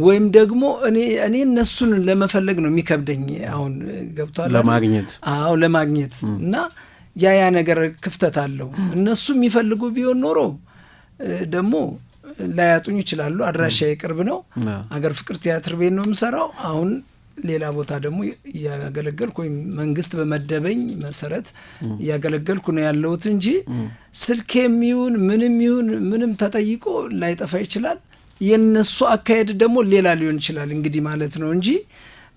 ወይም ደግሞ እኔ እነሱን ለመፈለግ ነው የሚከብደኝ። አሁን ገብቷል ለማግኘት ለማግኘት እና ያ ነገር ክፍተት አለው። እነሱ የሚፈልጉ ቢሆን ኖሮ ደግሞ ላያጡኝ ይችላሉ። አድራሻዬ ቅርብ ነው። አገር ፍቅር ቲያትር ቤት ነው የምሰራው። አሁን ሌላ ቦታ ደግሞ እያገለገልኩ ወይም መንግስት በመደበኝ መሰረት እያገለገልኩ ነው ያለሁት እንጂ ስልኬም ይሁን ምንም ተጠይቆ ላይጠፋ ይችላል። የነሱ አካሄድ ደግሞ ሌላ ሊሆን ይችላል እንግዲህ ማለት ነው እንጂ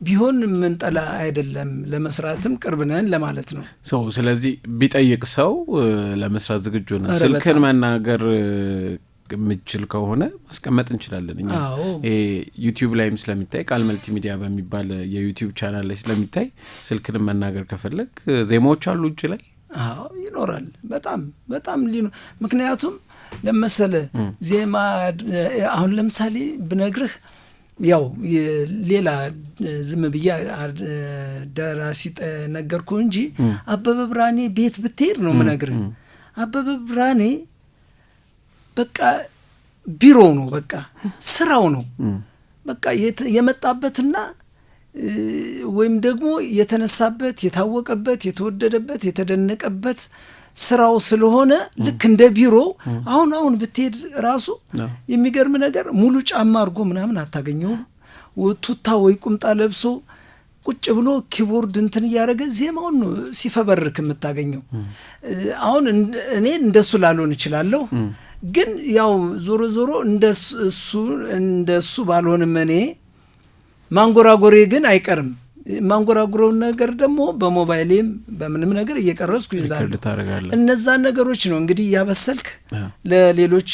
ቢሆን ምንጠላ አይደለም። ለመስራትም ቅርብ ነን ለማለት ነው። ስለዚህ ቢጠይቅ ሰው ለመስራት ዝግጁ ነው። ስልክን መናገር የምችል ከሆነ ማስቀመጥ እንችላለን እኛ። ዩቲዩብ ላይም ስለሚታይ ቃል መልቲ ሚዲያ በሚባል የዩቲዩብ ቻናል ላይ ስለሚታይ ስልክን መናገር ከፈለግ ዜማዎች አሉ እጅ ላይ ይኖራል። በጣም ምክንያቱም ለመሰለ ዜማ አሁን ለምሳሌ ብነግርህ ያው ሌላ ዝም ብዬ ደራሲ ነገርኩ እንጂ አበበ ብርሃኔ ቤት ብትሄድ ነው ምነግርህ። አበበ ብርሃኔ በቃ ቢሮ ነው፣ በቃ ስራው ነው፣ በቃ የመጣበትና ወይም ደግሞ የተነሳበት የታወቀበት የተወደደበት የተደነቀበት ስራው ስለሆነ ልክ እንደ ቢሮ አሁን ብትሄድ ራሱ የሚገርም ነገር ሙሉ ጫማ አድርጎ ምናምን አታገኘውም። ቱታ ወይ ቁምጣ ለብሶ ቁጭ ብሎ ኪቦርድ እንትን እያደረገ ዜማውን ሲፈበርክ የምታገኘው። አሁን እኔ እንደሱ ላልሆን እችላለሁ፣ ግን ያው ዞሮ እንደሱ ባልሆንም እኔ ማንጎራጎሬ ግን አይቀርም። ማንጎራጉረው ነገር ደግሞ በሞባይሌም በምንም ነገር እየቀረስኩ ይዛል። እነዛን ነገሮች ነው እንግዲህ ያበሰልክ ለሌሎች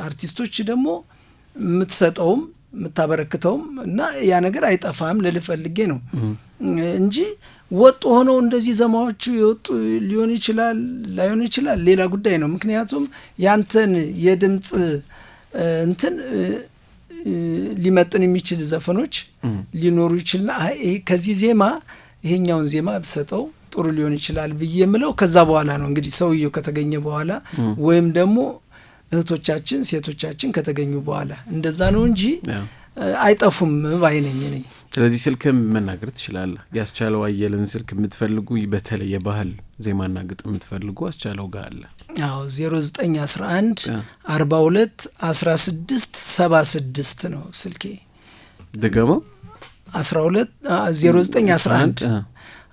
አርቲስቶች ደግሞ የምትሰጠውም የምታበረክተውም እና ያ ነገር አይጠፋም ልፈልጌ ነው እንጂ ወጥ ሆኖ እንደዚህ ዘማዎቹ ይወጡ ሊሆን ይችላል ላይሆን ይችላል ሌላ ጉዳይ ነው። ምክንያቱም ያንተን የድምጽ እንትን ሊመጥን የሚችል ዘፈኖች ሊኖሩ ይችላል። ከዚህ ዜማ ይሄኛውን ዜማ ብሰጠው ጥሩ ሊሆን ይችላል ብዬ የምለው ከዛ በኋላ ነው እንግዲህ ሰውየው ከተገኘ በኋላ ወይም ደግሞ እህቶቻችን ሴቶቻችን ከተገኙ በኋላ እንደዛ ነው እንጂ አይጠፉም ባይነኝ ነኝ። ስለዚህ ስልክም መናገር ትችላለህ። ያስቻለው አየለን ስልክ የምትፈልጉ በተለይ የባህል ዜማና ግጥም የምትፈልጉ አስቻለው ጋር አለ። 0911 42 16 76 ነው ስልኬ። ደገመው 0911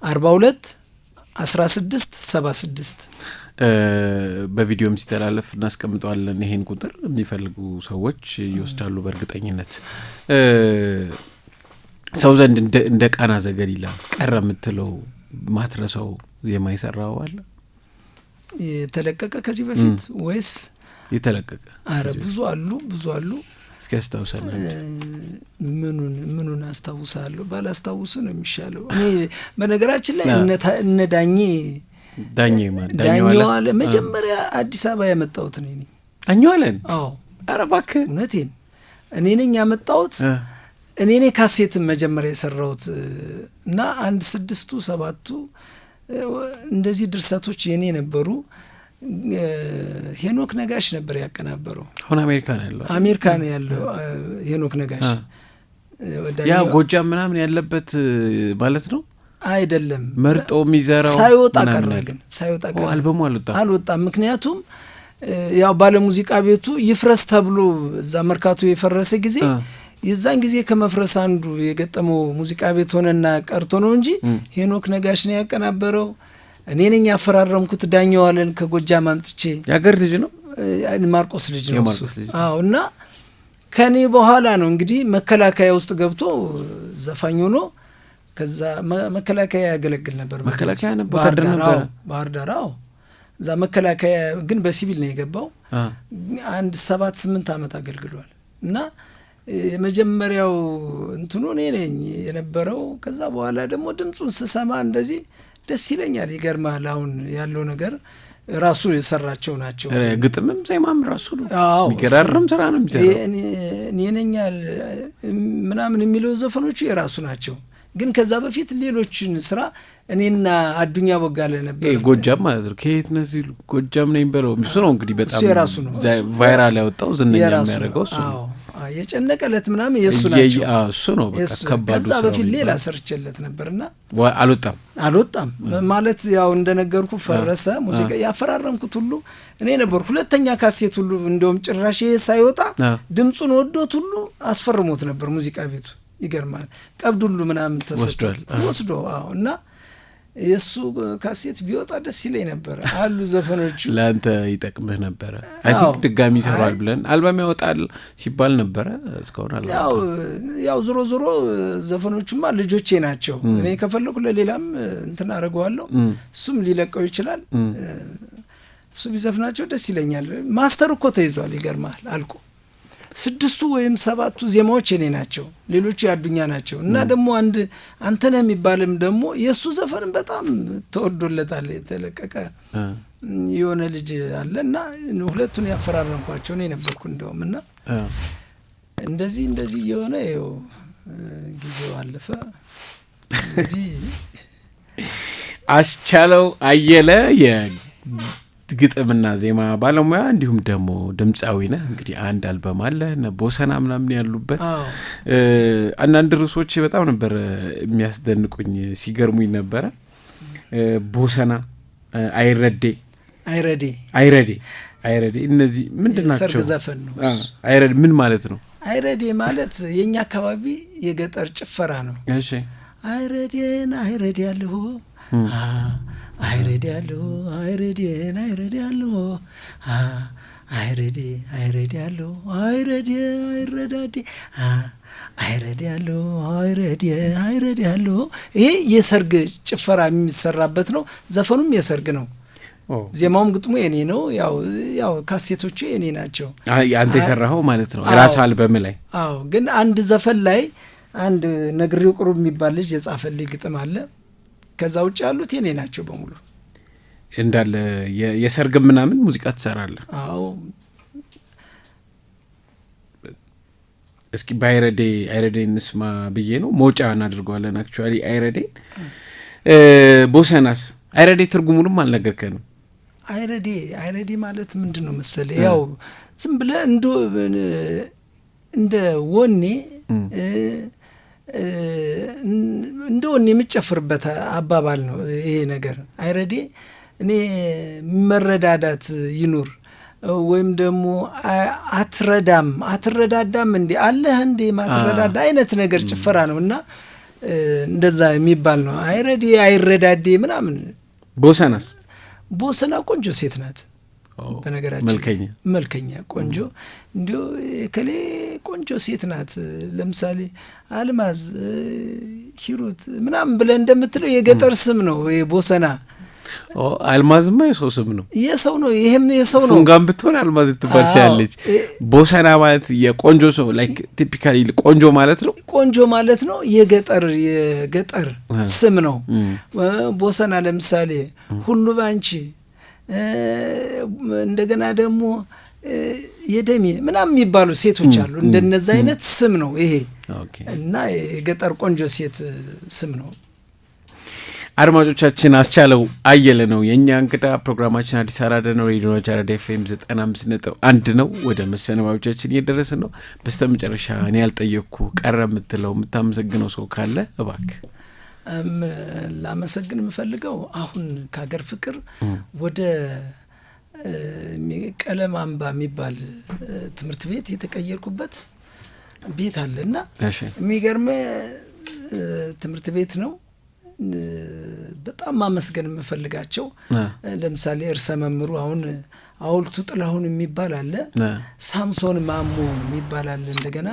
42 16 76 በቪዲዮም ሲተላለፍ እናስቀምጠዋለን። ይሄን ቁጥር የሚፈልጉ ሰዎች ይወስዳሉ በእርግጠኝነት። ሰው ዘንድ እንደ ቃና ዘገሊላ ቀረ የምትለው ማትረሳው ዜማ ይሰራው አለ የተለቀቀ ከዚህ በፊት ወይስ የተለቀቀ? አረ ብዙ አሉ። እስኪ አስታውሰን። ምኑን አስታውሳለሁ? ባላስታውስ ነው የሚሻለው። እኔ በነገራችን ላይ እነ ዳኘው አለ መጀመሪያ አዲስ አበባ ያመጣሁት እኔ ነኝ። ዳኘው አለን? አዎ። አረ እባክህ እውነቴን እኔ ነኝ ያመጣሁት። እኔ ነኝ ካሴትን መጀመሪያ የሰራሁት እና 6-7 እንደዚህ ድርሰቶች የኔ ነበሩ። ሄኖክ ነጋሽ ነበር ያቀናበረው። አሁን አሜሪካ ነው ያለው ሄኖክ ነጋሽ። ያ ጎጃም ምናምን ያለበት ማለት ነው አይደለም? መርጦ የሚዘራው ሳይወጣ ቀረ። አልበሙ አልወጣም። ምክንያቱም ያው ባለ ሙዚቃ ቤቱ ይፍረስ ተብሎ እዛ መርካቶ የፈረሰ ጊዜ የዛን ጊዜ ከመፍረስ አንዱ የገጠመው ሙዚቃ ቤት ሆነና ቀርቶ ነው እንጂ ሄኖክ ነጋሽ ነው ያቀናበረው። እኔ ነኝ ያፈራረምኩት። ዳኘው አለን ከጎጃም አምጥቼ። ያገር ልጅ ነው፣ ማርቆስ ልጅ ነው እሱ። አዎ። እና ከኔ በኋላ ነው እንግዲህ መከላከያ ውስጥ ገብቶ ዘፋኝ ሆኖ ከዛ መከላከያ ያገለግል ነበር። መከላከያ ነበር ባህር ዳር። አዎ። እዛ መከላከያ ግን በሲቪል ነው የገባው። 7-8 ዓመት አገልግሏል። እና የመጀመሪያው እንትኑ እኔ ነኝ የነበረው። ከዛ በኋላ ደግሞ ድምጹን ስሰማ እንደዚህ ደስ ይለኛል። ይገርማል። አሁን ያለው ነገር ራሱ የሰራቸው ናቸው። ግጥምም ዜማም ራሱ ነው። የሚገራርም ስራ ነው የሚሰራው። እኔ ነኝ ምናምን የሚለው ዘፈኖቹ የራሱ ናቸው። ግን ከዛ በፊት ሌሎችን ስራ እኔና አዱኛ ቦጋለ ነበር። ጎጃም ማለት ነው። ከየት ነው ሲሉ ጎጃም ነኝ በለው እሱ ነው እንግዲህ በጣም ቫይራል ያወጣው ዝነኛ የሚያደርገው እሱ ነው። የጨነቀለት ምናምን የእሱ ናቸው። እሱ ነው በቃ ከባዱ። ከዛ በፊት ሌላ ሰርቼለት ነበርና አልወጣም ማለት ያው እንደነገርኩ ፈረሰ። ሙዚቃ ያፈራረምኩት ሁሉ እኔ ነበርኩ። ሁለተኛ ካሴት ሁሉ እንደውም ጭራሽ ሳይወጣ ድምጹን ወዶት ሁሉ አስፈርሞት ነበር ሙዚቃ ቤቱ። ይገርማል። ቀብድ ሁሉ ምናምን ተሰጥቷል ወስዶ እና የሱ ካሴት ቢወጣ ደስ ይለኝ ነበር አሉ ዘፈኖቹ። ለአንተ ይጠቅምህ ነበር። አይ ቲንክ ድጋሚ ይሰራል ብለን አልበም ያወጣል ሲባል ነበር። እስካሁን አልወጣም። ያው ዞሮ ዘፈኖቹማ ልጆቼ ናቸው። እኔ ከፈለኩ ለሌላም እንትን አደርገዋለሁ። እሱም ሊለቀው ይችላል። እሱ ቢዘፍናቸው ደስ ይለኛል። ማስተር እኮ ተይዟል። ይገርማል። አልቆ 6 ወይም 7 ዜማዎች የኔ ናቸው። ሌሎቹ ያዱኛ ናቸው። እና ደግሞ አንተነህ የሚባልም ደግሞ የሱ ዘፈን በጣም ተወዶለታል። የተለቀቀ የሆነ ልጅ አለና ሁለቱን ያፈራረምኳቸው እኔ ነበርኩ እንደውም። እና እንደዚህ የሆነ ይኸው ጊዜው አለፈ። እንግዲህ አስቻለው አየለ ግጥምና ዜማ ባለሙያ እንዲሁም ደግሞ ድምጻዊ ነህ። እንግዲህ አንድ አልበም አለ ቦሰና ምናምን ያሉበት። አንዳንድ ርዕሶች በጣም ነበር የሚያስደንቁኝ፣ ሲገርሙኝ ነበረ። ቦሰና፣ አይረዴ እነዚህ ምንድን ናቸው? ሰርግ ዘፈን ነው። አይረዴ ምን ማለት ነው? አይረዴ ማለት የኛ አካባቢ የገጠር ጭፈራ ነው። እሺ አይረዴን ያለሁ አይረዴ ያለሁ አይረዴን ያለሁ አይረዴ ያለሁ አይረዳዴ አይረዴ ያለሁ አይረዴ ያለሁ። ይሄ የሰርግ ጭፈራ የሚሰራበት ነው። ዘፈኑም የሰርግ ነው። ዜማውም ግጥሙ የኔ ነው። ያው ካሴቶቹ የኔ ናቸው። አንተ የሰራኸው ማለት ነው ራስ አልበም ላይ? አዎ። ግን አንድ ዘፈን ላይ አንድ ነግሬው ቅሩብ የሚባል ልጅ የጻፈልኝ ግጥም አለ። ከዛ ውጭ ያሉት የኔ ናቸው በሙሉ። እንዳለ የሰርግ ምናምን ሙዚቃ ትሰራለህ? አዎ። እስኪ አይረዴ እንስማ ብዬ ነው። መውጫ እናድርገዋለን አክቹዋሊ አይረዴን። ቦሰናስ አይረዴ ትርጉሙንም አልነገርከንም። አይረዴ ማለት ምንድን ነው መሰለህ? ያው ዝም ብለህ እንደ ወኔ እንደ ወኔ የምጨፍርበት አባባል ነው ይሄ ነገር። አይረዴ እኔ መረዳዳት ይኑር ወይም ደግሞ አትረዳዳም እንዴ አለህ እንዴ ማትረዳዳ አይነት ነገር ጭፈራ ነው። እና እንደዛ የሚባል ነው። አይረዳዴ ምናምን። ቦሰና ቆንጆ ሴት ናት በነገራችን። መልከኛ ቆንጆ እንዲሁ ከሌ ቆንጆ ሴት ናት። ለምሳሌ አልማዝ፣ ሂሩት ምናምን ብለህ እንደምትለው የገጠር ስም ነው ቦሰና። አልማዝማ የሰው ስም ነው። ይሄም የሰው ነው። ፉንጋም ብትሆን አልማዝ ትባል ትችላለች። ቦሰና ማለት የቆንጆ ሰው ላይክ ቲፒካሊ ቆንጆ ማለት ነው። ቆንጆ ማለት ነው። የገጠር ስም ነው ቦሰና። ለምሳሌ ሁሉ ባንቺ፣ እንደገና ደግሞ የደሜ ምናምን የሚባሉ ሴቶች አሉ። እንደነዛ አይነት ስም ነው ይሄ። እና የገጠር ቆንጆ ሴት ስም ነው። አድማጮቻችን አስቻለው አየለ ነው የኛ እንግዳ። ፕሮግራማችን አዲስ አራዳ ነው። ሬዲዮ አራዳ ኤፍኤም 95.1 ነው። ወደ መሰነባበቻችን እየደረስን ነው። በስተመጨረሻ እኔ ያልጠየቅኩ ቀረ የምትለው የምታመሰግነው ሰው ካለ እባክህ። ላመሰግን የምፈልገው አሁን ከሀገር ፍቅር ወደ ቀለም አምባ የሚባል ትምህርት ቤት የተቀየርኩበት ቤት አለና የሚገርም ትምህርት ቤት ነው። በጣም ማመስገን የምፈልጋቸው ለምሳሌ እርሰ መምሩ አሁን አውልቱ ጥላሁን የሚባል አለ፣ ሳምሶን ማሞ የሚባል አለ፣ እንደገና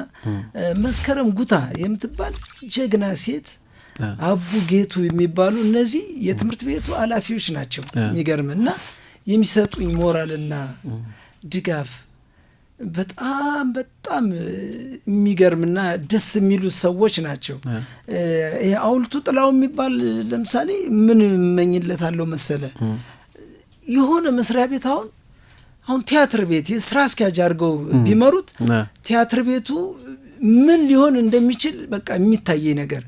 መስከረም ጉታ የምትባል ጀግና ሴት፣ አቡ ጌቱ የሚባሉ እነዚህ የትምህርት ቤቱ ኃላፊዎች ናቸው። የሚገርምና የሚሰጡኝ ሞራልና ድጋፍ በጣም የሚገርምና ደስ የሚሉ ሰዎች ናቸው። አውልቱ ጥላው የሚባል ለምሳሌ ምን መኝለታለው መሰለ የሆነ መስሪያ ቤት አሁን ቲያትር ቤት የስራ አስኪያጅ አድርገው ቢመሩት ቲያትር ቤቱ ምን ሊሆን እንደሚችል በቃ የሚታየኝ ነገር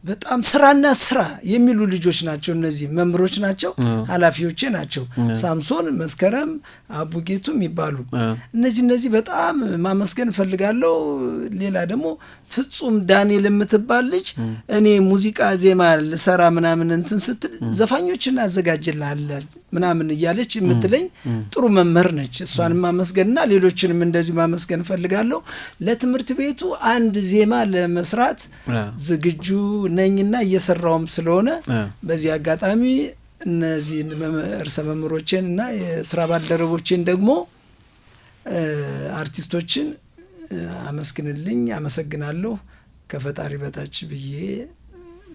በጣም ስራና ስራ የሚሉ ልጆች ናቸው። እነዚህ መምሮች ናቸው፣ ኃላፊዎቼ ናቸው። ሳምሶን፣ መስከረም፣ አቡጌቱ የሚባሉ እነዚህ በጣም ማመስገን ፈልጋለሁ። ሌላ ደግሞ ፍጹም ዳንኤል የምትባል ልጅ እኔ ሙዚቃ ዜማ ልሰራ ምናምን እንትን ስትል ዘፋኞችን አዘጋጅልሃል ምናምን እያለች የምትለኝ ጥሩ መምህር ነች። እሷን ማመስገንና ሌሎችንም እንደዚሁ ማመስገን ፈልጋለሁ። ለትምህርት ቤቱ አንድ ዜማ ለመስራት ዝግጁ ነኝና እየሰራውም ስለሆነ በዚህ አጋጣሚ እነዚህ ርዕሰ መምህሮቼን እና የስራ ባልደረቦቼን ደግሞ አርቲስቶችን አመስግንልኝ። አመሰግናለሁ። ከፈጣሪ በታች ብዬ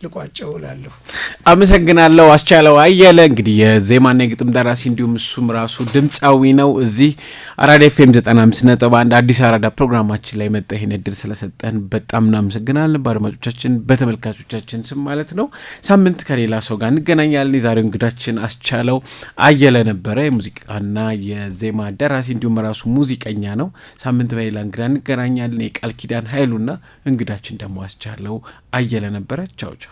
ልቋጨው እላለሁ። አመሰግናለሁ። አስቻለው አየለ እንግዲህ የዜማና የግጥም ደራሲ እንዲሁም እሱም ራሱ ድምፃዊ ነው። እዚህ አራዳ ኤፍኤም 95.1 አዲስ አራዳ ፕሮግራማችን ላይ መጣ ይሄን እድል ስለሰጠን በጣም እናመሰግናለን። በአድማጮቻችን በተመልካቾቻችን ስም ማለት ነው። ሳምንት ከሌላ ሰው ጋር እንገናኛለን። የዛሬው እንግዳችን አስቻለው አየለ ነበረ። የሙዚቃና የዜማ ደራሲ እንዲሁም ራሱ ሙዚቀኛ ነው። ሳምንት በሌላ እንግዳ እንገናኛለን። የቃል ኪዳን ኃይሉና እንግዳችን ደግሞ አስቻለው አየለ ነበረ። ቻው ቻው።